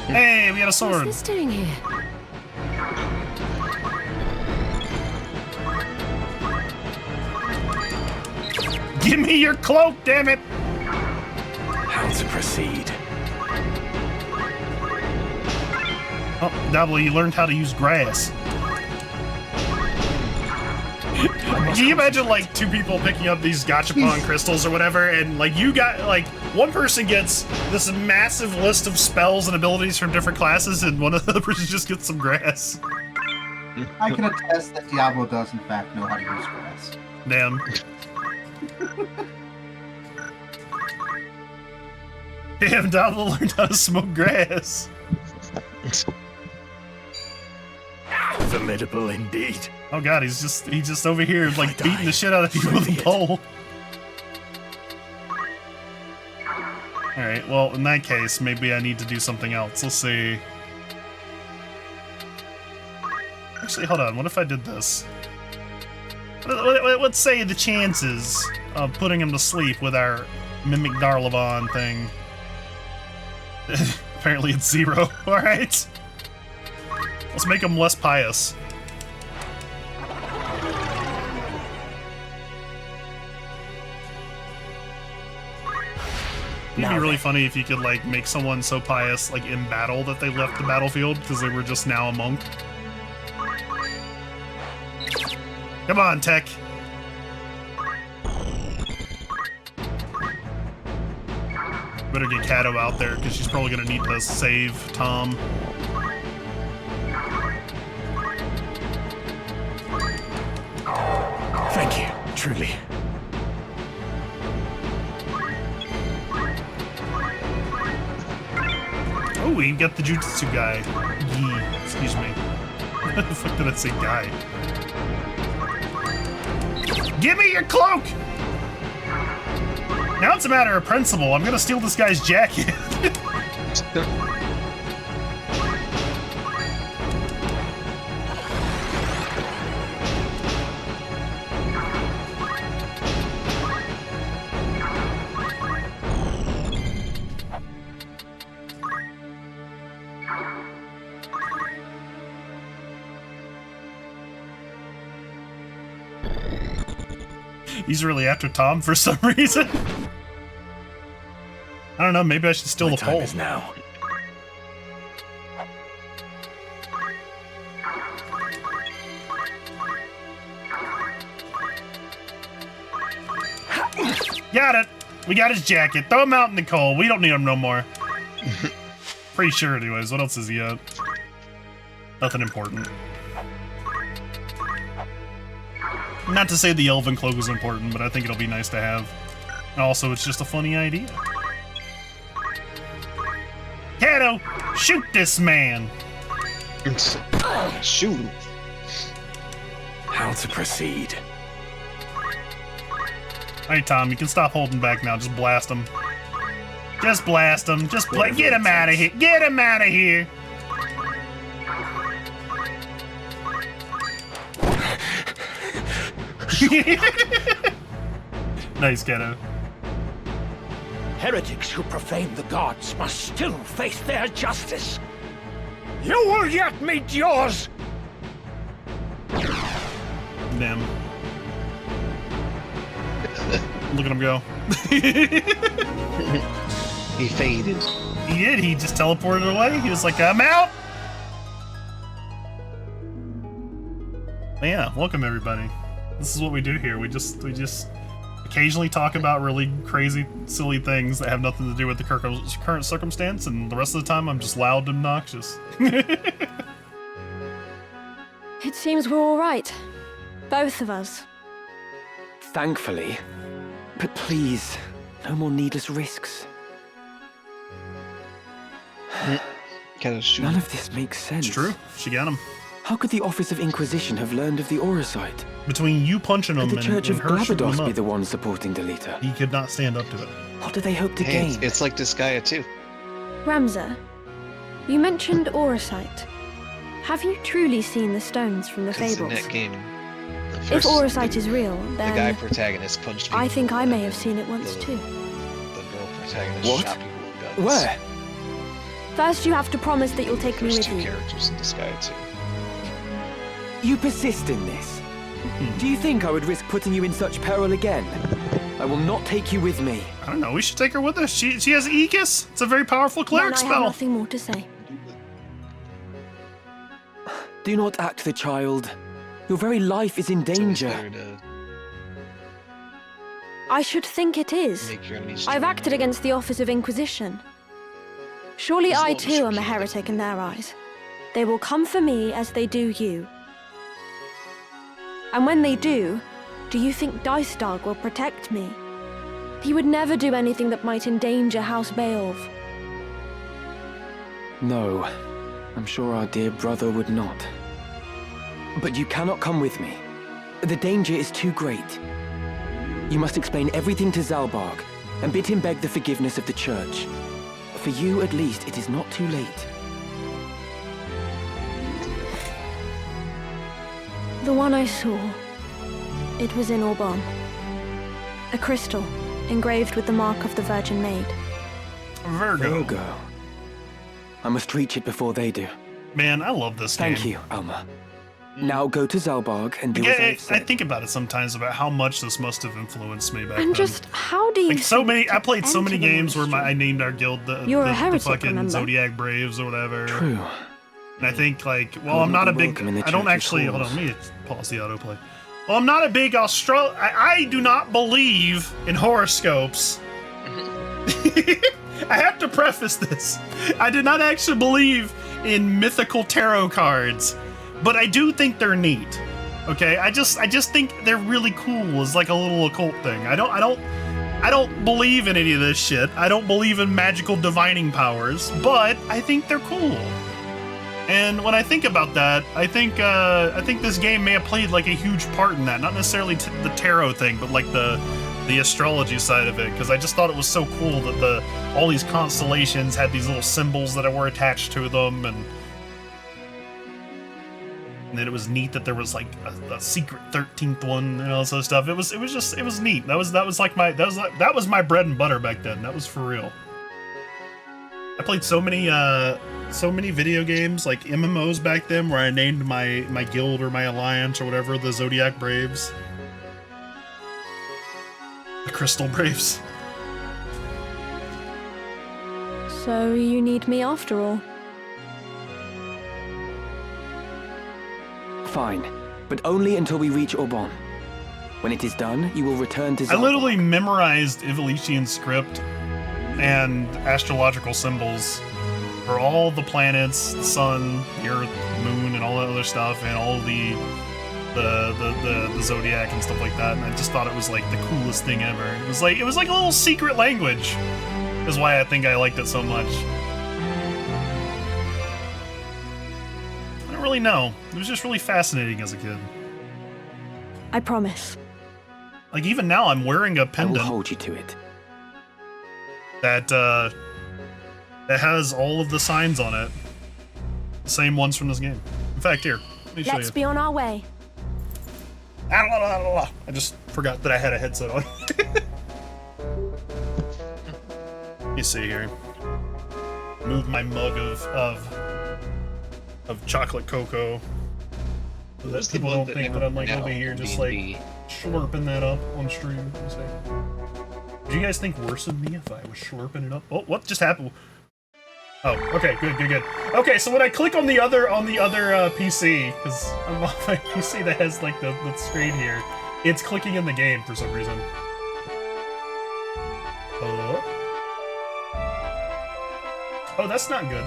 Hey, we got a sword. What's this doing here? Give me your cloak, damn it! How to proceed? Oh, Dabble, you learned how to use grass. Can you imagine like two people picking up these gachapon crystals or whatever, and like you got like one person gets this massive list of spells and abilities from different classes, and one of the person just gets some grass. I can attest that Diablo does in fact know how to use grass. Damn. Damn, Diablo learned how to smoke grass. Formidable indeed. Oh god, he's just over here like beating the shit out of people with a pole. Alright, well in that case, maybe I need to do something else. Let's see. Actually, hold on, what if I did this? Let's say the chances of putting him to sleep with our Mimic Darlavon thing. Apparently it's 0. Alright. Let's make him less pious. It'd be really funny if you could like make someone so pious like in battle that they left the battlefield because they were just now a monk. Come on, Tech. Better get Kato out there because she's probably gonna need to save Tom. Thank you, truly. Oh, we got the Jutsu guy. Yee, excuse me. What the fuck did I say, guy? Give me your cloak! Now it's a matter of principle. I'm gonna steal this guy's jacket. He's really after Tom for some reason. I don't know, maybe I should steal the pole. Now. Got it! We got his jacket. Throw him out in the cold. We don't need him no more. Pretty sure anyways. What else is he at? Nothing important. Not to say the elven cloak is important, but I think it'll be nice to have. And also, it's just a funny idea. Kato, shoot this man! Shoot. How to proceed? Alright, Tom, you can stop holding back now. Just blast him. Just blast him. Just get him out of here. Get him out of here! Nice, Kato. Heretics who profane the gods must still face their justice. You will yet meet yours! Damn. Look at him go. He faded. He did, he just teleported away. He was like, I'm out! But yeah, welcome everybody. This is what we do here. We just occasionally talk about really crazy, silly things that have nothing to do with the current circumstance, and the rest of the time I'm just loud and obnoxious. It seems we're all right. Both of us. Thankfully. But please, no more needless risks. None of this makes sense. It's true. She got him. How could the Office of Inquisition have learned of the Aura site? Between you punching him and the Church of her shooting Glabados him be up, the one supporting Delita? he could not stand up to it. What do they hope to gain? It's like Disgaea too. Ramza, You mentioned Auracite. Have you truly seen the stones from the It's in fables? that game. If Auracite is real, The guy then protagonist punched me. I think I may have seen it once too. The girl protagonist What? shot people with guns. Where? First, you have to promise that you'll take me There's with two you. characters in this guy too. You persist in this? Do you think I would risk putting you in such peril again? I will not take you with me. I don't know. We should take her with us. She has Aegis. It's a very powerful cleric Then I spell. have nothing more to say. Do not act the child. Your very life is in danger. I should think it is. Make your enemies I've acted against the Office of Inquisition. Surely As I long as too you am a keep it. heretic in their eyes. They will come for me as they do you. And when they do you think Dicedog will protect me? He would never do anything that might endanger House Beowulf. No, I'm sure our dear brother would not. But you cannot come with me. The danger is too great. You must explain everything to Zalbarg and bid him beg the forgiveness of the Church. For you, at least, it is not too late. The one I saw, it was in Aubon. A crystal, engraved with the mark of the Virgin Maid. Virgo. I must reach it before they do. Man, I love this game. Thank you, Alma. Now go to Zalbarg and do as Yeah, I've said. I think about it sometimes about how much this must have influenced me back And then. just how do you Like so think many, to I played so many enter the games where ministry? I named our guild the You're a the heretic, fucking remember? Zodiac Braves or whatever. True. And I think like, well, I I'm not a wouldn't be big. welcome in the I don't church's actually. Hold on, halls. let me pause the autoplay. Well, I'm not a big I do not believe in horoscopes. I have to preface this. I do not actually believe in mythical tarot cards, but I do think they're neat. Okay, I just think they're really cool as like a little occult thing. I don't believe in any of this shit. I don't believe in magical divining powers, but I think they're cool. And when I think about that, I think this game may have played like a huge part in that. Not necessarily the tarot thing, but like the astrology side of it. Because I just thought it was so cool that all these constellations had these little symbols that were attached to them, and then it was neat that there was like a secret 13th one and all this other stuff. It was neat. That was my bread and butter back then. That was for real. I played so many video games, like MMOs back then, where I named my guild or my alliance or whatever the Zodiac Braves. The Crystal Braves. So you need me after all. Fine, but only until we reach Aubon. When it is done, you will return to I Zalbarg. literally memorized Ivalician script and astrological symbols for all the planets, the sun, the earth, the moon, and all that other stuff, and all the zodiac and stuff like that. And I just thought it was like the coolest thing ever. It was like a little secret language. Is why I think I liked it so much. I don't really know. It was just really fascinating as a kid. I promise. Like even now, I'm wearing a pendant. I will hold you to it. That has all of the signs on it. The same ones from this game. In fact, here, let me show Let's you. be on our way. I just forgot that I had a headset on. Let me see here. Move my mug of chocolate cocoa. So that people don't think that I'm like over here just like slurping that up on stream. Let me see. Would you guys think worse of me if I was slurping it up? Oh, what just happened? Oh, okay, good. Okay, so when I click on the other PC, because I'm on my PC that has like the screen here, it's clicking in the game for some reason. Oh, that's not good.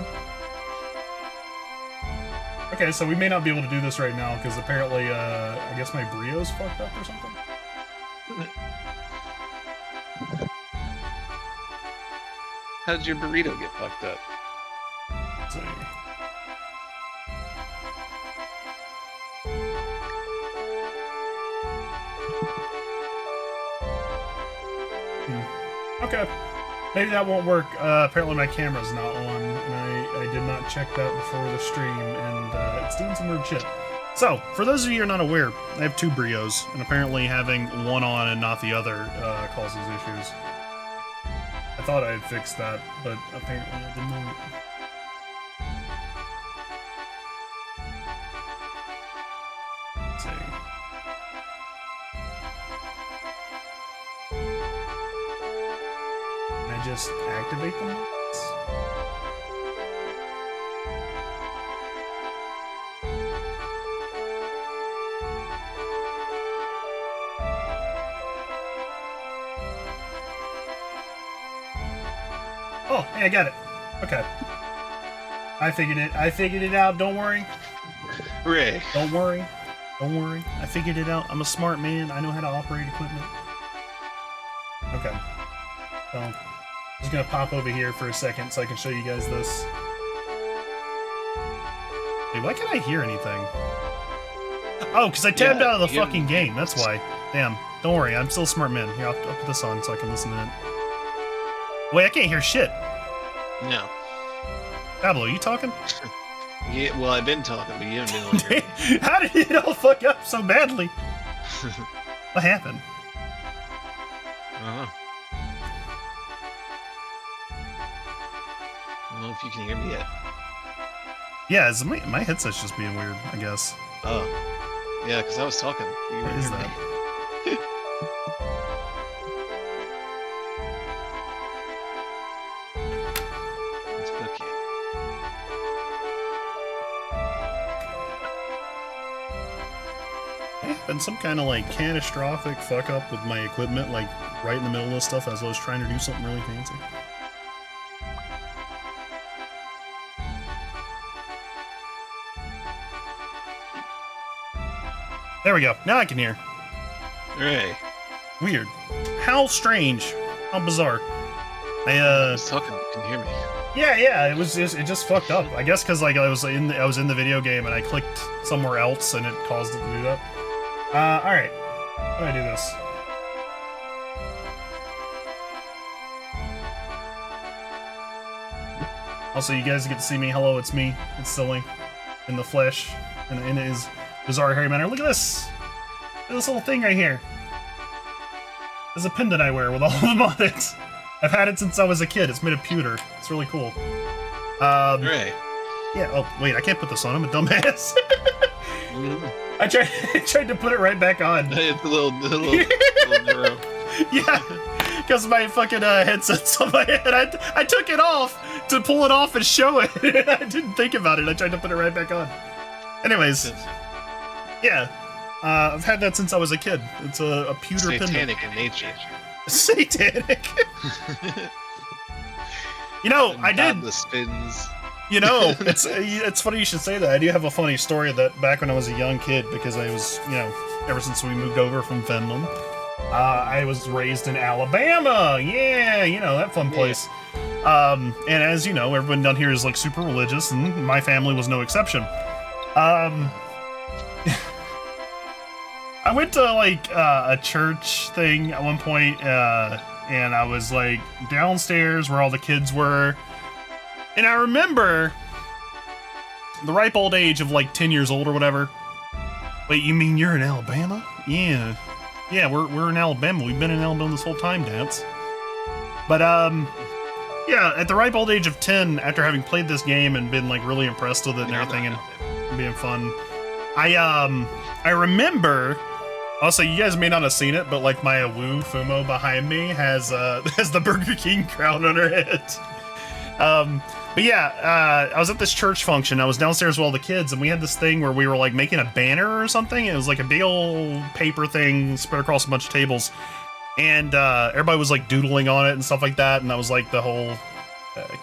Okay, so we may not be able to do this right now because apparently, I guess my brio's fucked up or something. How did your burrito get fucked up? Let's see. Okay. Maybe that won't work. Apparently my camera's not on, and I did not check that before the stream, and it's doing some weird shit. So, for those of you who are not aware, I have 2 Brios, and apparently having one on and not the other causes issues. I thought I had fixed that, but apparently I did not. Let's see. Can I just activate them? Oh, hey, I got it. Okay. I figured it out, don't worry. Hooray. Don't worry. Don't worry. I figured it out. I'm a smart man. I know how to operate equipment. Okay. So, I'm just gonna pop over here for a second so I can show you guys this. Dude, why can't I hear anything? Oh, because I tabbed out of the fucking game. That's why. Damn. Don't worry. I'm still a smart man. Here, I'll put this on so I can listen to it. Wait, I can't hear shit. No. Pablo, you talking? Yeah, well, I've been talking, but you haven't been on here. How did it all fuck up so badly? What happened? I don't know. I don't know if you can hear me yet. Yeah, my headset's just being weird, I guess. Oh. Yeah, because I was talking. What is that? Been some kind of like catastrophic fuck up with my equipment, like right in the middle of this stuff as I was trying to do something really fancy. There we go. Now I can hear. Hooray. Weird. How strange. How bizarre. I was talking. You can hear me. Yeah. It just fucked up. I guess because like I was in the video game and I clicked somewhere else and it caused it to do that. Alright. How do I do this? Also, you guys get to see me. Hello, it's me. It's Silly. In the flesh. In his bizarre hairy manner. Look at this! Look at this little thing right here. There's a pendant I wear with all of them on it. I've had it since I was a kid. It's made of pewter. It's really cool. Hooray. Yeah, oh, wait, I can't put this on. I'm a dumbass. I tried to put it right back on. It's a little narrow. Yeah, because my fucking headset's on my head. I took it off to pull it off and show it. I didn't think about it. I tried to put it right back on. Anyways, yeah, I've had that since I was a kid. It's a pewter pendant. Satanic in nature. Satanic. You know, I did. The spins. You know, it's funny you should say that. I do have a funny story that back when I was a young kid, because I was, you know, ever since we moved over from Finland, I was raised in Alabama. Yeah, you know, that fun place. And as you know, everyone down here is like super religious, and my family was no exception. I went to like a church thing at one point, and I was like downstairs where all the kids were. And I remember the ripe old age of like 10 years old or whatever. Wait, you mean you're in Alabama? Yeah. Yeah, we're in Alabama. We've been in Alabama this whole time, Dance. But, yeah, at the ripe old age of 10, after having played this game and been like really impressed with it and everything and being fun, I remember, also you guys may not have seen it, but like my Woo Fumo behind me has the Burger King crown on her head. But yeah, I was at this church function. I was downstairs with all the kids, and we had this thing where we were like making a banner or something. It was like a big old paper thing spread across a bunch of tables, and everybody was like doodling on it and stuff like that. And that was like the whole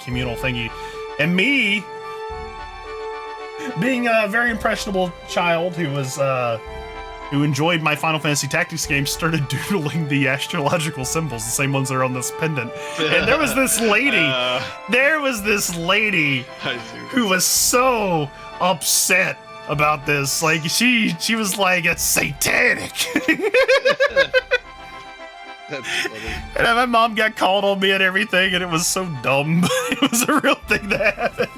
communal thingy. And me, being a very impressionable child who enjoyed my Final Fantasy Tactics game, started doodling the astrological symbols, the same ones that are on this pendant. And there was this lady, who was so upset about this. Like, she was like, it's satanic. That's funny. And my mom got called on me and everything, and it was so dumb. But it was a real thing that happened.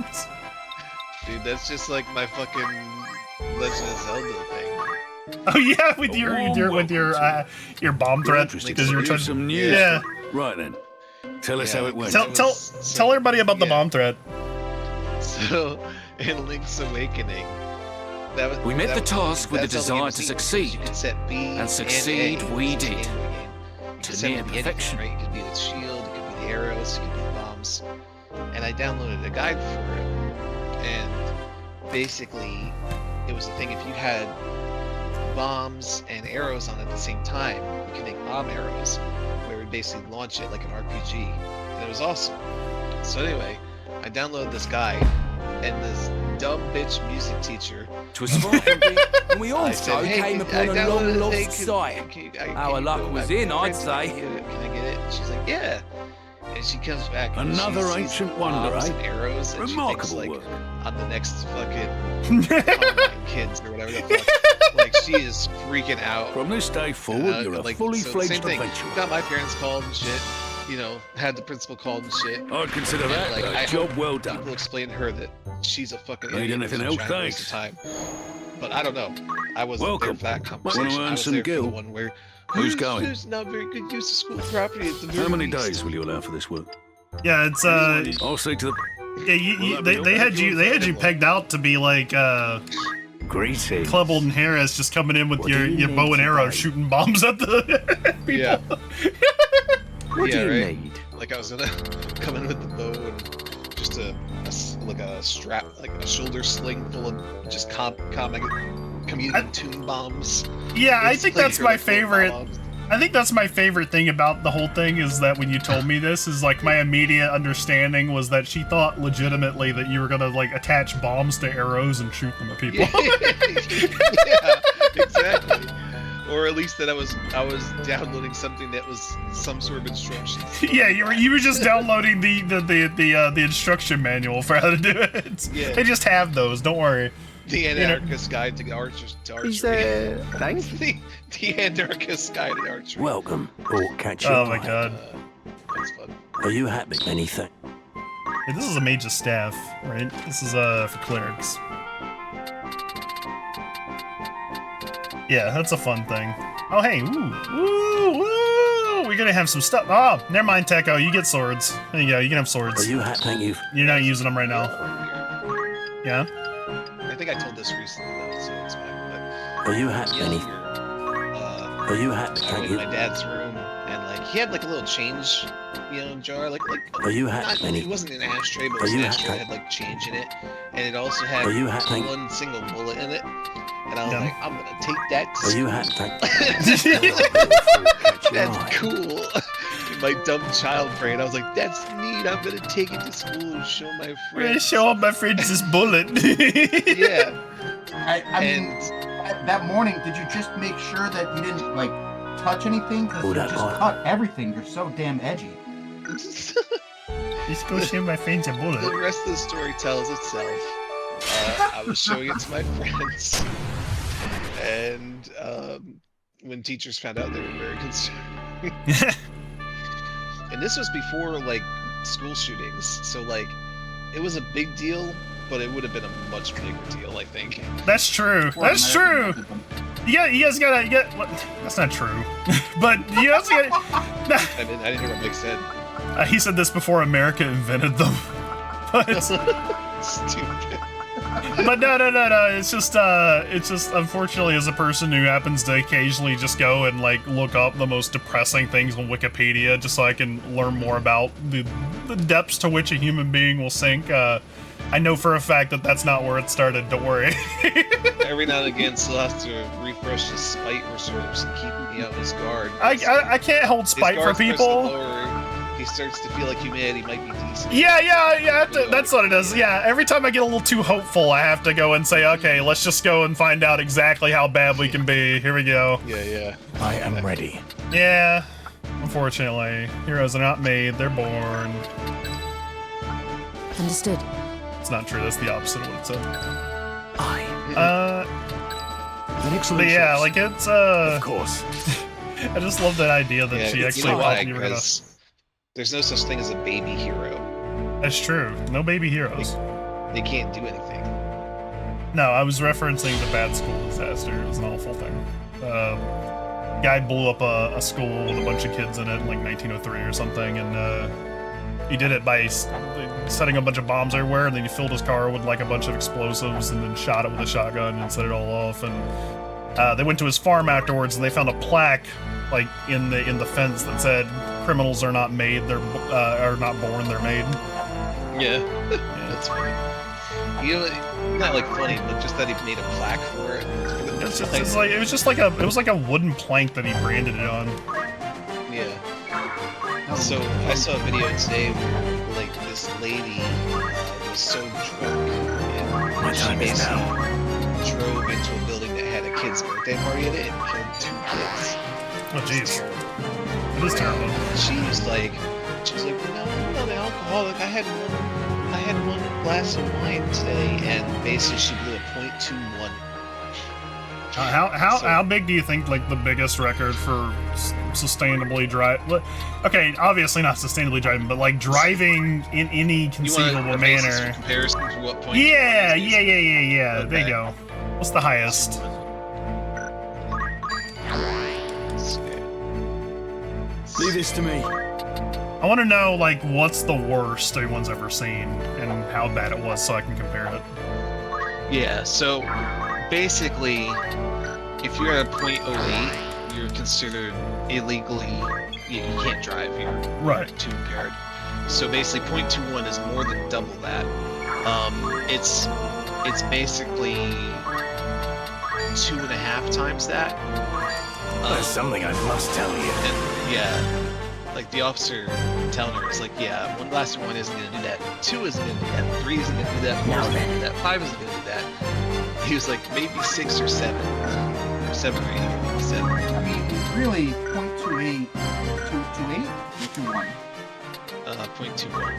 Dude, that's just like my fucking Legend of Zelda thing. Oh yeah, with your bomb threat because you were trying some to. news. Yeah. Right then. Tell us how it went. Tell everybody about the bomb threat. So, in Link's Awakening, we met the task with the desire to succeed, and succeed we did. To near perfection. Right? It could be the shield, it could be the arrows, it could be the bombs. And I downloaded a guide for it. And basically, it was a thing if you had bombs and arrows on at the same time, you could make bomb arrows, where it would basically launch it like an RPG. And it was awesome. So anyway, I downloaded this guide, and this dumb bitch music teacher. 'Twas Friday, and we also came upon a long lost site. Our luck was in, I'd say. Can I get it? And she's like, yeah. And she comes back. And Another she ancient sees wonder, bombs eh? and arrows, and Remarkable she work. thinks, like, on the next fucking kids or whatever the fuck. Like, she is freaking out. From this day forward, you're a fully fledged adventurer. Got my parents called and shit. You know, had the principal called and shit. I'd consider that like, a job well done. People explain to her that she's a fucking Need idiot. anything and else? trying to waste Thanks. her time. But I don't know. I wasn't there for that conversation. Want to I earn was some there for the gil? one where Who's going? There's not very good use of school property at the very How many least. days will you allow for this work? Yeah, it's I'll see to the. Yeah, they had you pegged out to be like Greetings. Klebold and Harris just coming in with your bow and arrow shooting bombs at the people. Yeah. What do you right? need? Like I was gonna come in with the bow and just a strap, like a shoulder sling full of just community tune bombs. Yeah, I It's think like that's you're my like full of favorite. bombs. I think that's my favorite thing about the whole thing is that when you told me this is like my immediate understanding was that she thought legitimately that you were gonna like attach bombs to arrows and shoot them at people. Yeah, exactly. Or at least that I was downloading something that was some sort of instructions. Yeah, you were just downloading the instruction manual for how to do it. Yeah. They just have those. Don't worry. The Anarchist Guide to Archery. Thanks. The Anarchist Guide to Archery. Welcome, or catch you. Oh my god. That's fun. Are you happy? Anything? Hey, this is a mage's staff, right? This is for clerics. Yeah, that's a fun thing. Oh hey, woo! We're gonna have some stuff. Oh, never mind, Techo. You get swords. There you go. You can have swords. Are you happy? Thank you. You're not using them right now. Yeah. I think I told this recently though, so it's fine. But Are you happy? Anything? Are you happy? I Thank was you. in my dad's room, and like he had like a little change, jar, like. Are you happy? Not, it wasn't an ashtray, but it was an ashtray that had like change in it, and it also had Are you happy? one single bullet in it. And I was like, I'm gonna take that to Are you school. happy? That's cool. In my dumb child brain, I was like, that's neat. I'm gonna take it to school and show my friends. We're gonna show all my friends this bullet. Yeah. I mean, that morning, did you just make sure that you didn't like touch anything? Because you just cut everything. You're so damn edgy. Just go show my friends a bullet. The rest of the story tells itself. I was showing it to my friends, and when teachers found out, they were very concerned. And this was before like school shootings, so like it was a big deal, but it would have been a much bigger deal, I think. That's true. That's true. You guys gotta get. That's not true. But you also gotta. I didn't hear what Mike said. He said this before America invented them. But, Stupid. But no. It's just unfortunately, as a person who happens to occasionally just go and like look up the most depressing things on Wikipedia, just so I can learn more about the depths to which a human being will sink. I know for a fact that that's not where it started. Don't worry. Every now and again, still has to refresh his spite reserves and keep his guard. I can't hold spite for people. He starts to feel like humanity might be decent. Yeah. That's what it is. Yeah, every time I get a little too hopeful, I have to go and say, okay, let's just go and find out exactly how bad we can be. Here we go. Yeah. I am ready. Yeah. Unfortunately, heroes are not made; they're born. Understood. It's not true. That's the opposite of what it said. An excellent But yeah, choice. like it's Of course. I just love that idea that she actually thought you were gonna... There's no such thing as a baby hero. That's true. No baby heroes. They can't do anything. No, I was referencing the bad school disaster. It was an awful thing. Guy blew up a school with a bunch of kids in it in like 1903 or something, and he did it by setting a bunch of bombs everywhere, and then he filled his car with like a bunch of explosives and then shot it with a shotgun and set it all off. And they went to his farm afterwards, and they found a plaque like in the fence that said criminals are not made, they're are not born, they're made. Yeah. That's funny. You know, not like funny, but just that he made a plaque for it. It was like a wooden plank that he branded it on. Yeah. So I saw a video today where like this lady was so drunk and she basically drove into a building that had a kid's birthday party in it and killed 2 kids. Oh jeez. It is terrible. She was like, no, I'm not an alcoholic. I had one glass of wine today, and basically she blew a .21. How big do you think like the biggest record for sustainably drive? Okay, obviously not sustainably driving, but like driving in any conceivable manner. Comparison to what point? Yeah. Okay. There you go. What's the highest? Leave this to me. I want to know like what's the worst anyone's ever seen and how bad it was, so I can compare it. Yeah. So basically, if you're at a .08, you're considered illegally. You can't drive. You're too impaired. So basically, .21 is more than double that. It's basically 2.5 times that. There's something I must tell you. And, yeah, like the officer telling her, it's like, yeah, 1 glass of wine isn't gonna do that. 2 isn't gonna do that. 3 isn't gonna do that. 4 isn't gonna do that. 5 isn't gonna do that. He was like, maybe 6 or 7. Or 7 or 8, maybe 7. I mean, really, .28, 2.28 or 2.1? .21.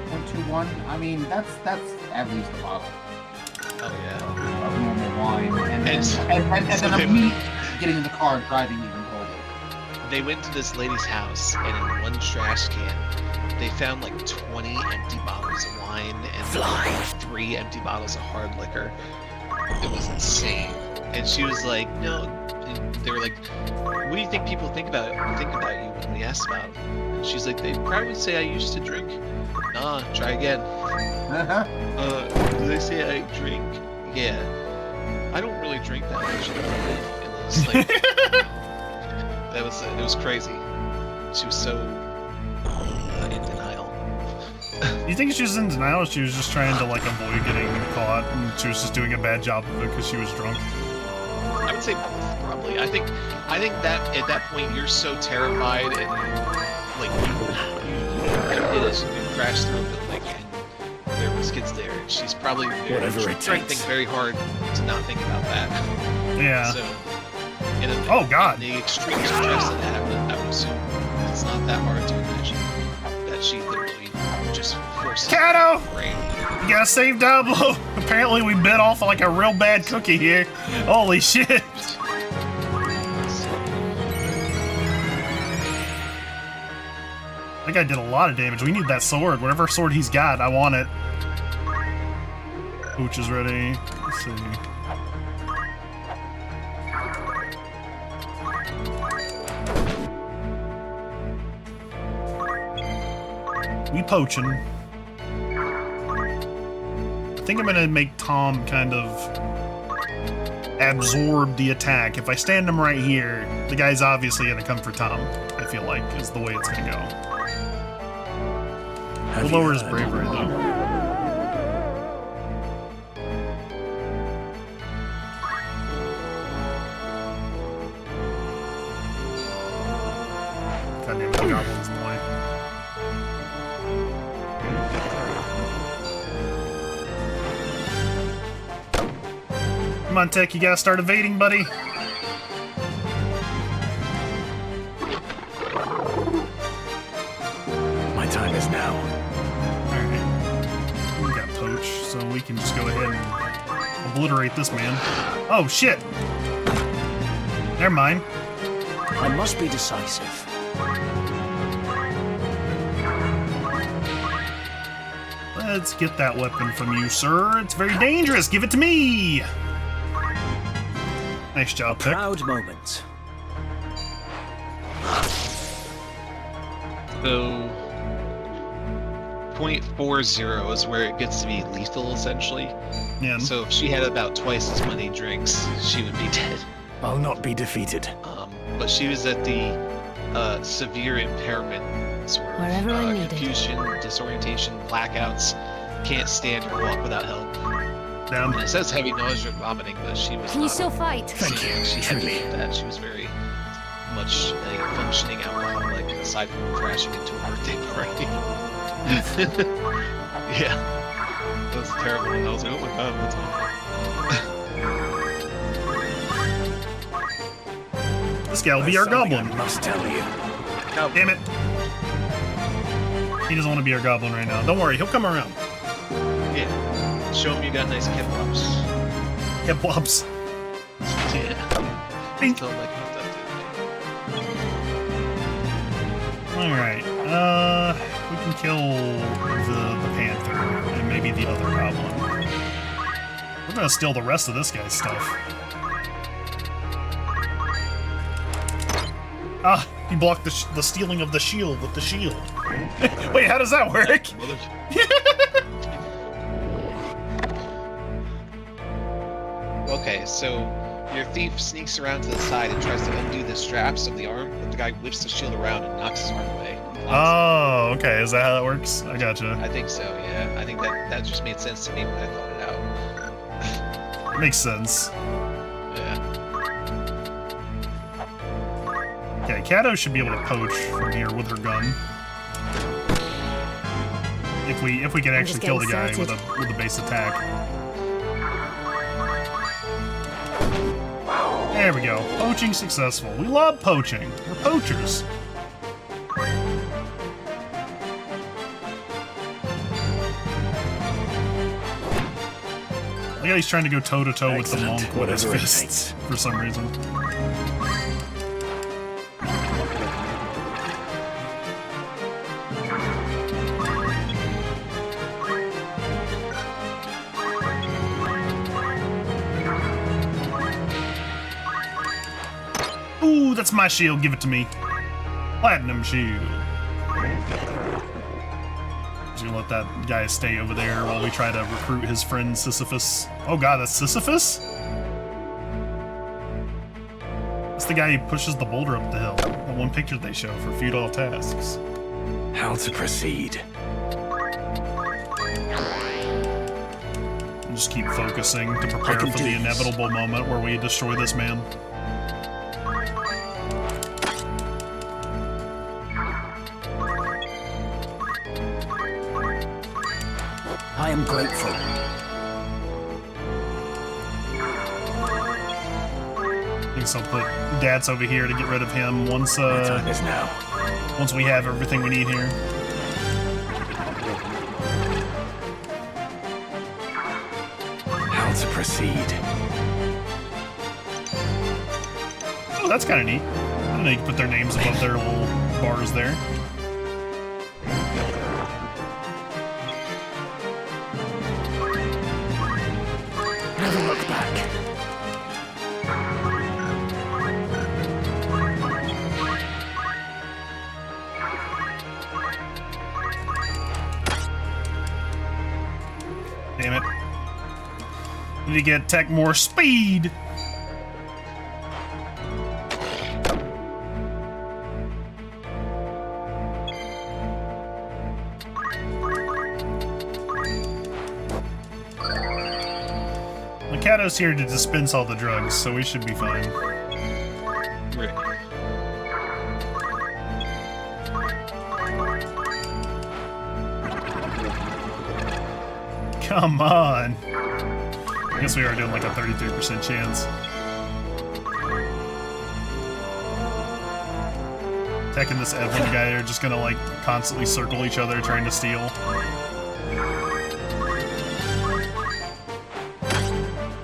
.21. I mean, that's at least a bottle. Oh yeah. Of normal wine, and then me getting in the car and driving even colder. They went to this lady's house, and in one trash can, they found like 20 empty bottles of wine and like 3 empty bottles of hard liquor. It was insane. And she was like, no. And they were like, what do you think people think about you when we asked about it? And she's like, they probably would say I used to drink. Nah, try again. Do they say I drink? Yeah. I don't really drink that much. It was like, it was crazy. She was so in denial. You think she was in denial, or she was just trying to like avoid getting caught, and she was just doing a bad job of it because she was drunk? I would say both, probably. I think that at that point you're so terrified and like you crashed through a building and there was kids there, and she's probably trying to think very hard to not think about that. Yeah. So, God. In the extreme stress that happened, I would assume it's not that hard to imagine that she literally just forced Kato! her brain. You gotta save Diablo! Apparently we bit off like a real bad cookie here. Holy shit! I think I did a lot of damage. We need that sword. Whatever sword he's got, I want it. Pooch is ready. Let's see. We poaching. I think I'm gonna make Tom kind of absorb the attack. If I stand him right here, the guy's obviously gonna come for Tom, I feel like, is the way it's gonna go. We'll lower his bravery, though. God damn it, the goblin's in the way. Come on, Tech, you gotta start evading, buddy. My time is now. Alright. We got Poach, so we can just go ahead and obliterate this man. Oh, shit! Never mind. I must be decisive. Let's get that weapon from you, sir. It's very dangerous. Give it to me. Nice job, Pick. Proud moment. So 0.40 is where it gets to be lethal, essentially. Yeah. So if she had about twice as many drinks, she would be dead. I'll not be defeated. But she was at the severe impairment, sort of Wherever I need it. confusion, disorientation, blackouts, can't stand or walk without help. Down. And it says heavy nausea and vomiting, but she was. Can you not- still fight? Thank you, She had truly. that. She was very much a functioning alcoholic, aside from crashing into a birthday party. Yeah, that was terrible. And I was like, oh my god, what's wrong? This guy will be our goblin. I must tell you. Damn it. He doesn't want to be our goblin right now. Don't worry, he'll come around. Yeah, show him you got nice kebabs. Kebabs. Yeah. Bink. Tell him like how that Alright, we can kill the panther and maybe the other goblin. We're gonna steal the rest of this guy's stuff. Ah, he blocked the stealing of the shield with the shield. Wait, how does that work? Okay, so your thief sneaks around to the side and tries to undo the straps of the arm, but the guy whips the shield around and knocks his arm away. Oh, okay. Is that how that works? I gotcha. I think so, yeah. I think that just made sense to me when I thought it out. Makes sense. Yeah. Okay, Kato should be able to poach from here with her gun. If we can actually kill the guy with a base attack. There we go. Poaching successful. We love poaching. We're poachers. Look how he's trying to go toe-to-toe with the monk with his fists for some reason. Ooh, that's my shield. Give it to me. Platinum shield. Just gonna let that guy stay over there while we try to recruit his friend Sisyphus. Oh god, that's Sisyphus? That's the guy who pushes the boulder up the hill. The one picture they show for futile tasks. How to proceed? And just keep focusing to prepare for the inevitable moment where we destroy this man. I am grateful. I guess I'll put Dad's over here to get rid of him once time is now. Once we have everything we need here. How to proceed? Oh, that's kind of neat. I didn't know you could put their names above their little bars there. Never look back. Damn it. Need to get Tech more speed. Mikado's here to dispense all the drugs, so we should be fine. Right. Come on. I guess we are doing like a 33% chance. Tech and this Evelyn guy are just gonna like constantly circle each other trying to steal.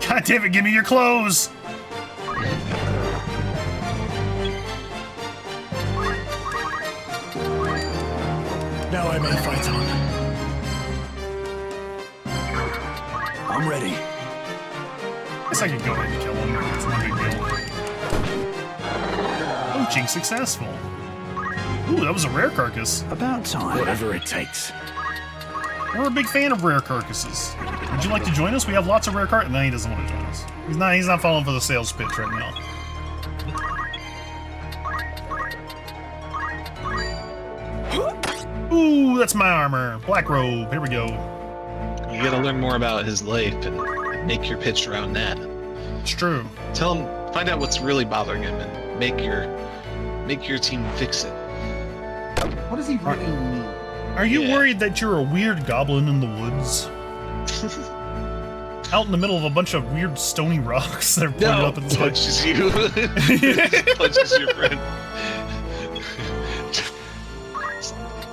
God damn it, give me your clothes! I may fight on. I'm ready. I guess I could go ahead and kill him. It's no big deal. Poaching successful. Ooh, that was a rare carcass. About time. Whatever it takes. We're a big fan of rare carcasses. Would you like to join us? We have lots of rare carcasses. No, he doesn't want to join us. He's not falling for the sales pitch right now. Ooh, that's my armor. Black robe. Here we go. You gotta learn more about his life and make your pitch around that. It's true. Tell him, find out what's really bothering him, and make your team fix it. What does he really mean? Are you worried that you're a weird goblin in the woods? Out in the middle of a bunch of weird stony rocks that are pointed up in the sky. Punches you. Punches your friend.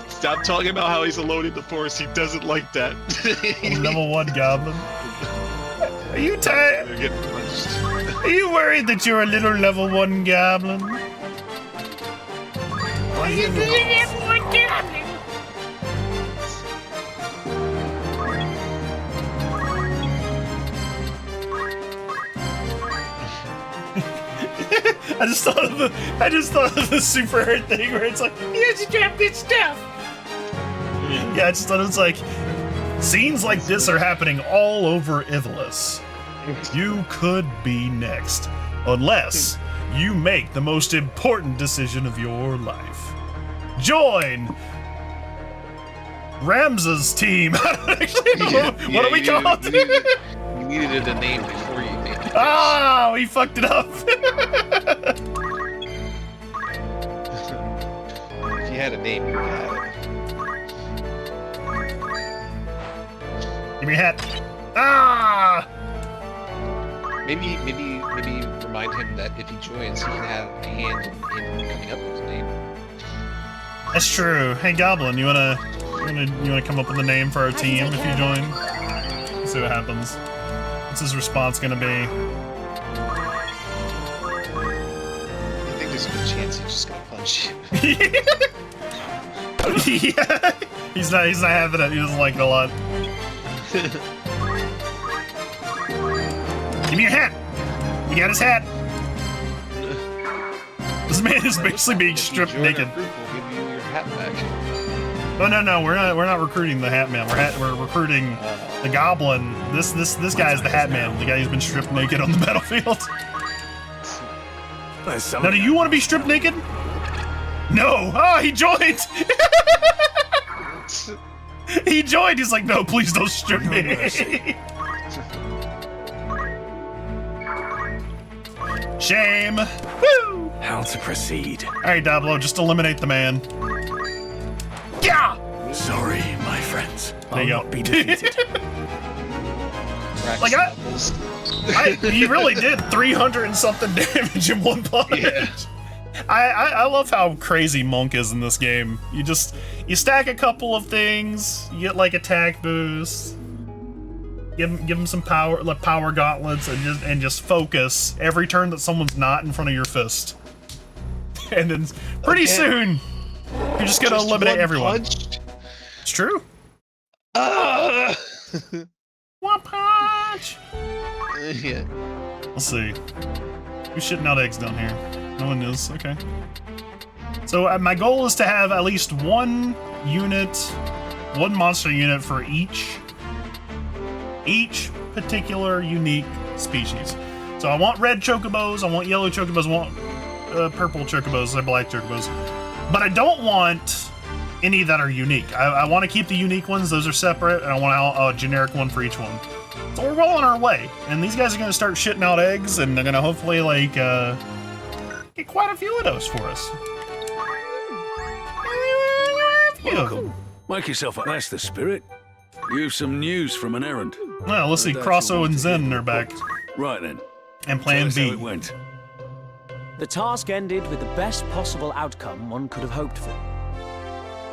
Stop talking about how he's alone in the forest. He doesn't like that. Level 1 goblin. Are you tired? They're getting punched. Are you worried that you're a little level 1 goblin? Are you doing everyone goblin? I just thought of the super hurt thing where it's like, Here's your damn good stuff. yeah, I just thought it was like, scenes like this are happening all over Ivalice. You could be next, unless you make the most important decision of your life. Join Ramza's team. What are we called? You needed a name before you made it. Oh, he fucked it up. If you had a name, you had it. Give me a hat. Ah! Maybe remind him that if he joins, he can have a hand in coming up with a name. That's true. Hey, Goblin, you wanna come up with a name for our team if you join? Let's see what happens. What's his response gonna be? I think there's a good chance he's just gonna punch you. Yeah, he's not having it. He doesn't like it a lot. Give me your hat. You got his hat. This man is basically being stripped naked. We'll give you your hat back. Oh no, we're not recruiting the Hat Man. We're recruiting the Goblin. This guy's the Hat Man, the guy who's been stripped naked on the battlefield. Now, do you want to be stripped naked? No. Oh, he joined. He joined. He's like, no, please don't strip me. Shame. Woo! How to proceed? All right, Dablo, just eliminate the man. Yeah. Sorry, my friends. There you go. Be defeated. Like he really did 300 and something damage in one punch. Yeah. I love how crazy Monk is in this game. You stack a couple of things, you get like attack boost, give him some power, like power gauntlets, and just focus every turn that someone's not in front of your fist. And then pretty soon you're just gonna eliminate everyone. Punch? It's true. One punch. Yeah. Let's see. Who's shitting out eggs down here? No one is. Okay. So my goal is to have at least one monster unit for each particular unique species. So I want red chocobos, I want yellow chocobos, I want purple chocobos, and black chocobos. But I don't want any that are unique. I want to keep the unique ones; those are separate, and I want a generic one for each one. So we're well on our way, and these guys are going to start shitting out eggs, and they're going to hopefully like get quite a few of those for us. Welcome. Make yourself up. That's the spirit. You've some news from an errand. Well, let's see. Crosso and Zen are back. Right then. And Plan B. How it went. The task ended with the best possible outcome one could have hoped for.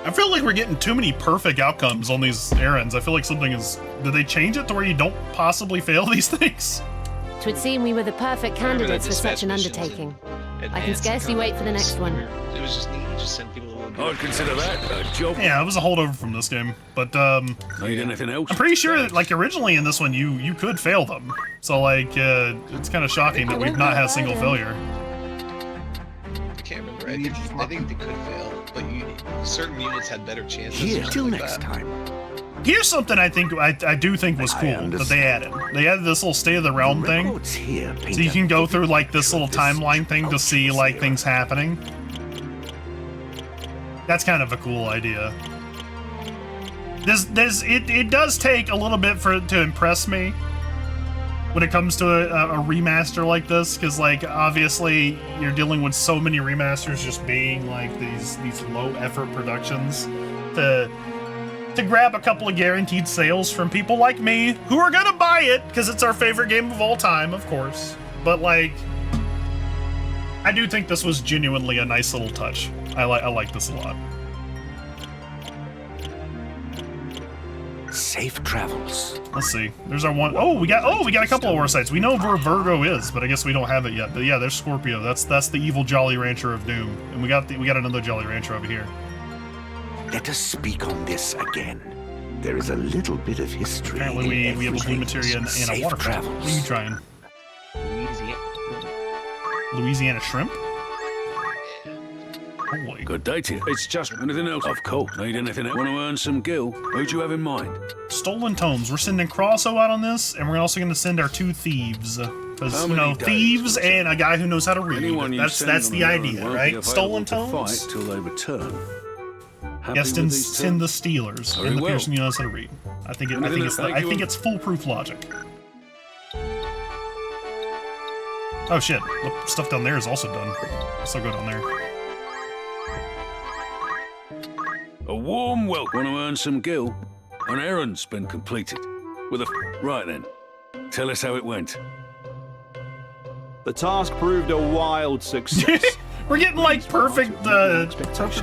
I feel like we're getting too many perfect outcomes on these errands. I feel like something is... Did they change it to where you don't possibly fail these things? Twould seem we were the perfect candidates for such an undertaking. I can scarcely wait for the next one. It was just neat. You just send people to I'd consider that a job. Yeah, it was a holdover from this game, but need anything else? I'm pretty sure that, like, originally in this one you could fail them. So like it's kind of shocking that we've not had a single failure. I can't remember. I think they could fail, but certain units had better chances. Here, till like next time. Here's something I do think was cool that they added. They added this little State of the Realm thing, so you can go through like this little timeline thing to see like things happening. That's kind of a cool idea. It does take a little bit to impress me when it comes to a remaster like this, because like obviously you're dealing with so many remasters just being like these low effort productions to grab a couple of guaranteed sales from people like me who are gonna buy it because it's our favorite game of all time, of course. But like, I do think this was genuinely a nice little touch. I like this a lot. Safe travels. Let's see. There's our one. Oh, we got a couple of war sites. We know where Virgo is, but I guess we don't have it yet. But yeah, there's Scorpio. That's the evil Jolly Rancher of Doom, and we got another Jolly Rancher over here. Let us speak on this again. There is a little bit of history. Apparently we have a blue materia and a waterfall. What are you trying? Louisiana shrimp? Holy. Good day to you. It's just anything else. Of course. Need anything else? Want to earn some gil? Who'd you have in mind? Stolen tomes. We're sending Crosso out on this, and we're also going to send our 2 thieves. Because, you know, thieves and a guy who knows how to read. That's the idea, right? Stolen tomes? Fight till they return. Yes, send the Steelers and the person who knows how to read. I think it's foolproof logic. Oh shit! The stuff down there is also done. Let's go down there. A warm welcome. Want to earn some gil? An errand's been completed. Right then, tell us how it went. The task proved a wild success. We're getting like perfect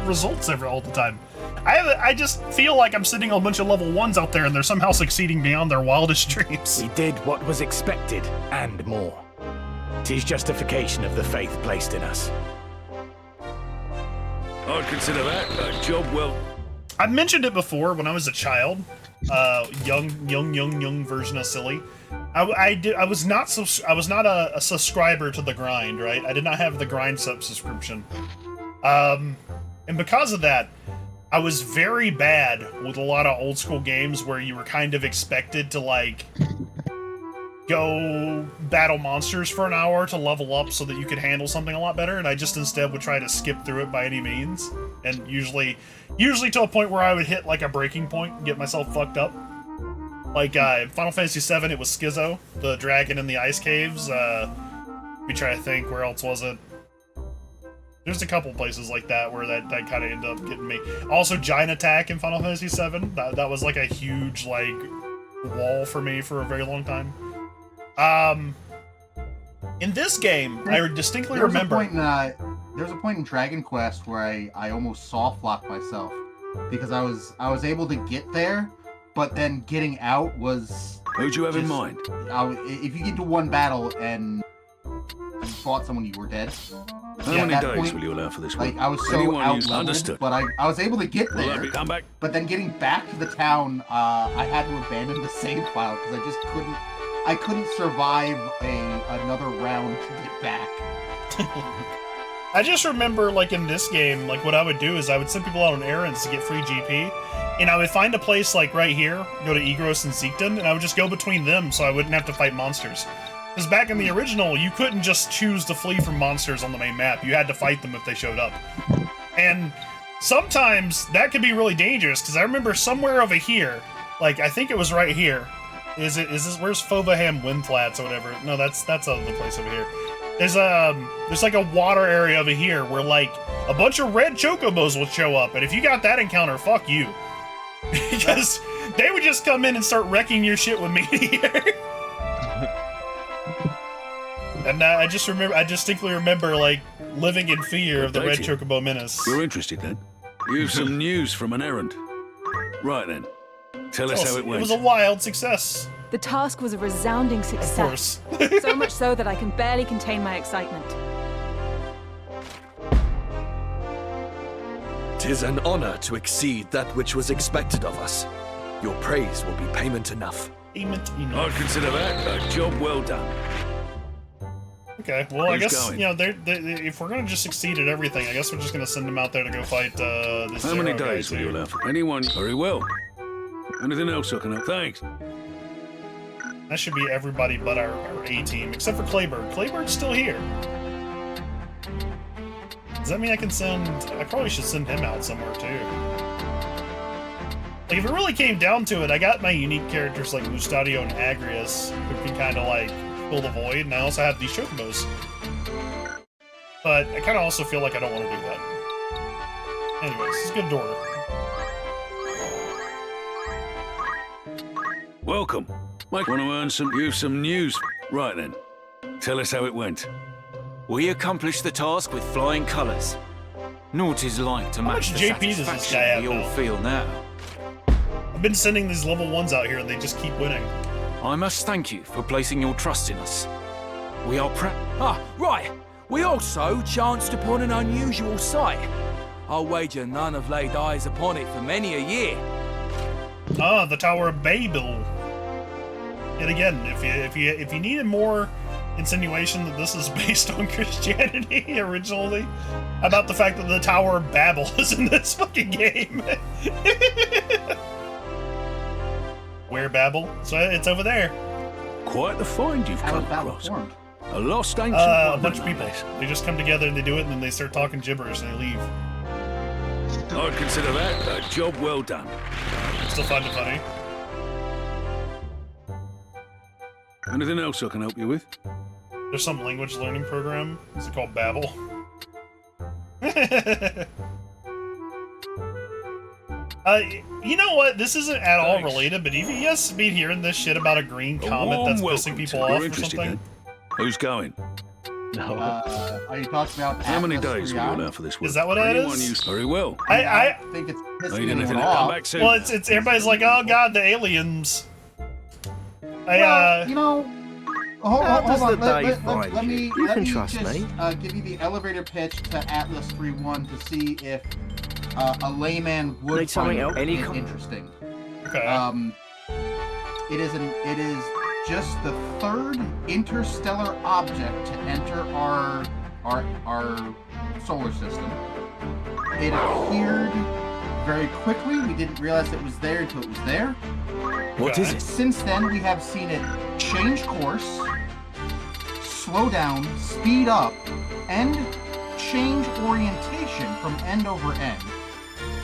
results all the time. I just feel like I'm sitting on a bunch of level 1s out there and they're somehow succeeding beyond their wildest dreams. We did what was expected, and more. 'Tis justification of the faith placed in us. I'd consider that a job well... I mentioned it before when I was a child. Young version of silly. I was not a subscriber to the grind, right? I did not have the grind subscription. And because of that, I was very bad with a lot of old school games where you were kind of expected to like go battle monsters for an hour to level up so that you could handle something a lot better, and I just instead would try to skip through it by any means, and usually to a point where I would hit like a breaking point and get myself fucked up. Like Final Fantasy VII, it was Schizo, the dragon in the ice caves. Let me try to think, where else was it? There's a couple places like that where that kind of ended up getting me. Also, Giant Attack in Final Fantasy VII. That was like a huge like wall for me for a very long time. In this game, I distinctly remember. There's a point in Dragon Quest where I almost soft locked myself because I was able to get there, but then getting out was. Who'd you have in mind? If you get to one battle and you fought someone, you were dead. How many days will you allow for this one? Like, I was so out-leveled, but I was able to get there. Come back. But then getting back to the town, I had to abandon the save file because I just couldn't survive another round to get back. I just remember, like, in this game, like, what I would do is I would send people out on errands to get free GP, and I would find a place, like, right here, go to Egros and Zeekton, and I would just go between them so I wouldn't have to fight monsters. Because back in the original, you couldn't just choose to flee from monsters on the main map. You had to fight them if they showed up. And sometimes that could be really dangerous, because I remember somewhere over here, like, I think it was right here. Is this, where's Fovaham Windflats or whatever? No, that's the place over here. There's like a water area over here where, like, a bunch of red chocobos will show up, and if you got that encounter, fuck you. Because they would just come in and start wrecking your shit with meteor. And I distinctly remember, like, living in fear of the red chocobo menace. You're interested, then? You've some news from an errand. Right, then. Tell us how it went. It was a wild success. The task was a resounding success. Of course. So much so that I can barely contain my excitement. 'Tis an honor to exceed that which was expected of us. Your praise will be payment enough. I'd consider that a job well done. Okay, well, I Who's guess, going? you know, if we're gonna just succeed at everything, I guess we're just gonna send them out there to go fight, this How many Zero guy, days will too. you allow for anyone? Very well. Anything else I can help? Thanks. That should be everybody but our A-team, except for Clayburg. Clayburg's still here. Does that mean I can send... I probably should send him out somewhere, too. Like, if it really came down to it, I got my unique characters like Mustadio and Agrius, who can kind of, like, fill the void, and I also have these Chocobos. But I kind of also feel like I don't want to do that. Anyways, let's get a door. Welcome. Mike, want to earn some news? Right then. Tell us how it went. We accomplished the task with flying colours. Naught is like to match the JP does this satisfaction guy have we all now? feel now. I've been sending these level 1s out here, and they just keep winning. I must thank you for placing your trust in us. We are right. We also chanced upon an unusual sight. I'll wager none have laid eyes upon it for many a year. Ah, the Tower of Babel. And again, if you needed more insinuation that this is based on Christianity originally, about the fact that the Tower of Babel is in this fucking game. Where Babel? So it's over there. Quite the find you've come across. A lost ancient A wonder, bunch of no people. less. They just come together and they do it, and then they start talking gibberish and they leave. I'd consider that a job well done. Still find it funny. Anything else I can help you with? There's some language learning program. Is it called Babel? You know what? This isn't at all related, but have you guys been hearing this shit about a green comet that's pissing people off or something? Who's going? No. Are you talking about How many Atlas days will you Beyond? allow for this work? Is that what that Anyone is? used very well. I think it's Need pissing anything anyone to come off. back soon? Well, it's everybody's like, oh god, the aliens. Well, you know, hold does on. the day find Let you? me You let can me trust just, me. give you the elevator pitch to Atlas 3.1 to see if a layman would Need something find else? it interesting. Okay. It is just the third interstellar object to enter our solar system. It appeared very quickly. We didn't realize it was there until it was there. What is it? Since then, we have seen it change course, slow down, speed up, and change orientation from end over end.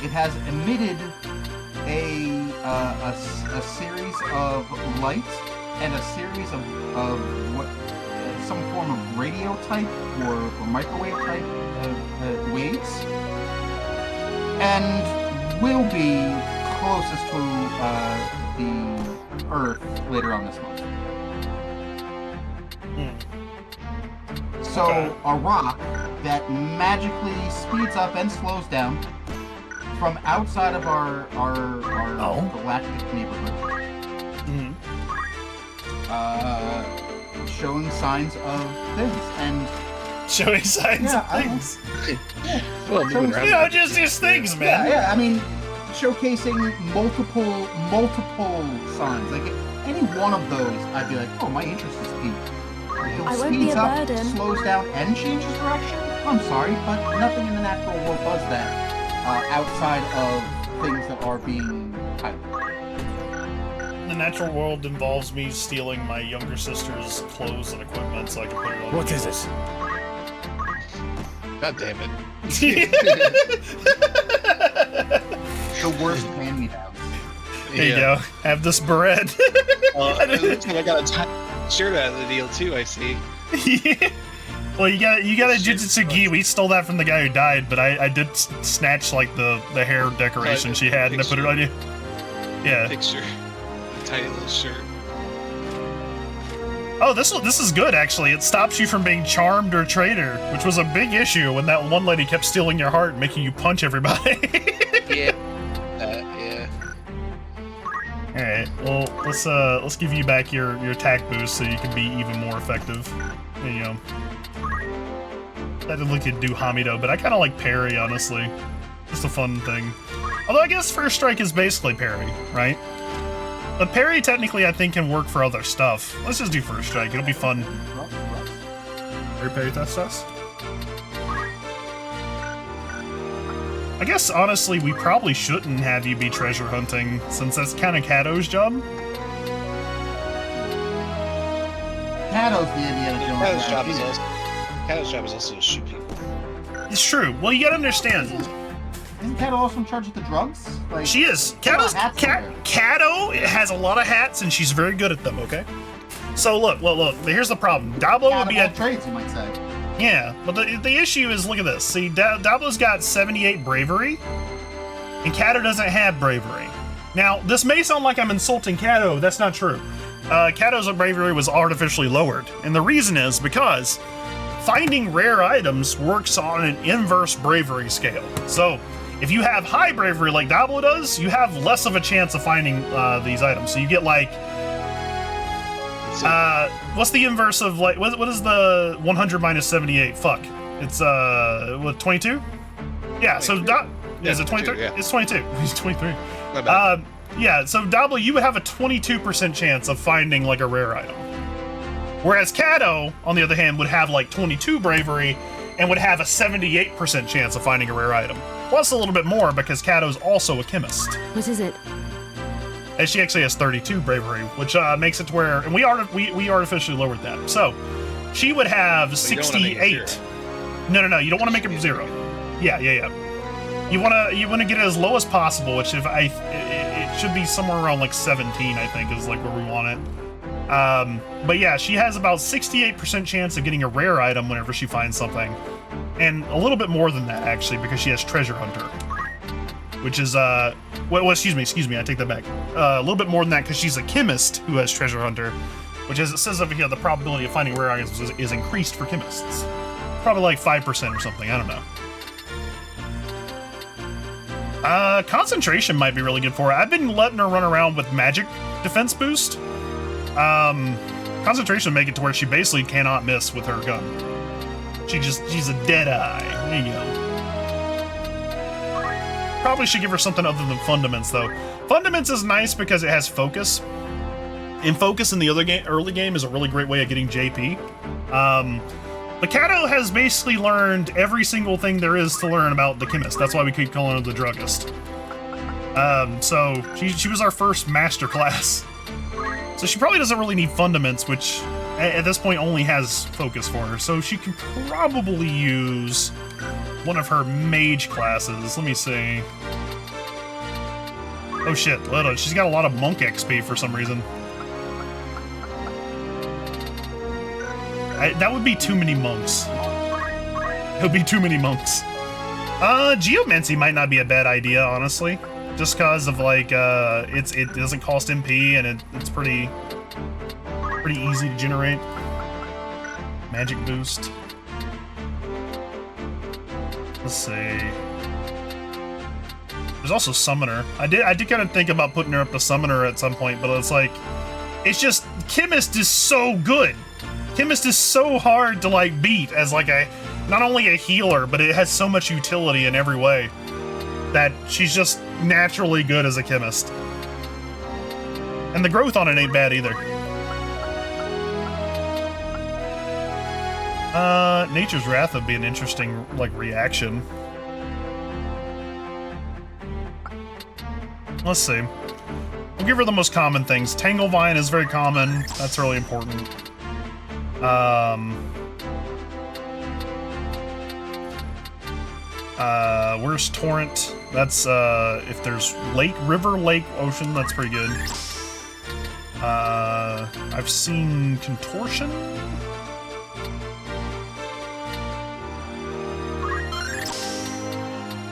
It has emitted a series of light and a series of what some form of radio type or microwave type waves, and will be closest to the Earth later on this month. So a rock that magically speeds up and slows down from outside of our galactic neighborhood. Showing signs of things and showing signs of things. Well, just things, man. Yeah, I mean, showcasing multiple signs. Like any one of those, I'd be like, oh, my interest is piqued. It I won't be speeds a up, burden. slows down, and changes direction. I'm sorry, but nothing in the natural world does that outside of things that are being typed. The natural world involves me stealing my younger sister's clothes and equipment so I can put it on. What is it? God damn it. The worst hand-me-downs. There you go. Have this bread. It looks like I got a shirt out of the deal too, I see. Well, you got a Jujutsu Gi. We stole that from the guy who died, but I did snatch like the hair decoration she had and I put it on you. Yeah. Picture. Tiny little shirt. Oh, this is good actually. It stops you from being charmed or traitor, which was a big issue when that one lady kept stealing your heart and making you punch everybody. Yeah. Yeah. All right. Well, let's give you back your attack boost so you can be even more effective. There you go. I didn't look at do Hamido, but I kind of like parry honestly. Just a fun thing. Although I guess First Strike is basically parry, right? But parry technically I think can work for other stuff. Let's just do First Strike. It'll be fun. Parry test us. I guess honestly we probably shouldn't have you be treasure hunting since that's kind of Kato's job. Kato's the Indiana Jones. Kato's job is also to shoot people. It's true. Well, you gotta understand. Isn't Kato also in charge of the drugs? Like, she is. Kato has a lot of hats, and she's very good at them. Okay. So look. Here's the problem. Dablo would be at trades, you might say. Yeah, but the issue is, look at this. See, Dablo's got 78 bravery, and Kato doesn't have bravery. Now, this may sound like I'm insulting Kato. That's not true. Kato's bravery was artificially lowered, and the reason is because finding rare items works on an inverse bravery scale. So, if you have high bravery like Dablo does, you have less of a chance of finding these items. So you get like, what's the inverse of like, what is the 100 minus 78? Fuck. It's, what, 22? Yeah, 22. So, is it 23? Yeah. It's 22. He's 23. Yeah, so Dablo, you would have a 22% chance of finding like a rare item. Whereas Kato, on the other hand, would have like 22 bravery and would have a 78% chance of finding a rare item. Plus a little bit more because Kato's also a chemist. What is it? And she actually has 32 bravery, which makes it to where, and we artificially lowered that. So she would have 68. No, you don't want to make it 0. Yeah. You want to get it as low as possible, which it should be somewhere around like 17, I think, is like where we want it. But yeah, she has about 68% chance of getting a rare item whenever she finds something. And a little bit more than that, actually, because she has Treasure Hunter. Which is, excuse me, I take that back. A little bit more than that because she's a chemist who has Treasure Hunter. Which, as it says over here, the probability of finding rare items is increased for chemists. Probably like 5% or something, I don't know. Concentration might be really good for her. I've been letting her run around with magic defense boost. Concentration make it to where she basically cannot miss with her gun. She's a dead eye. There you go. Probably should give her something other than Fundaments though. Fundaments is nice because it has focus. And focus in the early game is a really great way of getting JP. But Kato has basically learned every single thing there is to learn about the chemist. That's why we keep calling her the druggist. So she was our first master class. So she probably doesn't really need Fundaments, which at this point only has focus for her. So she can probably use one of her mage classes. Let me see. Oh shit, hold on. She's got a lot of monk XP for some reason. That would be too many monks. It would be too many monks. Geomancy might not be a bad idea, honestly. Just cause of like, it doesn't cost MP and it's pretty easy to generate. Magic boost. Let's see. There's also Summoner. I did kind of think about putting her up to Summoner at some point, but it's like, it's Chemist is so good. Chemist is so hard to like beat as like not only a healer, but it has so much utility in every way that she's just naturally good as a chemist. And the growth on it ain't bad either. Nature's Wrath would be an interesting like reaction. Let's see. We'll give her the most common things. Tanglevine is very common. That's really important. Where's Torrent? That's, if there's river, lake, ocean, that's pretty good. I've seen Contortion?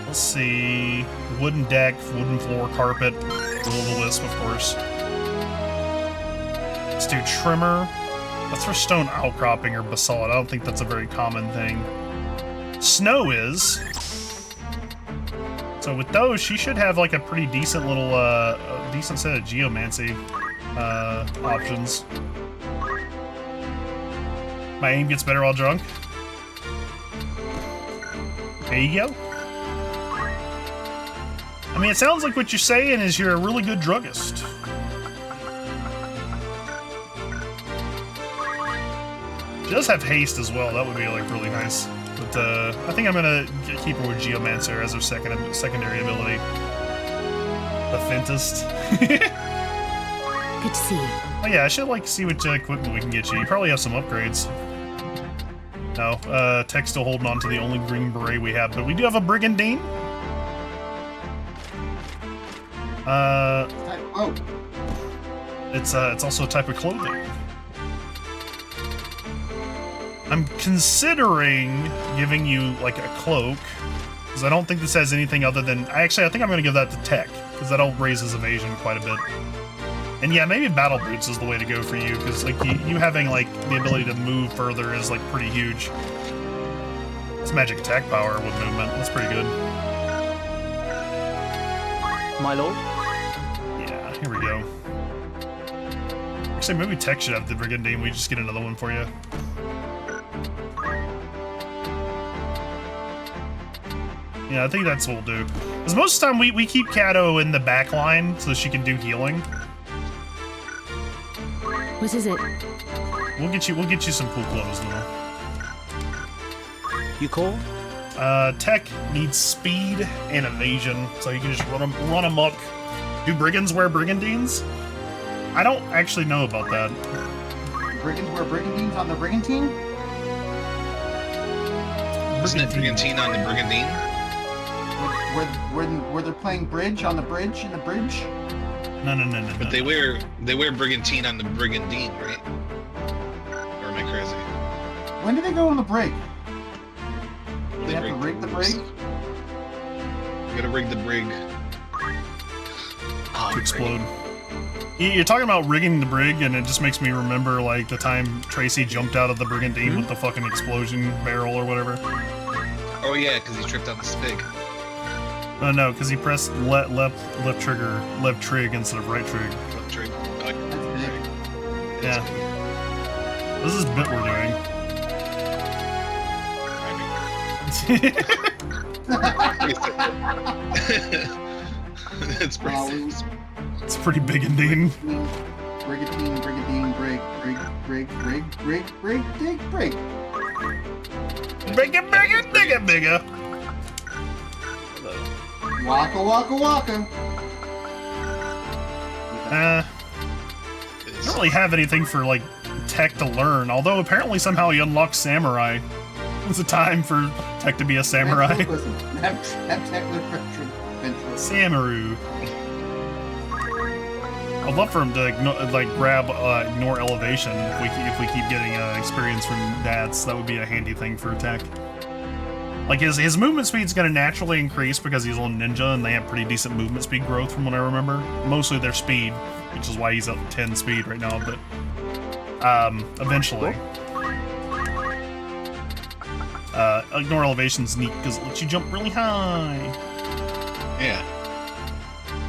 Let's see. Wooden deck, wooden floor, carpet, Will-o'-the-Wisp, of course. Let's do Trimmer. That's for stone outcropping or basalt. I don't think that's a very common thing. Snow is. So with those, she should have like a pretty decent little, decent set of geomancy options. My aim gets better while drunk. There you go. I mean, it sounds like what you're saying is you're a really good druggist. She does have haste as well. That would be like really nice. But I think I'm gonna keep her with Geomancer as her secondary ability. The Fentist. Good to see you. Oh yeah, I should like see what equipment we can get you. You probably have some upgrades. No, Tech's still holding on to the only green beret we have, but we do have a Brigandine. It's also a type of clothing. I'm considering giving you like a cloak, because I don't think this has anything other than. Actually, I think I'm going to give that to Tech, because that'll raise his evasion quite a bit. And yeah, maybe battle boots is the way to go for you, because like you having like the ability to move further is like pretty huge. It's magic attack power with movement. That's pretty good. My lord? Yeah, here we go. Actually, maybe Tech should have the Brigandine. We just get another one for you. Yeah, I think that's what we'll do. Because most of the time we keep Kato in the back line so she can do healing. What is it? We'll get you some cool clothes though. You call? Tech needs speed and evasion, so you can just run amok. Do brigands wear brigandines? I don't actually know about that. Brigands wear brigandines on the brigantine? Isn't it brigantine on the brigandine? Where they're playing bridge on the bridge in the bridge? No. But they wear brigantine on the brigandine, right? Or am I crazy? When do they go on the brig? When they have to rig the brig? You gotta rig the brig. To explode. You're talking about rigging the brig, and it just makes me remember like the time Tracy jumped out of the brigantine with the fucking explosion barrel or whatever. Oh yeah, because he tripped on the spig. No, because he pressed left trig instead of right trig. Left trig. Yeah. This is bit we're doing. It's pretty. It's pretty big indeed. Brigantine, brig. Bigger. Waka. I don't really have anything for like Tech to learn, although apparently somehow he unlocked Samurai. It's a time for Tech to be a samurai. Samaru. I'd love for him to like grab ignore elevation if we keep getting experience from Dats. That would be a handy thing for Tech. Like his movement speed's gonna naturally increase because he's a ninja and they have pretty decent movement speed growth from what I remember. Mostly their speed, which is why he's at 10 speed right now, but eventually. Ignore elevation's neat because it lets you jump really high. Yeah.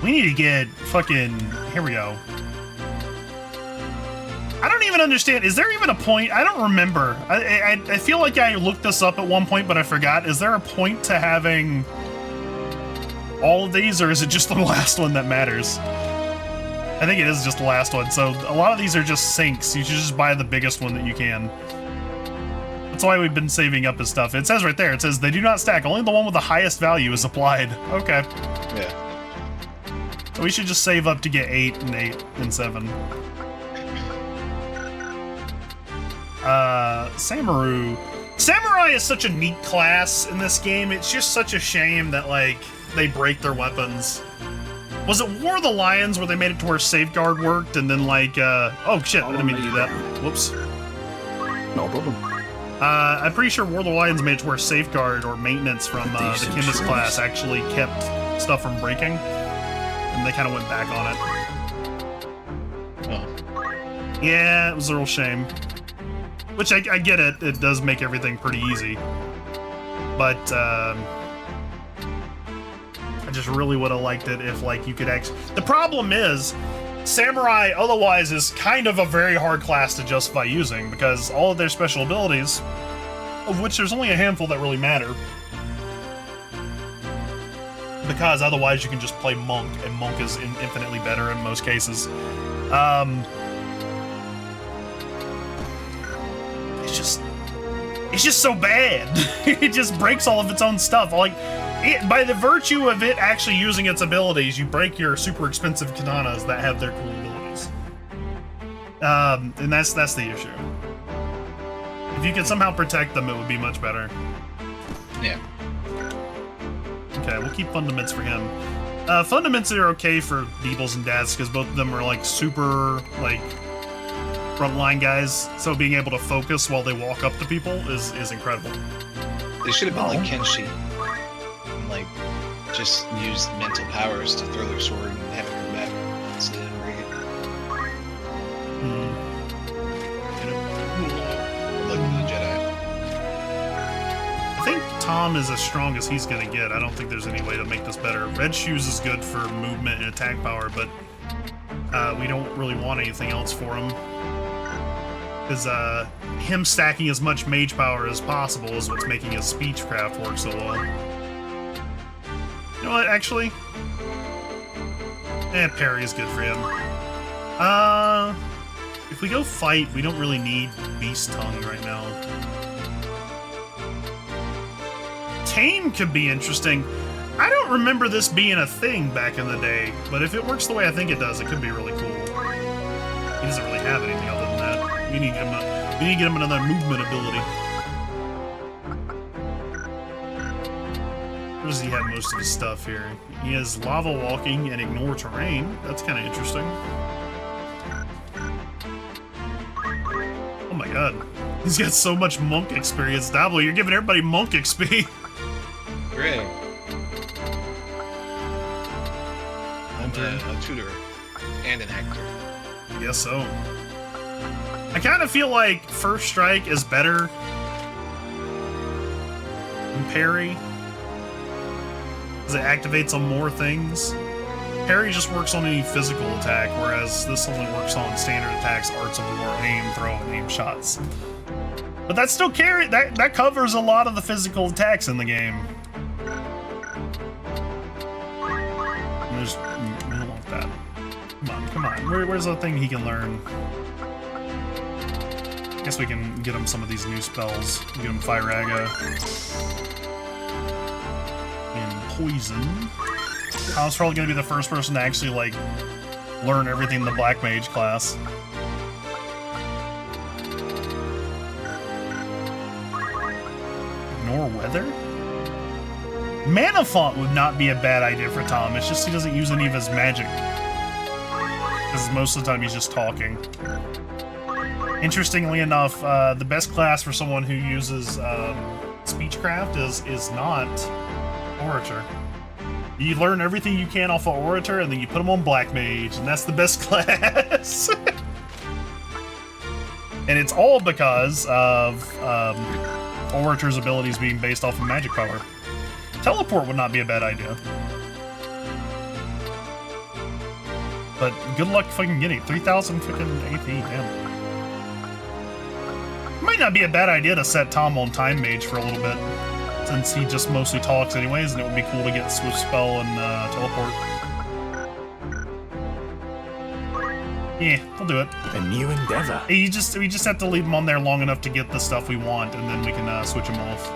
We need to get fucking... Here we go. I don't even understand. Is there even a point? I don't remember. I feel like I looked this up at one point, but I forgot. Is there a point to having all of these, or is it just the last one that matters? I think it is just the last one. So a lot of these are just sinks. You should just buy the biggest one that you can. That's why we've been saving up his stuff. It says right there, it says they do not stack. Only the one with the highest value is applied. Okay. Yeah. So we should just save up to get 8 and 8 and 7. Samaru. Samurai is such a neat class in this game. It's just such a shame that, like, they break their weapons. Was it War of the Lions where they made it to where Safeguard worked and then, like, oh shit, I didn't mean to do that. Whoops. No problem. I'm pretty sure War of the Lions made it to where Safeguard or maintenance from the Chemist class actually kept stuff from breaking. And they kind of went back on it. Oh. Yeah, it was a real shame. Which, I get it, it does make everything pretty easy. But, I just really would have liked it if, like, you could actually... The problem is, Samurai otherwise is kind of a very hard class to justify using, because all of their special abilities, of which there's only a handful that really matter, because otherwise you can just play Monk, and Monk is infinitely better in most cases. It's just so bad. It just breaks all of its own stuff. Like, by the virtue of it actually using its abilities, you break your super expensive katanas that have their cool abilities. And that's the issue. If you could somehow protect them, it would be much better. Yeah. Okay, we'll keep Fundaments for him. Fundaments are okay for Beebles and Dats because both of them are like super like frontline guys. So being able to focus while they walk up to people is incredible. They should have been like Kenshi, and like just use mental powers to throw their sword and have it come back instead of break it. You know, like the Jedi. I think Tom is as strong as he's gonna get. I don't think there's any way to make this better. Red Shoes is good for movement and attack power, but we don't really want anything else for him. Because him stacking as much mage power as possible is what's making his speechcraft work so well. You know what, actually? Parry is good for him. If we go fight, we don't really need Beast Tongue right now. Tame could be interesting. I don't remember this being a thing back in the day, but if it works the way I think it does, it could be really cool. He doesn't really have anything other than that. We need to get him another movement ability. Where does he have most of his stuff here? He has lava walking and ignore terrain. That's kind of interesting. Oh my god. He's got so much monk experience. Dablo, you're giving everybody monk XP. Great. I'm a tutor and an actor. I guess so. I kind of feel like First Strike is better than Parry, because it activates on more things. Parry just works on any physical attack, whereas this only works on standard attacks, arts of war, aim, throw, and aim shots. But that still that covers a lot of the physical attacks in the game. We don't want that. Come on. Where's the thing he can learn? Guess we can get him some of these new spells. Get him Firaga. And Poison. Tom's probably gonna be the first person to actually, like, learn everything in the Black Mage class. Ignore weather? Mana Font would not be a bad idea for Tom. It's just he doesn't use any of his magic. Because most of the time he's just talking. Interestingly enough, the best class for someone who uses Speechcraft is not Orator. You learn everything you can off of Orator, and then you put them on Black Mage, and that's the best class. And it's all because of Orator's abilities being based off of magic power. Teleport would not be a bad idea. But good luck fucking getting 3,000 fucking AP, damn. Might not be a bad idea to set Tom on Time Mage for a little bit, since he just mostly talks anyways, and it would be cool to get Switch Spell and Teleport. Yeah, we'll do it. A new endeavor. We just have to leave him on there long enough to get the stuff we want, and then we can switch him off.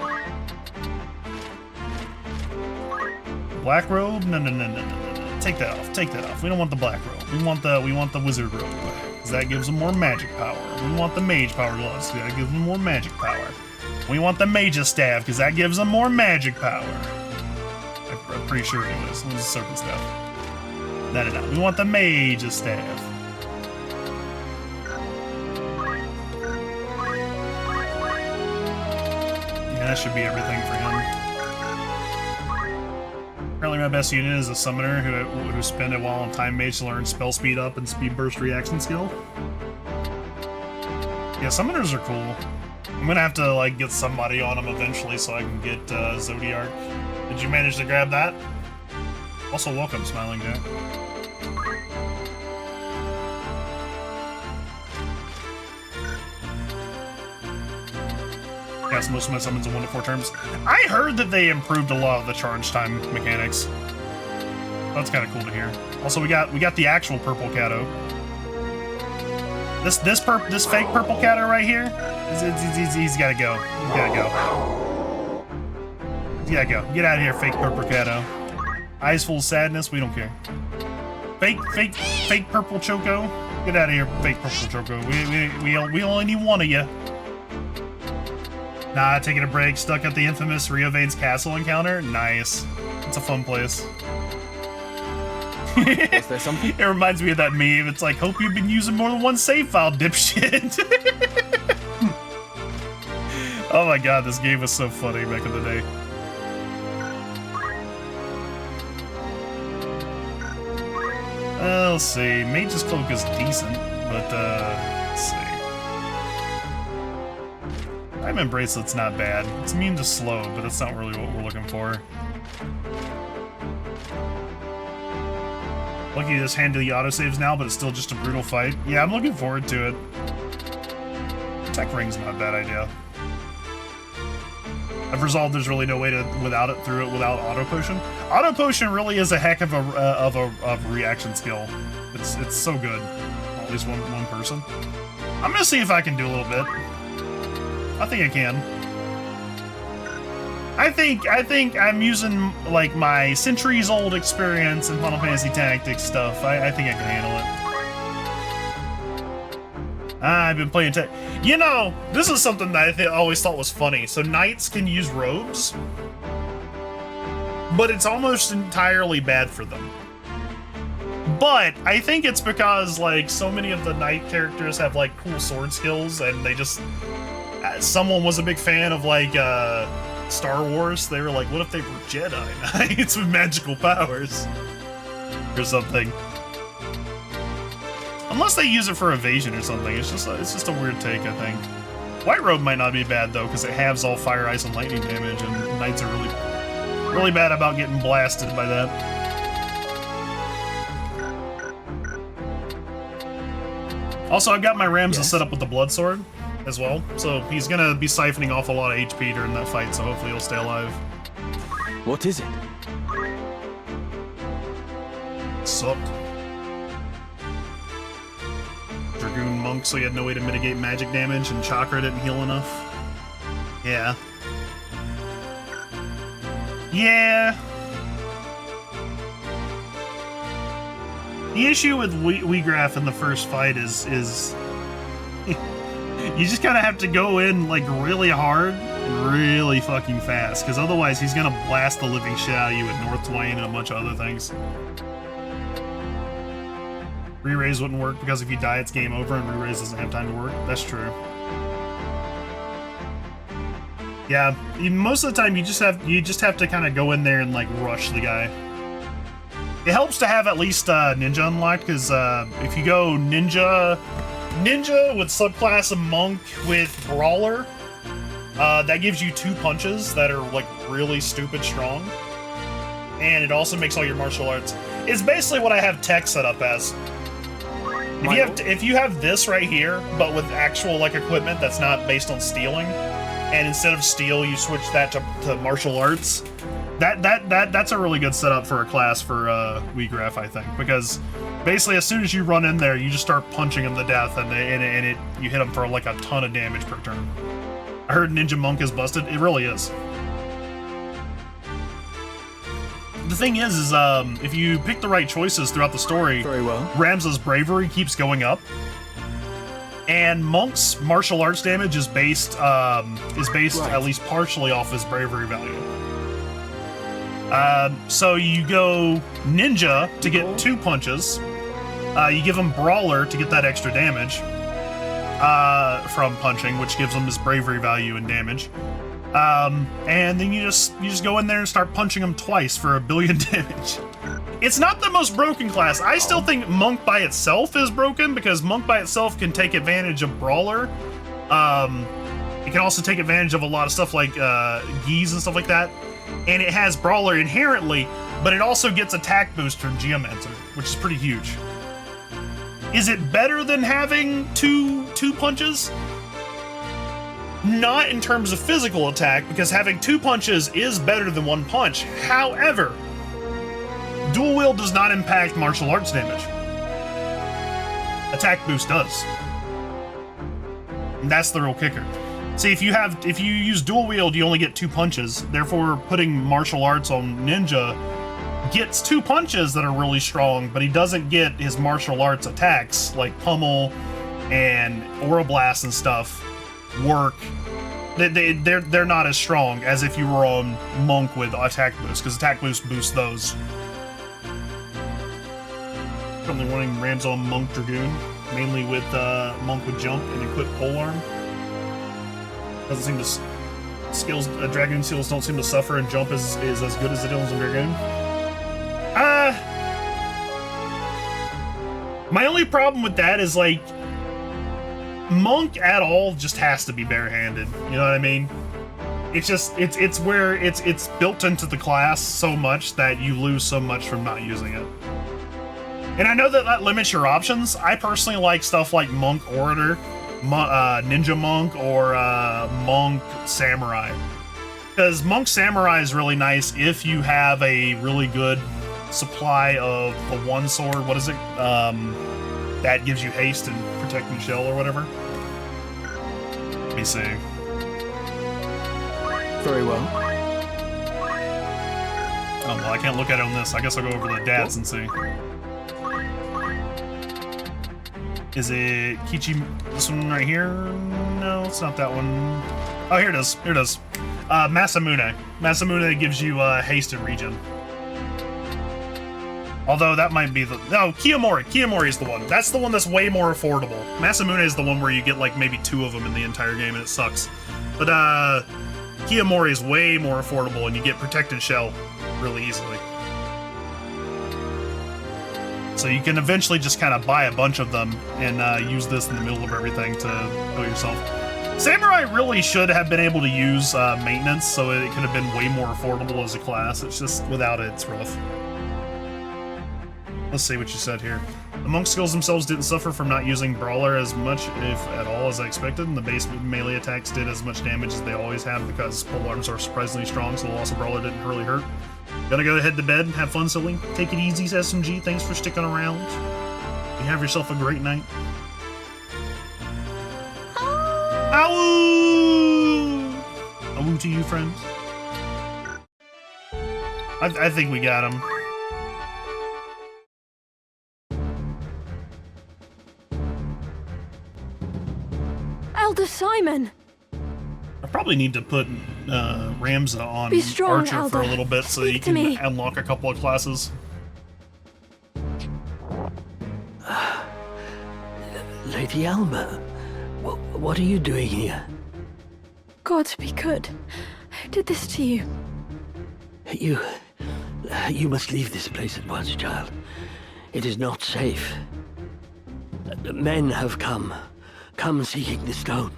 Black robe? No. Take that off. We don't want the black robe. We want the wizard robe, because that gives them more magic power. We want the mage power gloves, because that gives them more magic power. We want the mage's staff, because that gives them more magic power. I'm pretty sure it was. It was a serpent staff. No. We want the mage's staff. Yeah, that should be everything for him. Apparently my best unit is a summoner who spend a while on Time Mage to learn spell speed up and speed burst reaction skill. Yeah, summoners are cool. I'm gonna have to like get somebody on them eventually so I can get Zodiark. Did you manage to grab that? Also, welcome, Smiling Jack. Yes, most of my summons in 1 to 4 turns. I heard that they improved a lot of the charge time mechanics. That's kind of cool to hear. Also, we got the actual purple Cato. This fake purple Cato right here, he's gotta go. He's gotta go. He's gotta go. Get out of here, fake purple Cato. Eyes full of sadness. We don't care. Fake purple Choco. Get out of here, fake purple Choco. We only need one of you. Nah, taking a break. Stuck at the infamous Rio Vane's castle encounter. Nice. It's a fun place. Is there something? It reminds me of that meme. It's like, hope you've been using more than one save file, dipshit. Oh my god, this game was so funny back in the day. Let's see. Mage's Cloak is decent, but let's see. Diamond Bracelet's not bad. It's immune to slow, but that's not really what we're looking for. Lucky to just handle the autosaves now, but it's still just a brutal fight. Yeah, I'm looking forward to it. Tech Ring's not a bad idea. I've resolved there's really no way to without Auto Potion. Auto Potion really is a heck of a reaction skill. It's so good. Well, at least one person. I'm gonna see if I can do a little bit. I think I can. I think I'm using like my centuries-old experience in Final Fantasy Tactics stuff. I think I can handle it. I've been playing You know, this is something that I always thought was funny. So knights can use robes, but it's almost entirely bad for them. But I think it's because like so many of the knight characters have like cool sword skills, and they just someone was a big fan of like Star Wars. They were like, what if they were Jedi Knights with magical powers or something? Unless they use it for evasion or something. It's just a weird take, I think. White Robe might not be bad though, because it halves all fire, ice, and lightning damage, and knights are really bad about getting blasted by that. Also, I've got my Ramza set up with the Blood Sword as well, so he's gonna be siphoning off a lot of HP during that fight, so hopefully he'll stay alive. What is it? Sucked. Dragoon Monk, so he had no way to mitigate magic damage, and Chakra didn't heal enough. Yeah. Yeah. The issue with Weegraf in the first fight is you just kind of have to go in like really hard and really fucking fast, because otherwise he's gonna blast the living shit out of you with North Twain and a bunch of other things. Re-raise wouldn't work because if you die it's game over and re-raise doesn't have time to work. That's true. Yeah, most of the time you just have to kind of go in there and like rush the guy. It helps to have at least Ninja unlocked, because if you go Ninja with subclass of Monk with Brawler, that gives you 2 punches that are like really stupid strong, and it also makes all your martial arts. It's basically what I have Tech set up as. If you have this right here, but with actual like equipment that's not based on stealing, and instead of steel you switch that to martial arts, that's a really good setup for a class for Weegraf, I think, because basically as soon as you run in there, you just start punching them to death, and you hit them for like a ton of damage per turn. I heard Ninja Monk is busted. It really is. The thing is if you pick the right choices throughout the story, very well, Ramza's bravery keeps going up, and Monk's martial arts damage is based at least partially off his bravery value. So you go Ninja to get 2 punches. You give him Brawler to get that extra damage from punching, which gives him his bravery value and damage. And then you just go in there and start punching him twice for 1 billion damage. It's not the most broken class. I still think Monk by itself is broken, because Monk by itself can take advantage of Brawler. It can also take advantage of a lot of stuff like Geese and stuff like that. And it has Brawler inherently, but it also gets attack boost from Geomancer, which is pretty huge. Is it better than having two punches? Not in terms of physical attack, because having 2 punches is better than 1 punch. However, Dual wield does not impact martial arts damage. Attack boost does. And that's the real kicker. See, if you use dual wield, you only get 2 punches. Therefore, putting martial arts on Ninja gets 2 punches that are really strong, but he doesn't get his martial arts attacks like Pummel and Aura Blast and stuff work. They're not as strong as if you were on Monk with attack boost, because attack boost boosts those. Currently running Rams on Monk Dragoon, mainly with Monk with jump and equip polearm. Doesn't seem to skills. Dragoon skills don't seem to suffer, and jump is as good as it is on Dragoon. My only problem with that is like Monk at all just has to be barehanded. You know what I mean? It's just it's where it's built into the class so much that you lose so much from not using it. And I know that limits your options. I personally like stuff like Monk Orator, Ninja Monk, or Monk Samurai. Because Monk Samurai is really nice if you have a really good supply of the one sword. What is it? That gives you haste and protect and shell or whatever. Let me see. Very well. Oh, well, I can't look at it on this. I guess I'll go over the DATs and see. Is it Kichi? This one right here? No, it's not that one. Oh, here it is. Here it is. Masamune. Masamune gives you haste and regen. Although that might be the... No, Kiyomori. Kiyomori is the one. That's the one that's way more affordable. Masamune is the one where you get like maybe 2 of them in the entire game and it sucks. But Kiyomori is way more affordable and you get Protect and Shell really easily. So you can eventually just kind of buy a bunch of them and use this in the middle of everything to heal yourself. Samurai really should have been able to use maintenance, so it could have been way more affordable as a class. It's just, without it, it's rough. Let's see what you said here. The monk skills themselves didn't suffer from not using Brawler as much, if at all, as I expected, and the base melee attacks did as much damage as they always have because polearms are surprisingly strong, so the loss of Brawler didn't really hurt. Gonna go ahead to bed, have fun, silly. Take it easy, SMG. Thanks for sticking around. You have yourself a great night. Ow! Ow to you, friends. I think we got him. Elder Simon! I probably need to put Ramza on Be strong, Archer Elder. for a little bit so you can unlock a couple of classes. Lady Alma, what are you doing here? God be good. Who did this to you? You must leave this place at once, child. It is not safe. Men have come seeking the stone.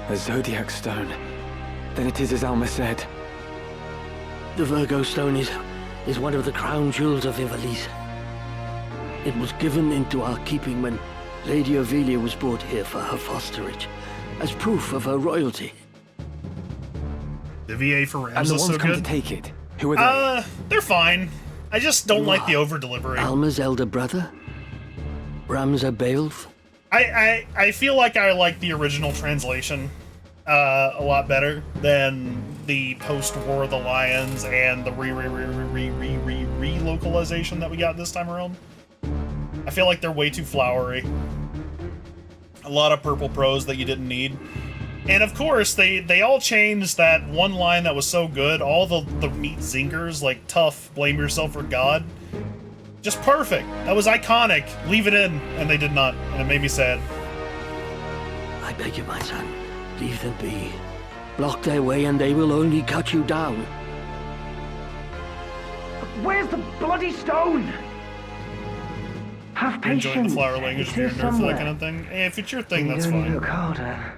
A Zodiac stone. Then it is as Alma said. The Virgo stone is one of the crown jewels of Ivalice. It was given into our keeping when Lady Ophelia was brought here for her fosterage, as proof of her royalty. The VA for Rams And the is ones so come good. to take it. Who are they? They're fine. I just don't like the over-delivery. Alma's elder brother? Ramza Beowulf? I feel like I like the original translation a lot better than the post-War of the Lions and the relocalization that we got this time around. I feel like they're way too flowery. A lot of purple prose that you didn't need. And of course, they all changed that one line that was so good. All the meat zingers, like tough, blame yourself for God. Just perfect. That was iconic. Leave it in. And they did not. And it made me sad. I beg you, my son, leave them be. Block their way and they will only cut you down. Where's the bloody stone? Have patience. Enjoying the flower language It's for your here nerf, that somewhere. kind of thing. Hey, if it's your thing, You that's only fine. look harder.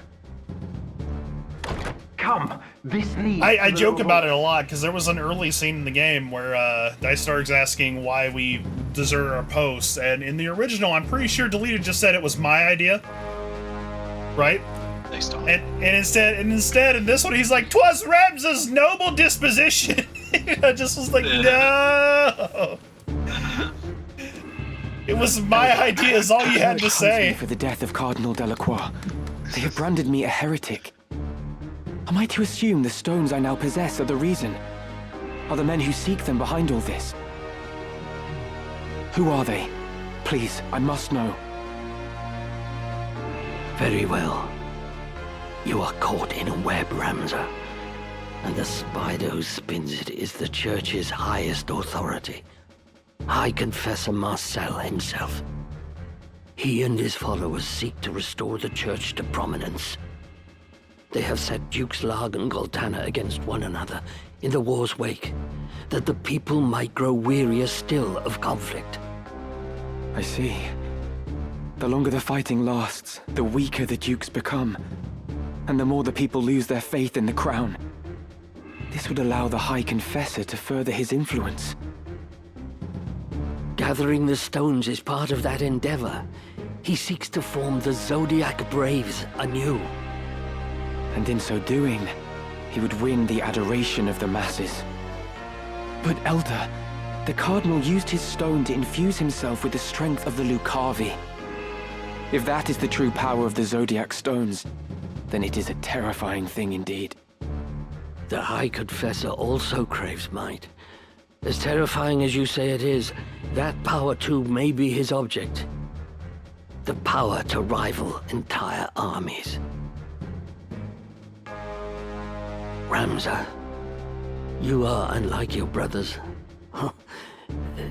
Come, this leads I to the joke little about it a lot because there was an early scene in the game where Dice Star's asking why we deserted our posts, and in the original, I'm pretty sure Deleted just said it was my idea, right? Nice talk. And instead in this one, he's like, "'Twas Ramza's noble disposition." I just was like, no. It was my idea, is all you had to say. For the death of Cardinal Delacroix, they have branded me a heretic. Am I to assume the stones I now possess are the reason? Are the men who seek them behind all this? Who are they? Please, I must know. Very well. You are caught in a web, Ramza. And the spider who spins it is the Church's highest authority. High Confessor Marcel himself. He and his followers seek to restore the Church to prominence. They have set Dukes Larg and Goltana against one another in the war's wake, that the people might grow wearier still of conflict. I see. The longer the fighting lasts, the weaker the Dukes become, and the more the people lose their faith in the crown. This would allow the High Confessor to further his influence. Gathering the stones is part of that endeavor. He seeks to form the Zodiac Braves anew. And in so doing, he would win the adoration of the masses. But Elder, the Cardinal used his stone to infuse himself with the strength of the Lucavi. If that is the true power of the Zodiac stones, then it is a terrifying thing indeed. The High Confessor also craves might. As terrifying as you say it is, that power too may be his object. The power to rival entire armies. Ramza, you are unlike your brothers.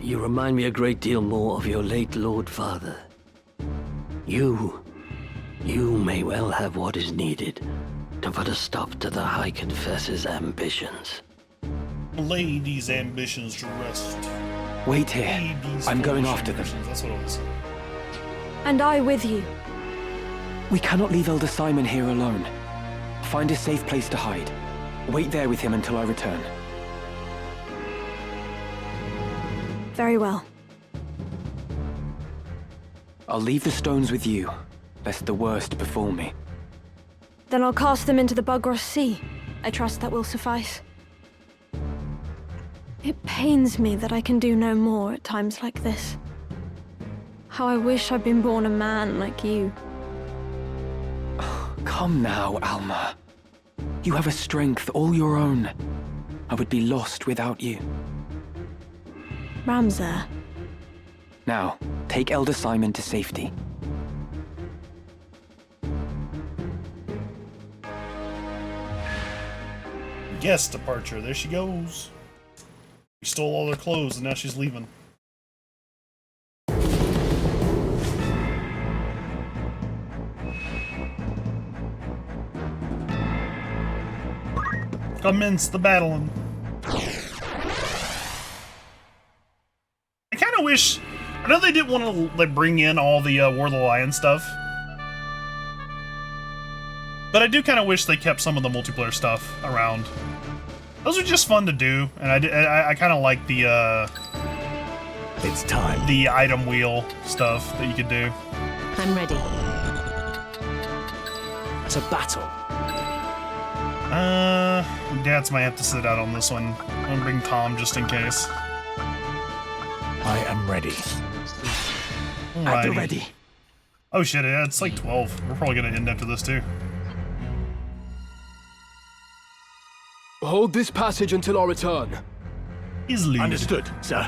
You remind me a great deal more of your late Lord Father. You may well have what is needed to put a stop to the High Confessor's ambitions. Lay these ambitions to rest. Wait here. I'm going after them. That's what it was. And I with you. We cannot leave Elder Simon here alone. Find a safe place to hide. Wait there with him until I return. Very well. I'll leave the stones with you, lest the worst befall me. Then I'll cast them into the Bugros Sea. I trust that will suffice. It pains me that I can do no more at times like this. How I wish I'd been born a man like you. Come now, Alma. You have a strength all your own. I would be lost without you. Ramza. Now, take Elder Simon to safety. Guest departure. There she goes. We stole all her clothes and now she's leaving. Commence the battling. I kind of wish... I know they didn't want to like bring in all the War of the Lion stuff. But I do kind of wish they kept some of the multiplayer stuff around. Those are just fun to do, and I kind of like the it's time. The item wheel stuff that you could do. I'm ready. To battle. Dads might have to sit out on this one. I'm gonna bring Tom just in case. I am ready. At the ready. Oh shit, yeah, it's like 12. We're probably gonna end after this too. Hold this passage until our return. Easily. Understood, sir.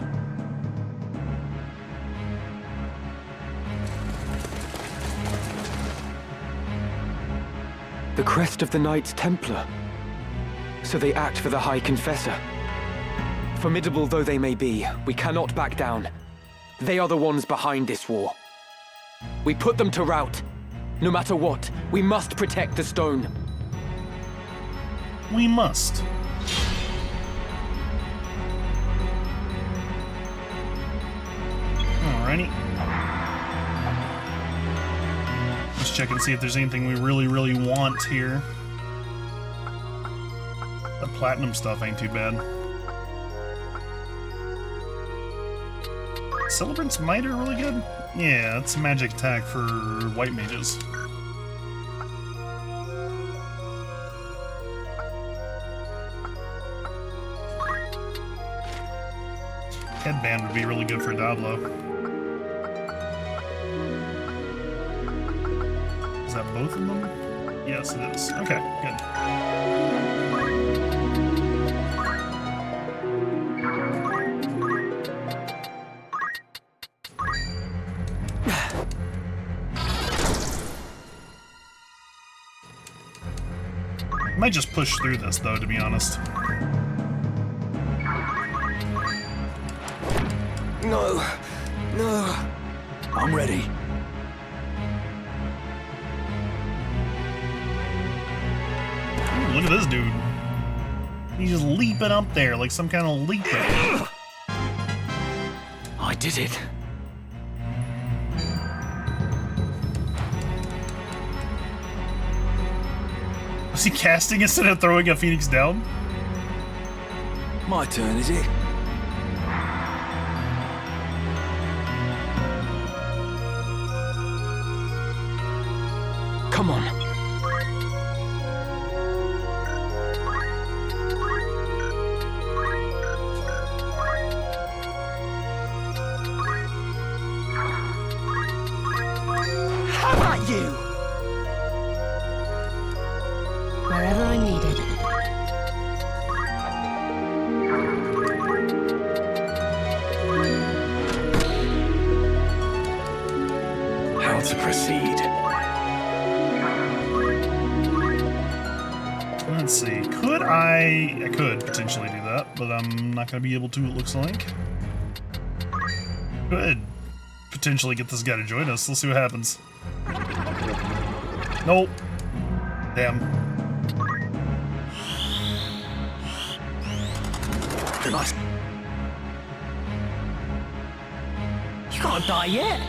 The crest of the Knights Templar. So they act for the High Confessor. Formidable though they may be, we cannot back down. They are the ones behind this war. We put them to rout. No matter what, we must protect the stone. We must. Alrighty. Let's check and see if there's anything we really want here. The platinum stuff ain't too bad. Celebrant's Mitre really good? Yeah, it's a magic attack for white mages. headband would be really good for Diablo. Is that both of them? Yes, it is. Okay, good. I might just push through this, though, to be honest. No. No. I'm ready. Ooh, look at this dude. He's just leaping up there like some kind of leaper. I did it. Was he casting instead of throwing a phoenix down? My turn, is it? Come on. How about you? Wherever I'm needed. How to proceed? Let's see. Could I could potentially do that, but I'm not going to be able to, it looks like. Could potentially get this guy to join us. Let's see what happens. Nope. Damn. You can't die yet.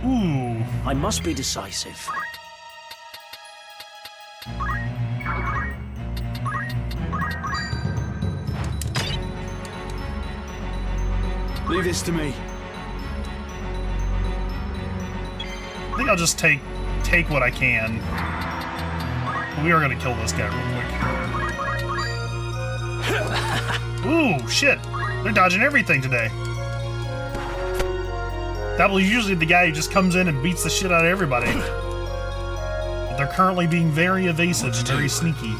Ooh. I must be decisive. Leave this to me. I think I'll just take what I can. We are gonna kill this guy real quick. Ooh, shit. They're dodging everything today. Diablo's usually the guy who just comes in and beats the shit out of everybody. But they're currently being very evasive and very sneaky.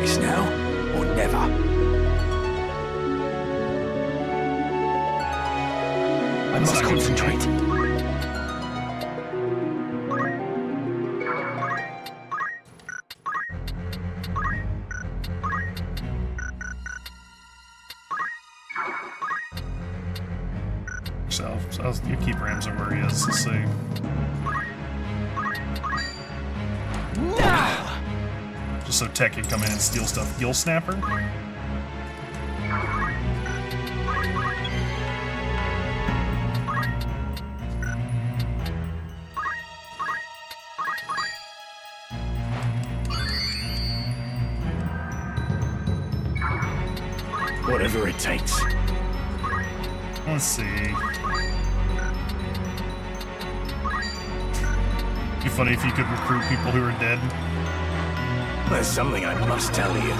It's now or never. I must concentrate. So you keep Ramsey where he is. Let's see. Just so Tech can come in and steal stuff. Gill Snapper? Whatever it takes. Let's see. Be funny if you could recruit people who are dead. There's something I must tell you.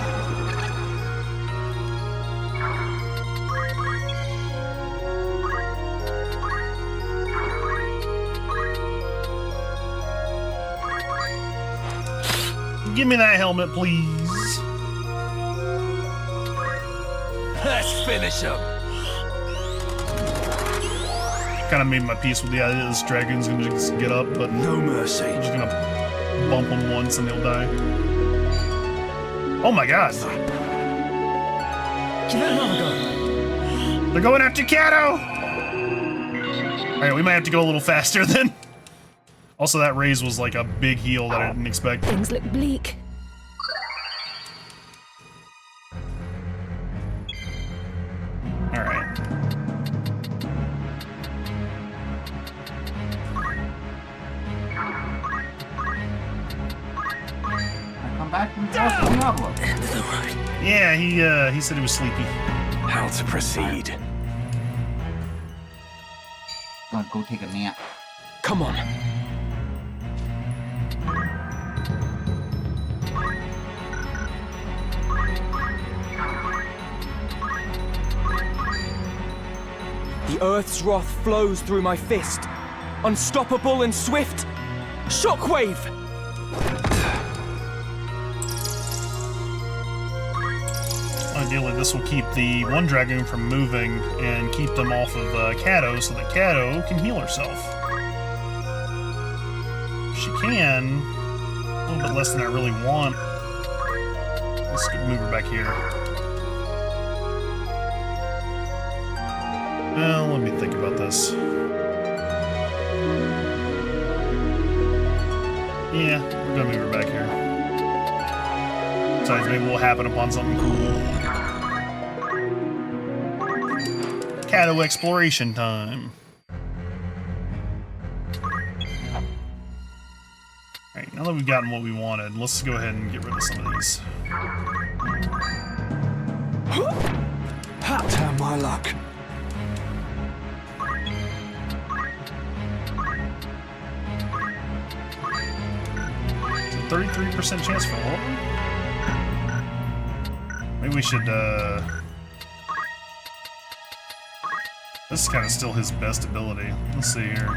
Give me that helmet, please. Let's finish him. Kind of made my peace with the idea that this dragon's gonna just get up, but no mercy. I'm just gonna bump him once and he'll die. Oh my god! Give it another go. They're going after Kato! Alright, we might have to go a little faster then. Also, that raise was like a big heal that I didn't expect. Things look bleak. Alright. Come back from Diablo. Yeah, he said he was sleepy. how to proceed. Gonna go take a nap. Come on. The Earth's wrath flows through my fist. Unstoppable and swift. Shockwave! Ideally, this will keep the one dragoon from moving and keep them off of Kato so that Kato can heal herself. She can. A little bit less than I really want. Let's move her back here. Well, let me think about this. Yeah, we're gonna move her back here. Besides, maybe we'll happen upon something cool. Kato exploration time. Alright, now that we've gotten what we wanted, let's go ahead and get rid of some of these. Turn my luck. It's a 33% chance for all of them? Maybe we should, this is kind of still his best ability. Let's see here.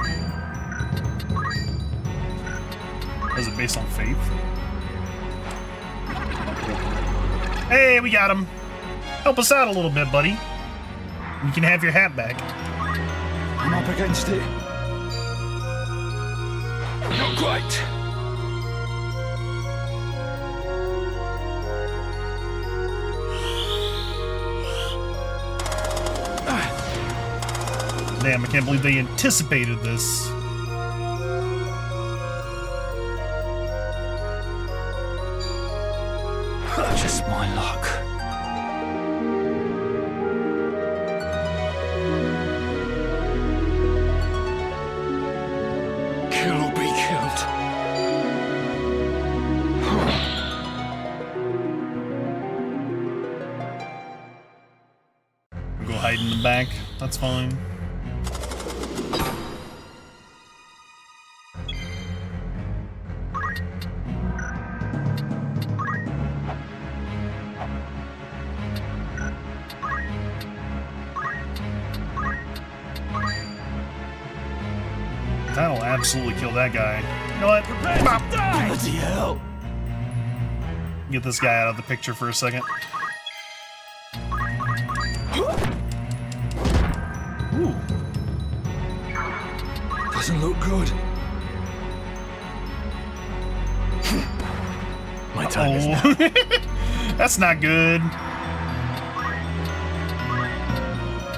Is it based on faith? Hey, we got him! Help us out a little bit, buddy. You can have your hat back. I'm up against it. Not quite. Damn, I can't believe they anticipated this. Just my luck. Kill or be killed. Go hide in the back. That's fine. That'll absolutely kill that guy. You know what? Bloody hell! Get this guy out of the picture for a second. Ooh. Doesn't look good. My time is now. That's not good.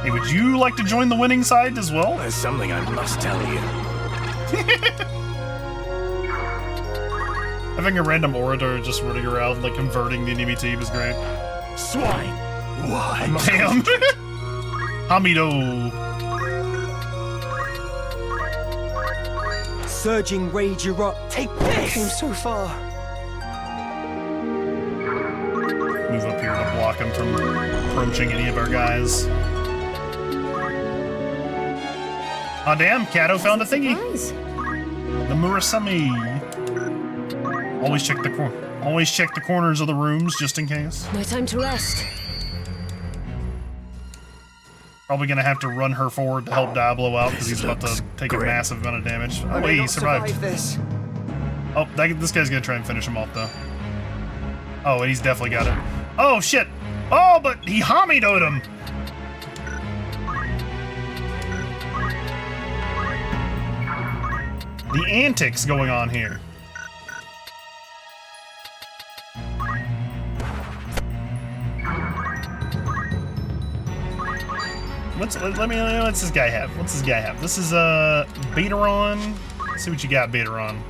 Hey, would you like to join the winning side as well? There's something I must tell you. Having a random orator just running around, like, converting the enemy team is great. Swine! Why? Damn! Hamido! Surging rage erupt. Take this! Came so far. Move up here to block him from approaching any of our guys. Oh damn, Kato found a thingy! The Murasami! Always check the corners of the rooms, just in case. No time to rest. Probably gonna have to run her forward to help Diablo out, because he's about to take a massive amount of damage. Oh wait, he survived. Oh, this guy's gonna try and finish him off, though. Oh, and he's definitely got it. Oh, shit! Oh, but he Hamido'd him! The antics going on here. What's this guy have? What's this guy have? This is Bateron. Let's see what you got, Bateron.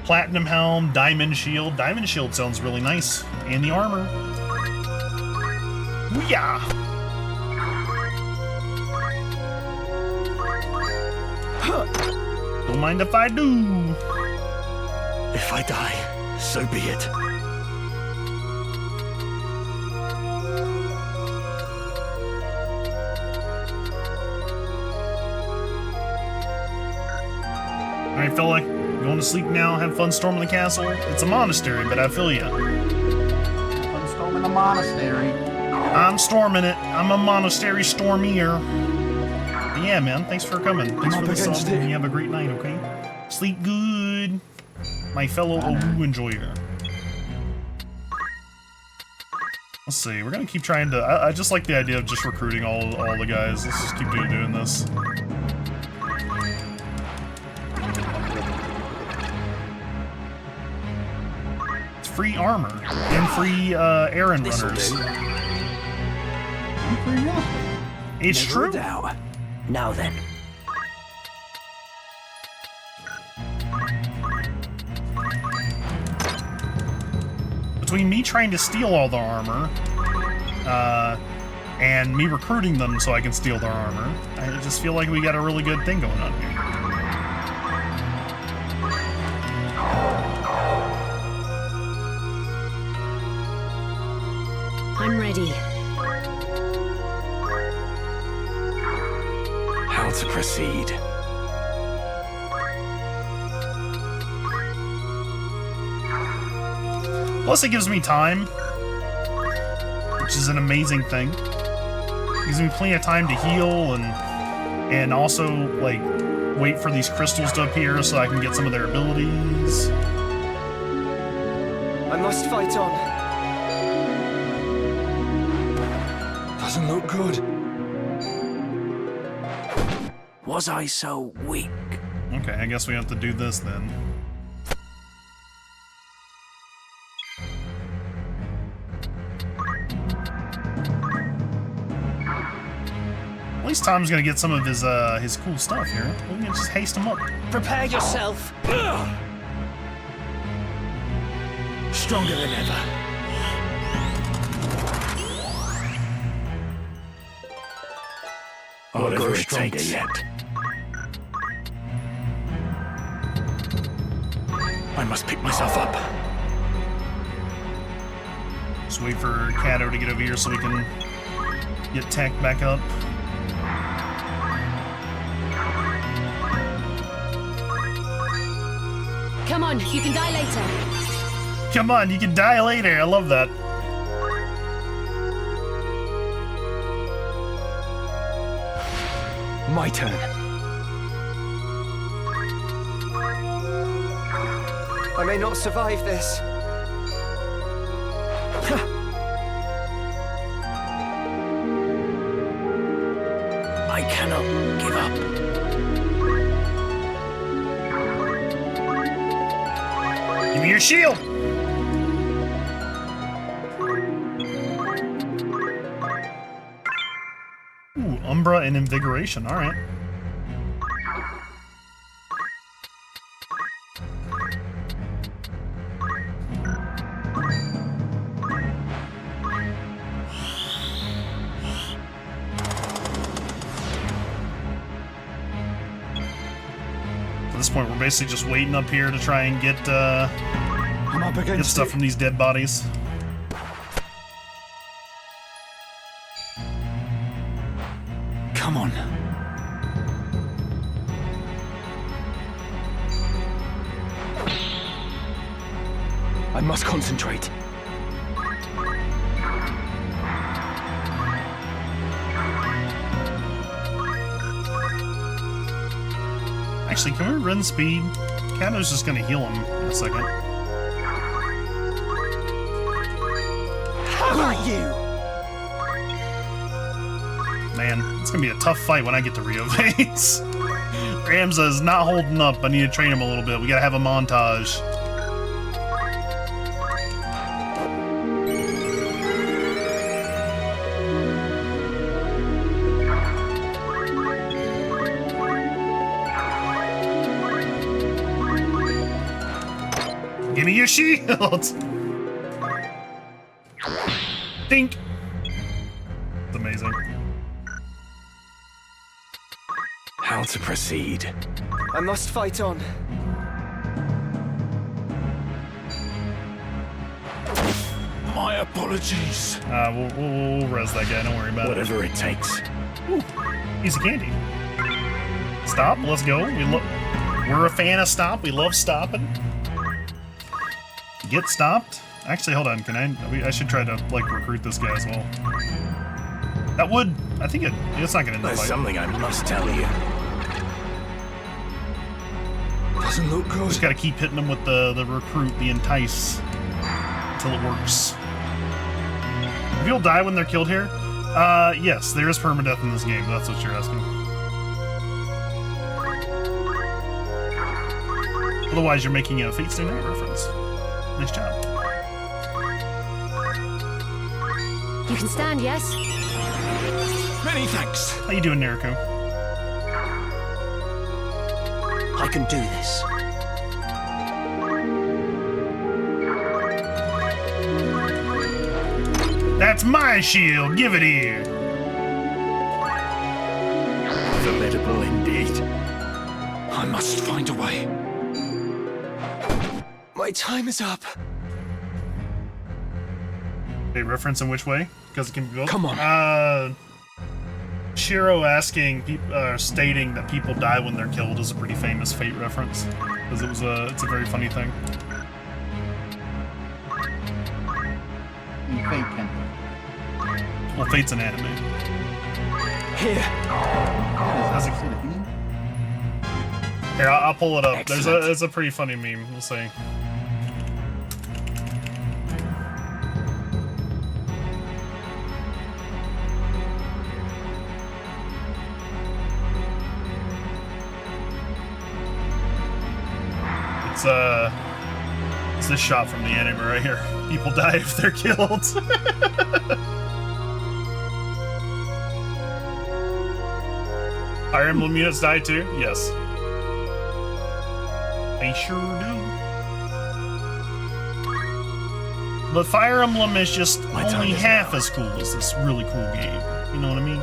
Platinum helm, diamond shield. Diamond shield sounds really nice. And the armor. Booyah! Don't mind if I do. If I die, so be it. Alright, fella. Going to sleep now? Have fun storming the castle? It's a monastery, but I feel ya. I'm storming the monastery. I'm storming it. I'm a monastery stormier. But yeah, man. Thanks for coming. Thanks for the sub. You have a great night, okay? Sleep good, my fellow Owu enjoyer. Let's see. We're gonna keep trying to. I just like the idea of just recruiting all the guys. Let's just keep doing this. It's free armor and free errand runners. It's true. Now then. Between me trying to steal all their armor, and me recruiting them so I can steal their armor, I just feel like we got a really good thing going on here. I'm ready. How to proceed? Plus, it gives me time, which is an amazing thing. It gives me plenty of time to heal and also, like, wait for these crystals to appear so I can get some of their abilities. I must fight on. Doesn't look good. Was I so weak? Okay, I guess we have to do this then. At least Tom's gonna get some of his cool stuff here. We can just haste him up. Prepare yourself. Stronger than ever. Whatever it takes. Yet. I must pick myself up. Just wait for Kato to get over here so we can get Tech back up. Come on, you can die later. Come on, you can die later. I love that. My turn. I may not survive this. I cannot give up. Give me your shield! Ooh, Umbra and Invigoration, alright. At this point, we're basically just waiting up here to try and get stuff from these dead bodies. Come on. I must concentrate. Actually, can we run speed? Kato's just gonna heal him in a second. How about you? Man, it's gonna be a tough fight when I get to Rio Vase. Ramza is not holding up. I need to train him a little bit. We gotta have a montage. Give me your shield! Dink! It's amazing. How to proceed? I must fight on. My apologies. We'll res that guy. Don't worry about Whatever it takes. Ooh, piece of candy. Stop. Let's go. We're a fan of stomp. We love stomping. Get stomped. Actually, hold on. Can I should try to like recruit this guy as well. That would. I think it's not gonna end the fight. There's something I must tell you. Doesn't look good. Just gotta keep hitting them with the recruit, the entice, until it works. Do people die when they're killed here? Yes, there is permadeath in this game. That's what you're asking. Otherwise, you're making a Fate Stay Night reference. Nice job. You can stand, yes? Many thanks. How you doing, Nariko? I can do this. That's my shield! Give it here! Formidable indeed. I must find a way. My time is up. A reference in which way? Because it can be built? Come on. Shiro asking, stating that people die when they're killed is a pretty famous Fate reference. Because it's a very funny thing. Fate can. Well, Fate's an anime. Here. How's it? Here, I'll pull it up. Excellent. There's a pretty funny meme. We'll see. It's this shot from the anime right here. People die if they're killed. Fire Emblem units die too? Yes. They sure do. But Fire Emblem is just only half as cool as this really cool game. You know what I mean?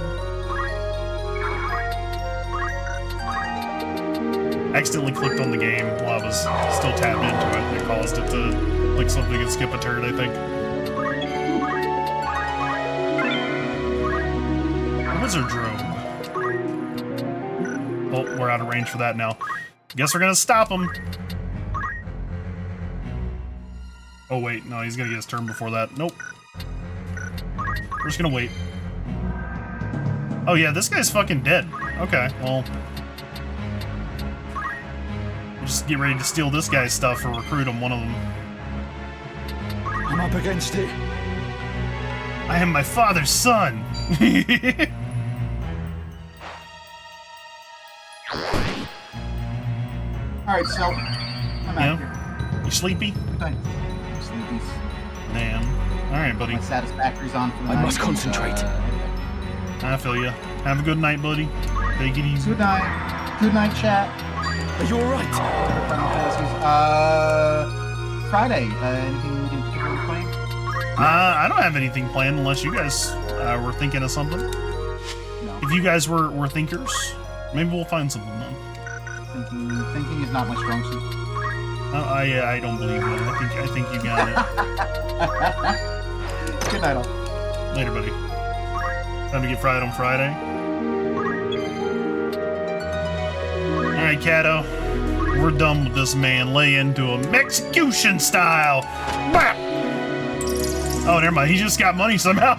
I accidentally clicked on the game while I was still tapped into it, and it caused it to like something and skip a turn, I think. Wizardrome. Oh, we're out of range for that now. Guess we're gonna stop him. Oh wait, no, he's gonna get his turn before that. Nope. We're just gonna wait. Oh yeah, this guy's fucking dead. Okay, well. We'll just get ready to steal this guy's stuff or recruit him, one of them. I'm up against it. I am my father's son! Alright, so I'm out here. You sleepy? Thanks. I'm sleepy. Damn. Alright, buddy. My satisfactory's on for the night. I must concentrate. I feel ya. Have a good night, buddy. Take it easy. Good night. Good night, chat. Are you alright? Friday. Anything in particular playing? I don't have anything planned unless you guys were thinking of something. No. If you guys were thinkers, maybe we'll find something then. Thinking is not my strong suit. I don't believe that. I think you got it. Good night, all. Later, buddy. Time to get fried on Friday. Alright, Kato. We're done with this man. Lay into him. Execution style! Bam! Oh, never mind. He just got money somehow.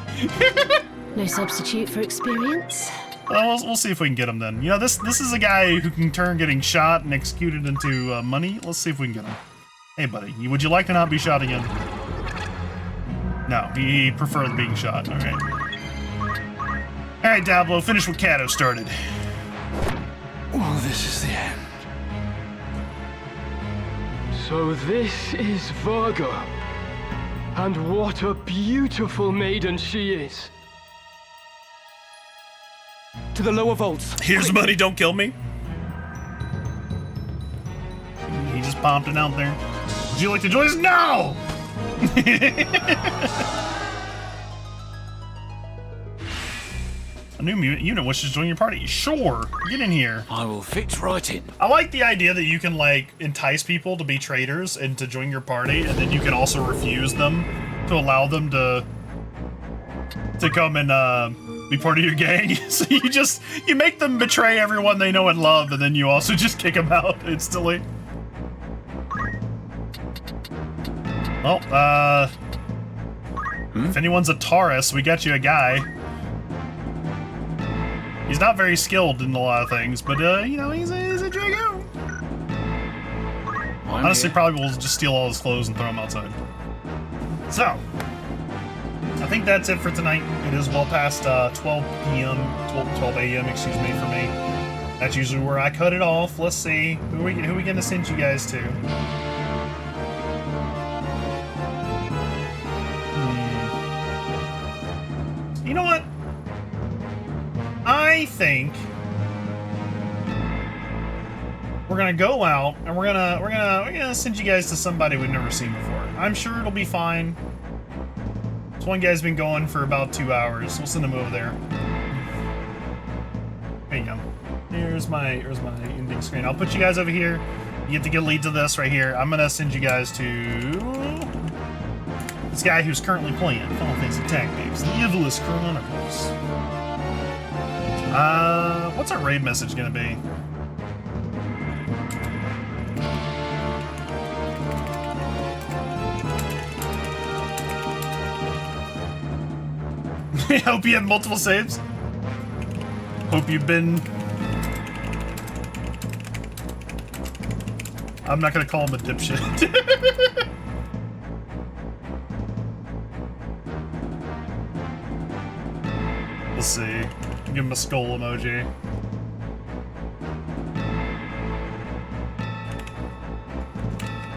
No substitute for experience. Well, we'll see if we can get him then. You know, this is a guy who can turn getting shot and executed into money. Let's see if we can get him. Hey, buddy. Would you like to not be shot again? No, he prefers being shot. All right. All right, Diablo. Finish what Kato started. Oh, this is the end. So this is Virgo. And what a beautiful maiden she is. To the lower vaults. Here's money, don't kill me. He just popped it out there. Would you like to join us? No! A new unit wishes to join your party. Sure, get in here. I will fit right in. I like the idea that you can like entice people to be traitors and to join your party, and then you can also refuse them to allow them to come and be part of your gang. So you make them betray everyone they know and love, and then you also just kick them out instantly. Well, if anyone's a Taurus, we got you a guy. He's not very skilled in a lot of things, but you know, he's a Dragoon. Honestly, probably will just steal all his clothes and throw them outside. So, I think that's it for tonight. It is well past 12 p.m., 12 a.m., excuse me, for me. That's usually where I cut it off. Let's see. Who are we gonna send you guys to? You know what? I think we're gonna go out and we're gonna send you guys to somebody we've never seen before. I'm sure it'll be fine. This one guy's been going for about 2 hours. We'll send him over there. There you go. Here's my ending screen. I'll put you guys over here. You get to get leads of this right here. I'm gonna send you guys to this guy who's currently playing Final Fantasy Tactics, the Ivalice Chronicles. What's our raid message gonna be? I hope you have multiple saves. Hope you've been... I'm not gonna call him a dipshit. Let's see. Give him a skull emoji.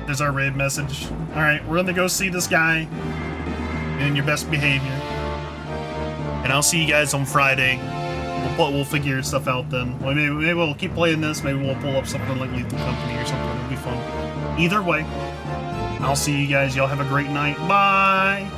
There's our raid message. Alright, we're gonna go see this guy in your best behavior. And I'll see you guys on Friday. We'll figure stuff out then. Well, maybe we'll keep playing this. Maybe we'll pull up something like Lethal Company or something. It'll be fun. Either way, I'll see you guys. Y'all have a great night. Bye!